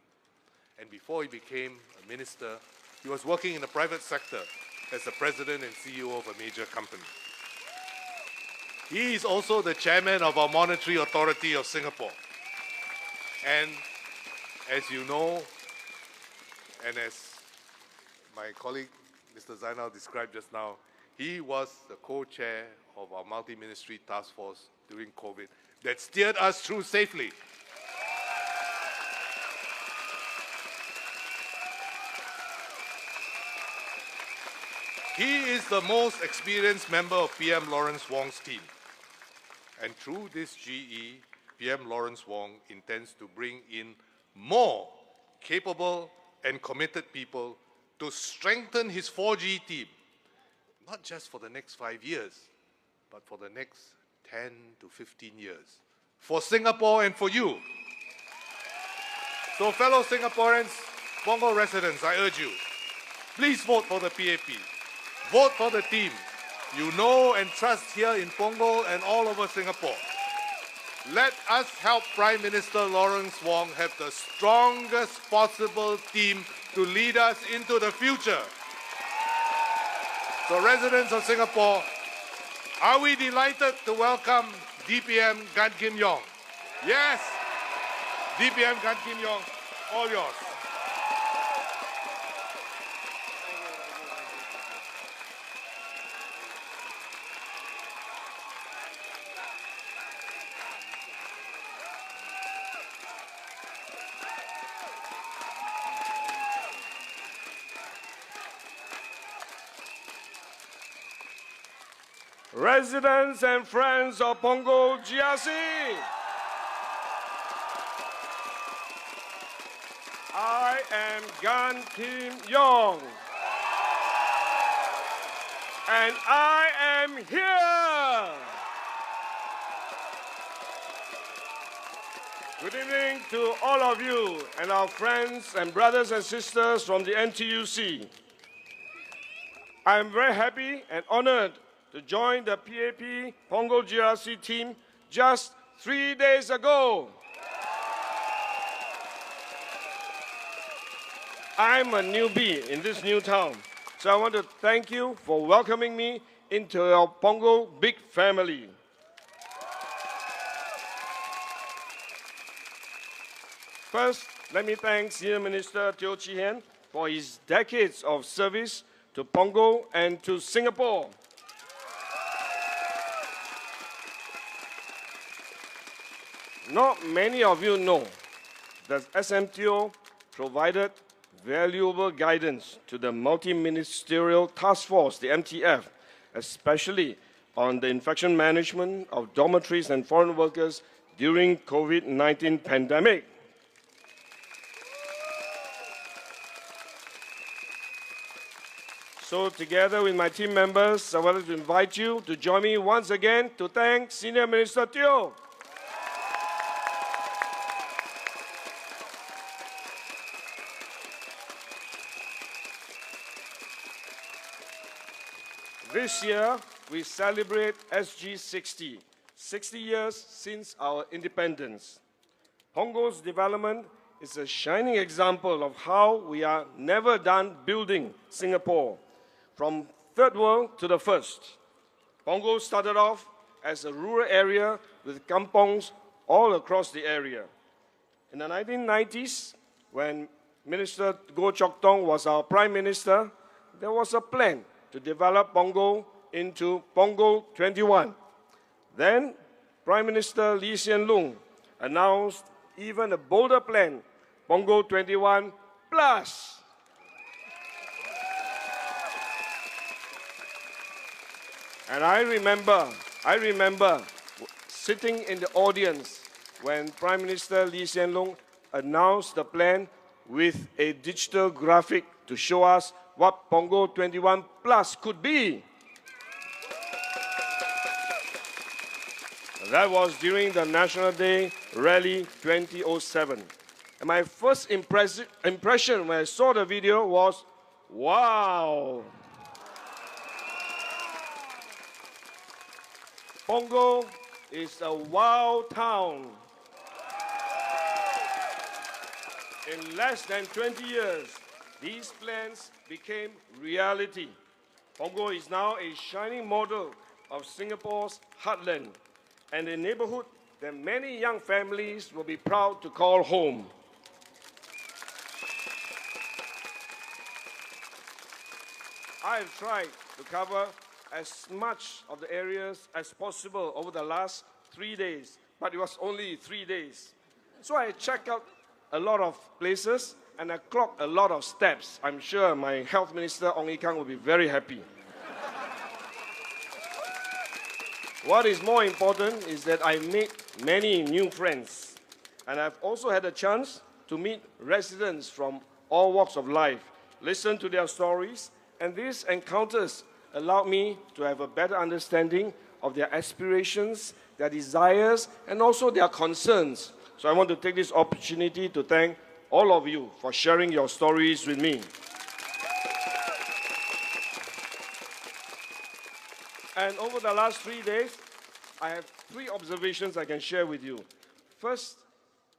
And before he became a minister, he was working in the private sector as the president and CEO of a major company. He is also the chairman of our Monetary Authority of Singapore. And as you know, and as my colleague Mr. Zainal described just now, he was the co-chair of our multi-ministry task force during COVID that steered us through safely. He is the most experienced member of PM Lawrence Wong's team. And through this GE, PM Lawrence Wong intends to bring in more capable and committed people to strengthen his 4G team, not just for the next 5 years, but for the next 10 to 15 years, for Singapore and for you. So fellow Singaporeans, Pongo residents, I urge you, please vote for the PAP. Vote for the team you know and trust here in Pongo and all over Singapore. Let us help Prime Minister Lawrence Wong have the strongest possible team to lead us into the future. So residents of Singapore, are we delighted to welcome DPM Gan Kim Yong? Yes, DPM Gan Kim Yong, all yours. Residents and friends of Pongo GRC, I am Gan Kim Yong, and I am here. Good evening to all of you and our friends and brothers and sisters from the NTUC. I am very happy and honored to join the PAP Pongo GRC team just 3 days ago. I'm a newbie in this new town, so I want to thank you for welcoming me into our Pongo big family. First, let me thank Senior Minister Teo Chee Hean for his decades of service to Pongo and to Singapore. Not many of you know that SMTO provided valuable guidance to the Multi-Ministerial Task Force, the MTF, especially on the infection management of dormitories and foreign workers during COVID-19 pandemic. So together with my team members, I wanted to invite you to join me once again to thank Senior Minister Teo. This year, we celebrate SG60, 60 years since our independence. Pongo's development is a shining example of how we are never done building Singapore, from third world to the first. Pongo started off as a rural area with kampongs all across the area. In the 1990s, when Minister Goh Chok Tong was our Prime Minister, there was a plan to develop Pongo into Pongo 21. Then, Prime Minister Lee Hsien Loong announced even a bolder plan, Pongo 21 Plus. And I remember sitting in the audience when Prime Minister Lee Hsien Loong announced the plan with a digital graphic to show us what Pongo 21 Plus could be. That was during the National Day Rally 2007. And my first impression when I saw the video was, wow! Pongo is a wow town. In less than 20 years, these plans became reality. Pongo is now a shining model of Singapore's heartland and a neighborhood that many young families will be proud to call home. I have tried to cover as much of the areas as possible over the last 3 days, but it was only 3 days. So I checked out a lot of places and I clocked a lot of steps. I'm sure my Health Minister, Ong Ye Kung, will be very happy. What is more important is that I made many new friends. And I've also had a chance to meet residents from all walks of life, listen to their stories, and these encounters allowed me to have a better understanding of their aspirations, their desires, and also their concerns. So I want to take this opportunity to thank all of you for sharing your stories with me. And over the last 3 days, I have 3 observations I can share with you. First,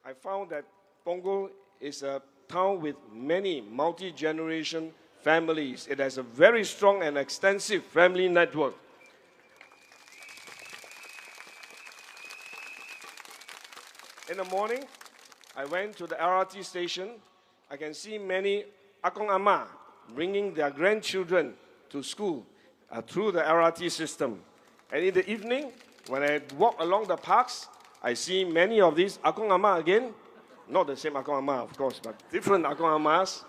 I found that Pongo is a town with many multi-generation families. It has a very strong and extensive family network. In the morning, I went to the LRT station. I can see many Akong Ama bringing their grandchildren to school through the LRT system. And in the evening, when I walk along the parks, I see many of these Akong Ama again, not the same Akong Ama, of course, but different Akong Amas,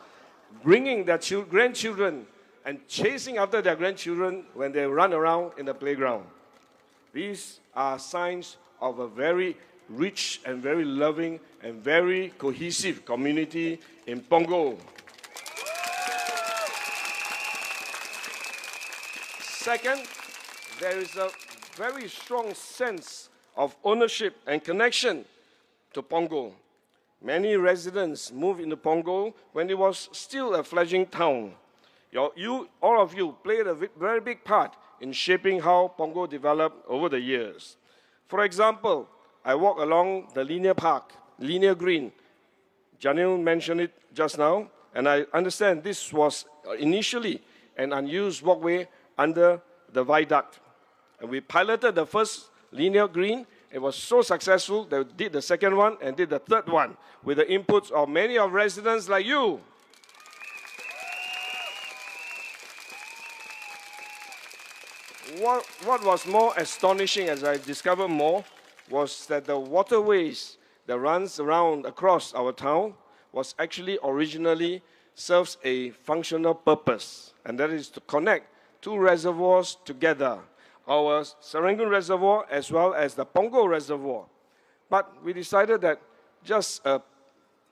bringing their grandchildren and chasing after their grandchildren when they run around in the playground. These are signs of a very rich and very loving and very cohesive community in Pongo. Second, there is a very strong sense of ownership and connection to Pongo. Many residents moved into Pongo when it was still a fledgling town. All of you played a very big part in shaping how Pongo developed over the years. For example, I walk along the linear park, linear green. Janil mentioned it just now, and I understand this was initially an unused walkway under the viaduct. And we piloted the first linear green. It was so successful that we did the second one and did the third one with the inputs of many of residents like you. What was more astonishing as I discovered more was that the waterways that runs around across our town was actually originally serves a functional purpose, and that is to connect 2 reservoirs together, our Serangoon Reservoir as well as the Pongo Reservoir. But we decided that just a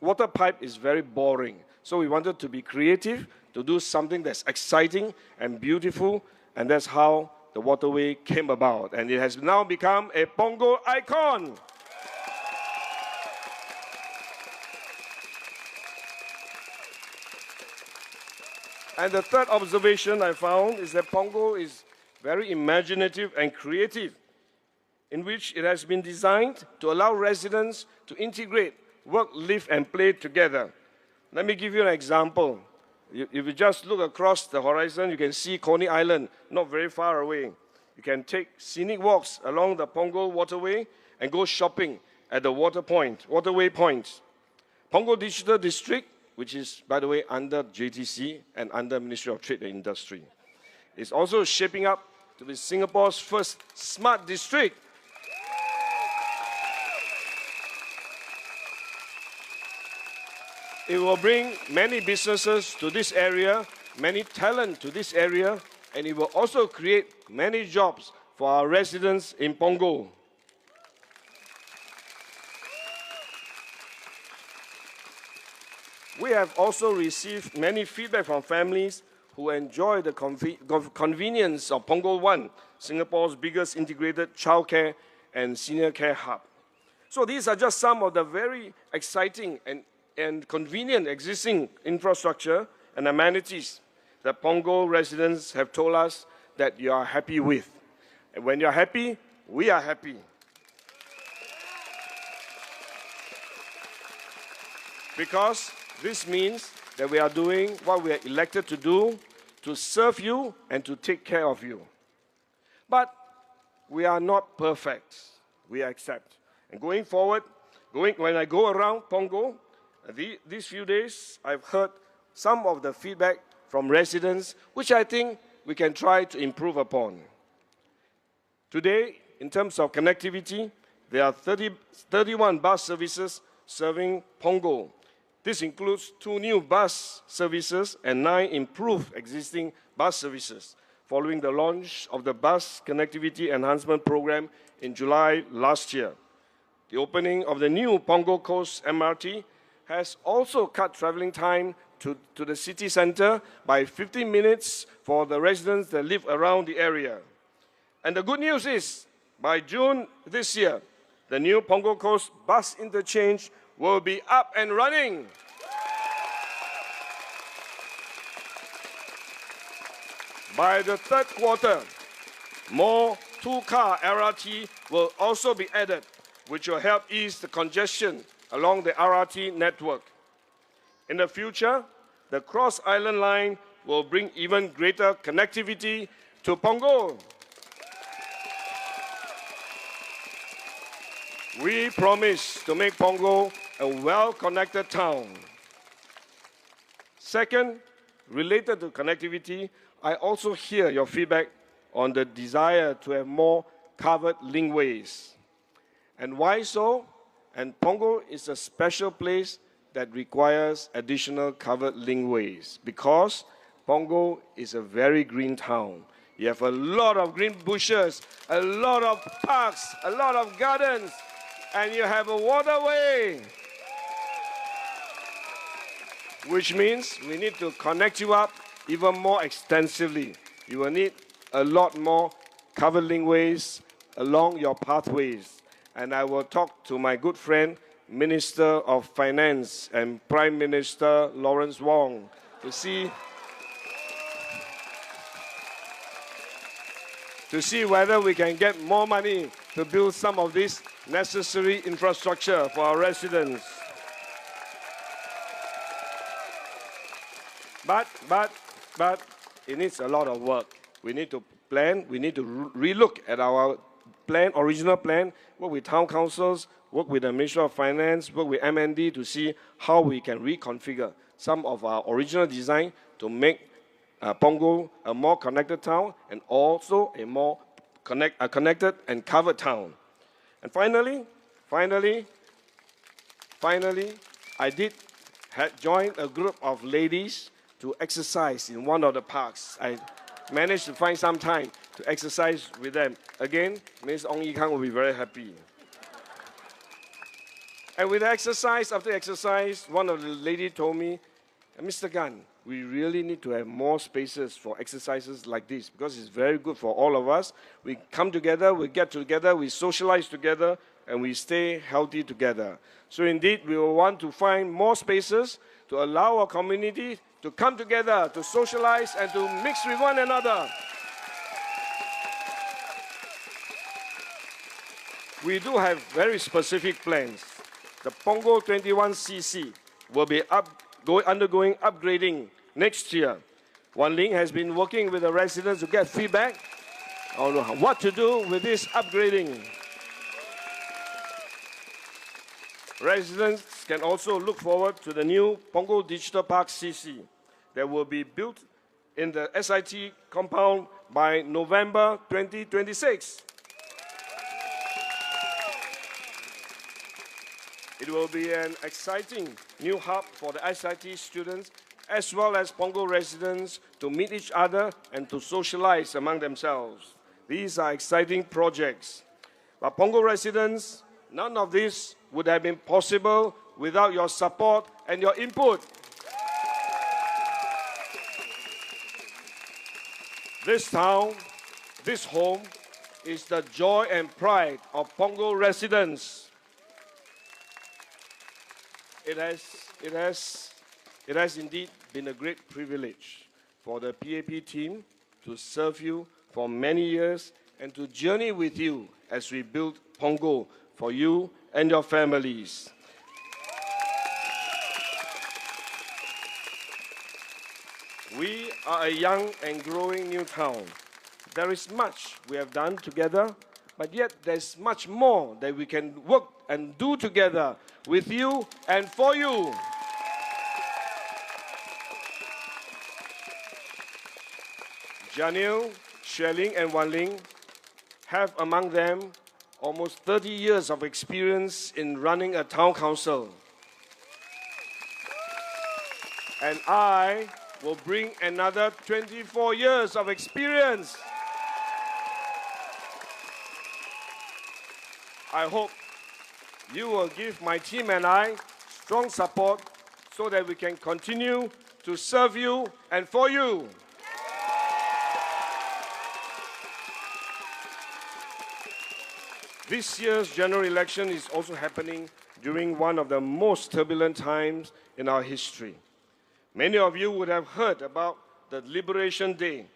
water pipe is very boring. So we wanted to be creative, to do something that's exciting and beautiful, and that's how the waterway came about. And it has now become a Pongo icon. And the third observation I found is that Pongo is very imaginative and creative, in which it has been designed to allow residents to integrate work, live, and play together. Let me give you an example. If you just look across the horizon, you can see Coney Island, not very far away. You can take scenic walks along the Pongo waterway and go shopping at the waterway point. Pongo Digital District, which is, by the way, under JTC and under Ministry of Trade and Industry, is also shaping up to be Singapore's first smart district. It will bring many businesses to this area, many talent to this area, and it will also create many jobs for our residents in Pongo. We have also received many feedback from families who enjoy the convenience of Pongo One, Singapore's biggest integrated childcare and senior care hub. So these are just some of the very exciting and convenient existing infrastructure and amenities that Pongo residents have told us that you are happy with. And when you're happy, we are happy. Because this means that we are doing what we are elected to do, to serve you and to take care of you. But we are not perfect, we accept. And going forward, when I go around Pongo, these few days, I've heard some of the feedback from residents, which I think we can try to improve upon. Today, in terms of connectivity, there are 31 bus services serving Pongo. This includes 2 new bus services and 9 improved existing bus services, following the launch of the Bus Connectivity Enhancement Program in July last year. The opening of the new Pongo Coast MRT has also cut traveling time to the city center by 15 minutes for the residents that live around the area. And the good news is, by June this year, the new Pongo Coast bus interchange will be up and running. By the third quarter, more 2-car LRT will also be added, which will help ease the congestion along the LRT network. In the future, the Cross Island Line will bring even greater connectivity to Pongo. We promise to make Pongo a well-connected town. Second, related to connectivity, I also hear your feedback on the desire to have more covered linkways. And why so? And Pongo is a special place that requires additional covered linkways because Pongo is a very green town. You have a lot of green bushes, a lot of parks, a lot of gardens, and you have a waterway. Which means we need to connect you up even more extensively. You will need a lot more covered linkways along your pathways. And I will talk to my good friend, Minister of Finance and Prime Minister Lawrence Wong to see whether we can get more money to build some of this necessary infrastructure for our residents. But it needs a lot of work. We need to plan, we need to relook at our plan, original plan, work with town councils, work with the Ministry of Finance, work with MND to see how we can reconfigure some of our original design to make Pongo a more connected town and also a more connected and covered town. And finally, I did join a group of ladies to exercise in one of the parks. I managed to find some time to exercise with them. Again, Ms. Ong Yi Kang will be very happy. And with exercise, after exercise, one of the ladies told me, Mr. Gan, we really need to have more spaces for exercises like this because it's very good for all of us. We come together, we get together, we socialize together, and we stay healthy together. So indeed, we will want to find more spaces to allow our community to come together, to socialize, and to mix with one another. We do have very specific plans. The Pongo 21cc will be undergoing upgrading next year. Wan Ling has been working with the residents to get feedback on what to do with this upgrading. Residents can also look forward to the new Pongo Digital Park CC that will be built in the SIT compound by November 2026. It will be an exciting new hub for the SIT students as well as Pongo residents to meet each other and to socialize among themselves. These are exciting projects. But Pongo residents, none of this would have been possible without your support and your input. This town, this home, is the joy and pride of Pongo residents. It has indeed been a great privilege for the PAP team to serve you for many years and to journey with you as we build Pongo for you and your families. We are a young and growing new town. There is much we have done together, but yet there's much more that we can work and do together with you and for you. Janil, Shelling, and Wan Ling have among them almost 30 years of experience in running a town council. And I will bring another 24 years of experience. I hope you will give my team and I strong support so that we can continue to serve you and for you. This year's general election is also happening during one of the most turbulent times in our history. Many of you would have heard about the Liberation Day.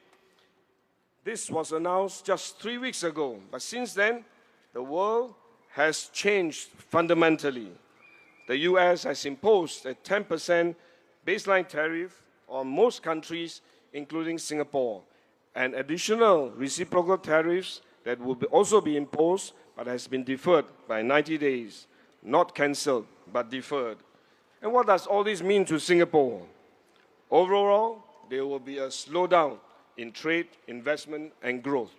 This was announced just 3 weeks ago, but since then, the world has changed fundamentally. The US has imposed a 10% baseline tariff on most countries, including Singapore, and additional reciprocal tariffs that will also be imposed but has been deferred by 90 days, not cancelled, but deferred. And what does all this mean to Singapore? Overall, there will be a slowdown in trade, investment, and growth.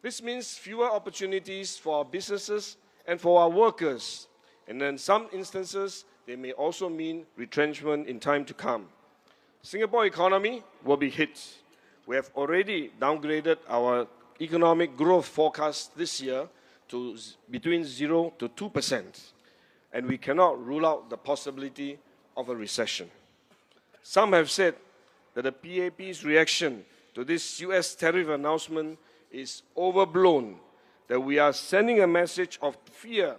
This means fewer opportunities for our businesses and for our workers. And in some instances, they may also mean retrenchment in time to come. Singapore economy will be hit. We have already downgraded our economic growth forecast this year to between 0 to 2%, and we cannot rule out the possibility of a recession. Some have said that the PAP's reaction to this US tariff announcement is overblown, that we are sending a message of fear,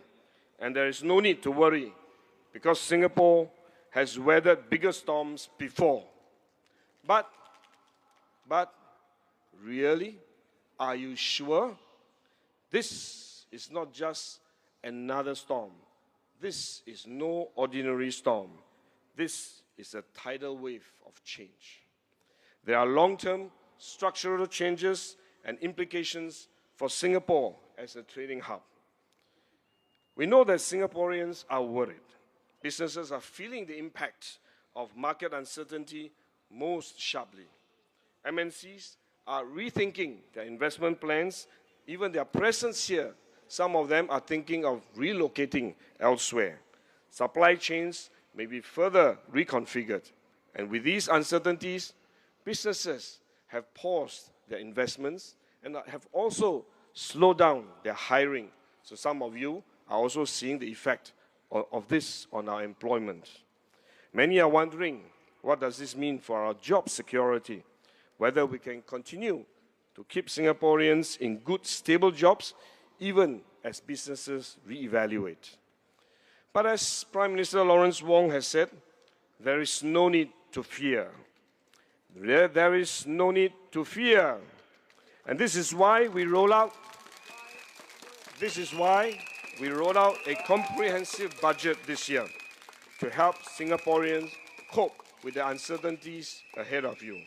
and there is no need to worry, because Singapore has weathered bigger storms before. But really, are you sure? This is not just another storm. This is no ordinary storm. This is a tidal wave of change. There are long-term structural changes and implications for Singapore as a trading hub. We know that Singaporeans are worried. Businesses are feeling the impact of market uncertainty most sharply. MNCs are rethinking their investment plans, even their presence here. Some of them are thinking of relocating elsewhere. Supply chains may be further reconfigured. And with these uncertainties, businesses have paused their investments and have also slowed down their hiring. So some of you are also seeing the effect of this on our employment. Many are wondering, what does this mean for our job security? Whether we can continue to keep Singaporeans in good, stable jobs, even as businesses reevaluate. But as Prime Minister Lawrence Wong has said, there is no need to fear. There is no need to fear. And this is why we roll out a comprehensive budget this year to help Singaporeans cope with the uncertainties ahead of you.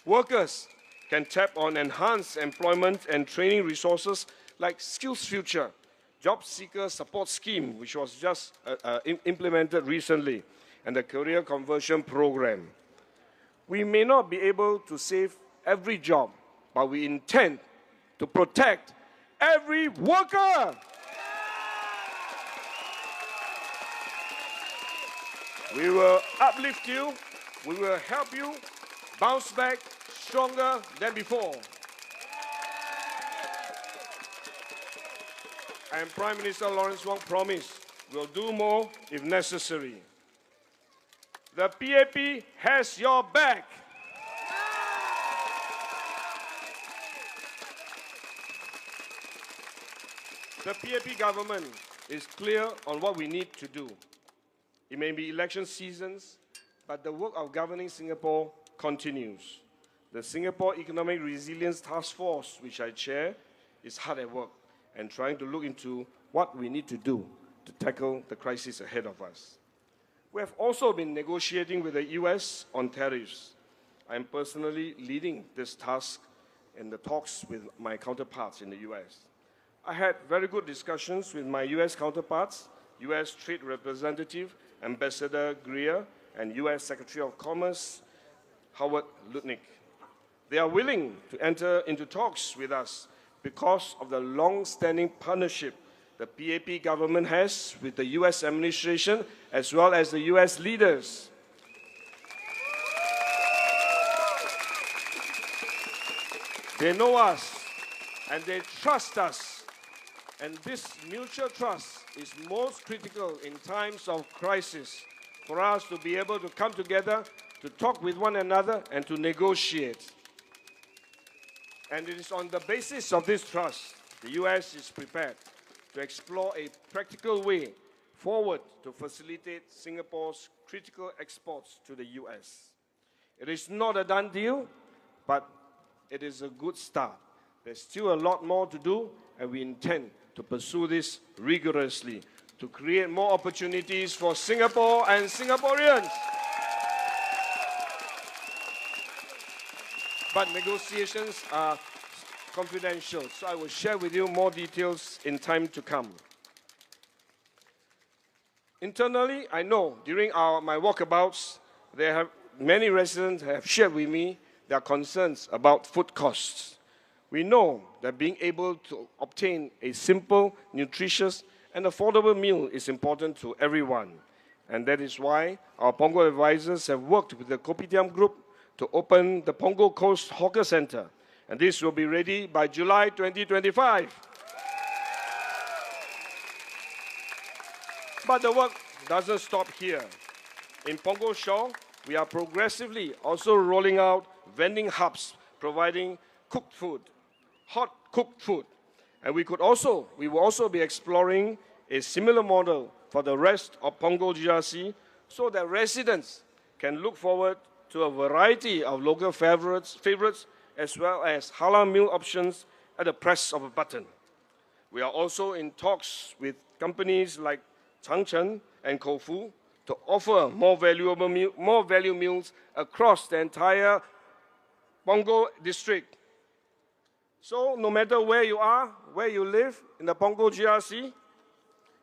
Workers can tap on enhanced employment and training resources like Skills Future, Job Seeker Support Scheme, which was just implemented recently, and the Career Conversion Program. We may not be able to save every job, but we intend to protect every worker. We will uplift you, we will help you bounce back stronger than before. And Prime Minister Lawrence Wong promised we'll do more if necessary. The PAP has your back. The PAP government is clear on what we need to do. It may be election seasons, but the work of governing Singapore continues. The Singapore Economic Resilience Task Force, which I chair, is hard at work and trying to look into what we need to do to tackle the crisis ahead of us. We have also been negotiating with the US on tariffs. I am personally leading this task in the talks with my counterparts in the US. I had very good discussions with my US counterparts, US Trade Representative Ambassador Greer and US Secretary of Commerce Howard Lutnick. They are willing to enter into talks with us because of the long-standing partnership the PAP government has with the US administration as well as the US leaders. They know us and they trust us. And this mutual trust is most critical in times of crisis for us to be able to come together, to talk with one another and to negotiate. And it is on the basis of this trust, the US is prepared to explore a practical way forward to facilitate Singapore's critical exports to the US. It is not a done deal, but it is a good start. There's still a lot more to do, and we intend to pursue this rigorously to create more opportunities for Singapore and Singaporeans. But negotiations are confidential, so I will share with you more details in time to come. Internally, I know during my walkabouts, many residents have shared with me their concerns about food costs. We know that being able to obtain a simple, nutritious, and affordable meal is important to everyone. And that is why our Pongo advisors have worked with the Kopitiam Group to open the Pongo Coast Hawker Center. And this will be ready by July 2025. But the work doesn't stop here. In Pongo Shaw, we are progressively also rolling out vending hubs providing cooked food, hot cooked food. And we will also be exploring a similar model for the rest of Pongo GRC so that residents can look forward to a variety of local favorites as well as halal meal options at the press of a button. We are also in talks with companies like Changcheng and Koufu to offer more value meals across the entire Pongo district. So no matter where you are, where you live in the Pongo GRC,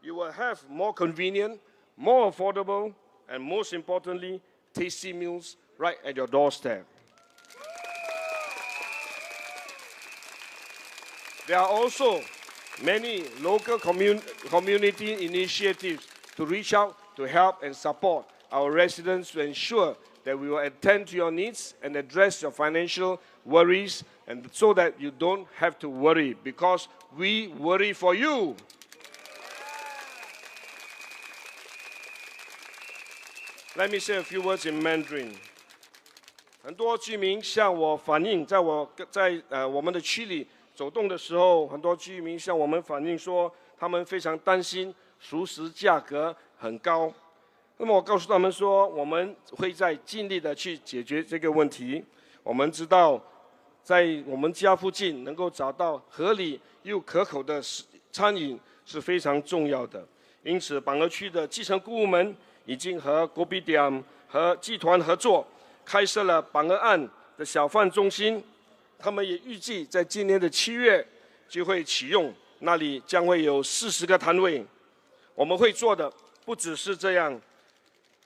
you will have more convenient, more affordable, and most importantly, tasty meals right at your doorstep. There are also many local community initiatives to reach out to help and support our residents to ensure that we will attend to your needs and address your financial worries, and so that you don't have to worry, because we worry for you. Let me say a few words in Mandarin. 很多居民向我反映，在我们的区里走动的时候，很多居民向我们反映说，他们非常担心熟食价格很高。那么我告诉他们说，我们会在尽力的去解决这个问题。我们知道，在我们家附近能够找到合理又可口的餐饮是非常重要的。因此，榜鹅区的基层顾问们已经和国比点和集团合作，开设了榜鹅岸的小贩中心。他们也预计在今年的7月就会启用，那里将会有40个摊位。我们会做的不只是这样，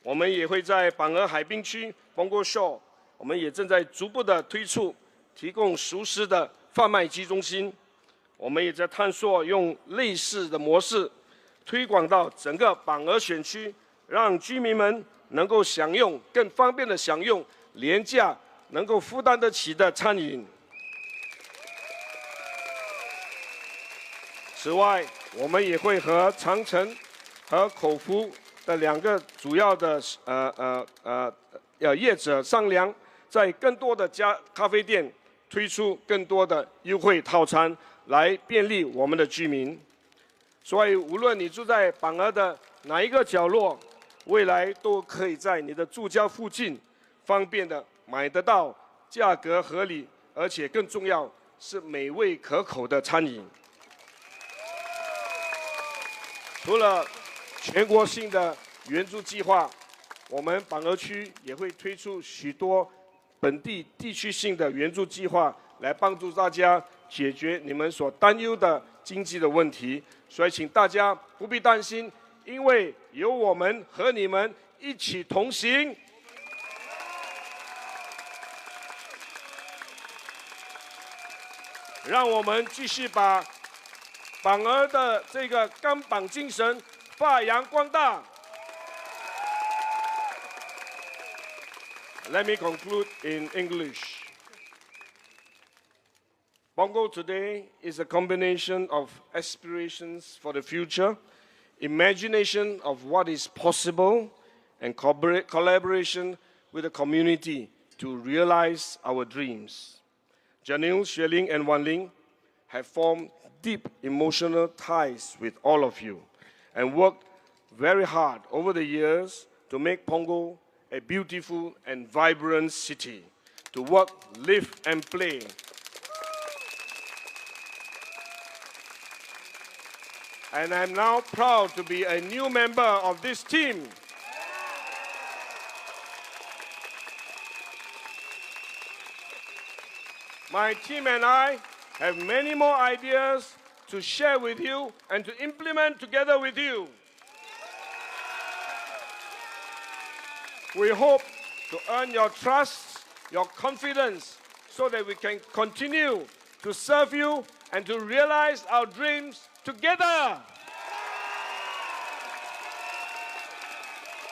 我们也会在榜鹅海滨区 Pongo Shore， 我们也正在逐步的推出提供熟食的贩卖机中心。我们也在探索用类似的模式推广到整个榜鹅选区，让居民们能够享用更方便的享用廉价能够负担得起的餐饮。此外，我们也会和长城和口福的2个主要的业者商量，在更多的家咖啡店推出更多的优惠套餐，来便利我们的居民。所以无论你住在榜鹅的哪一个角落，未来都可以在你的住家附近方便的买得到价格合理，而且更重要是美味可口的餐饮。除了全国性的援助计划，我们榜鹅区也会推出许多本地地区性的援助计划，来帮助大家解决你们所担忧的经济的问题。所以，请大家不必担心，因为有我们和你们一起同行。让我们继续把榜鹅的这个钢板精神发扬光大。Let me conclude in English. Pongo today is a combination of aspirations for the future, imagination of what is possible, and collaboration with the community to realize our dreams. Janil, Xueling, and Wanling have formed deep emotional ties with all of you and worked very hard over the years to make Pongo a beautiful and vibrant city to work, live, and play. And I'm now proud to be a new member of this team. My team and I have many more ideas to share with you and to implement together with you. We hope to earn your trust, your confidence, so that we can continue to serve you and to realize our dreams together.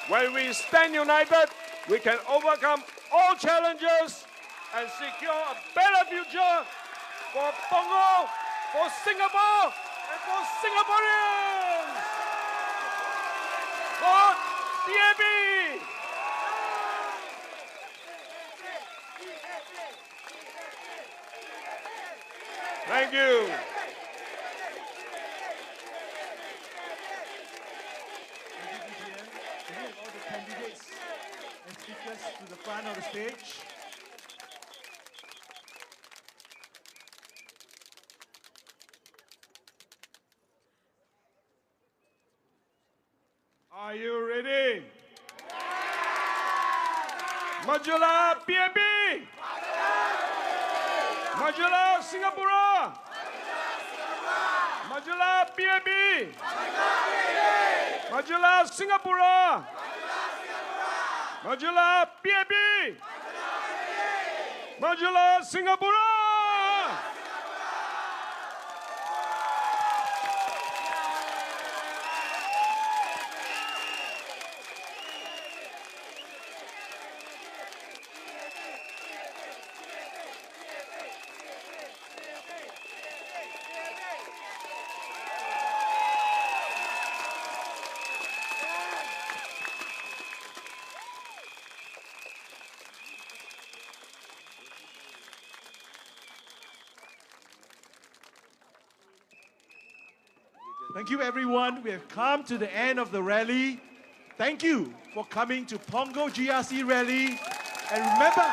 When we stand united, we can overcome all challenges and secure a better future for Pongo, for Singapore, and for Singaporeans. Vote PAP! Thank you. Bring all the candidates and speakers to the front of the stage. Are you ready? Majulah PAP! Majulah Singapura! Majulah PAP! Majulah Singapura! Majulah PAP! Majulah Singapura! Thank you, everyone. We have come to the end of the rally. Thank you for coming to Pongo GRC rally. And remember,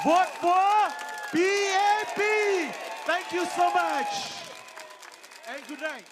vote for PAP. Thank you so much. And good night.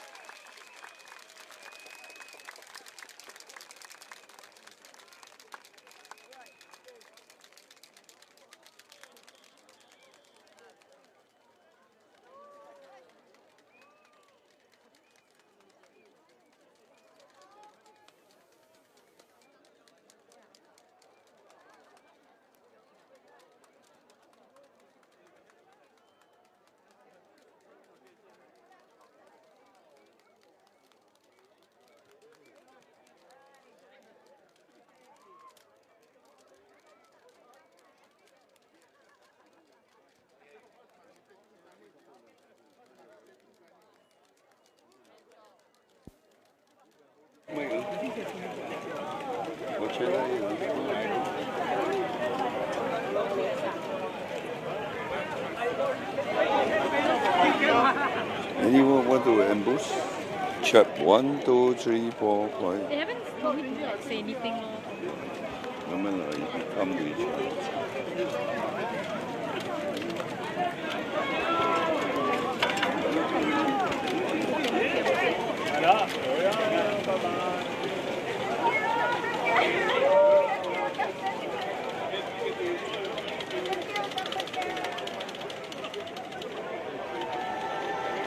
Anyone want to ambush? Chap 1, 2, 3, 4, 5. They haven't told me to say anything. Come to each other.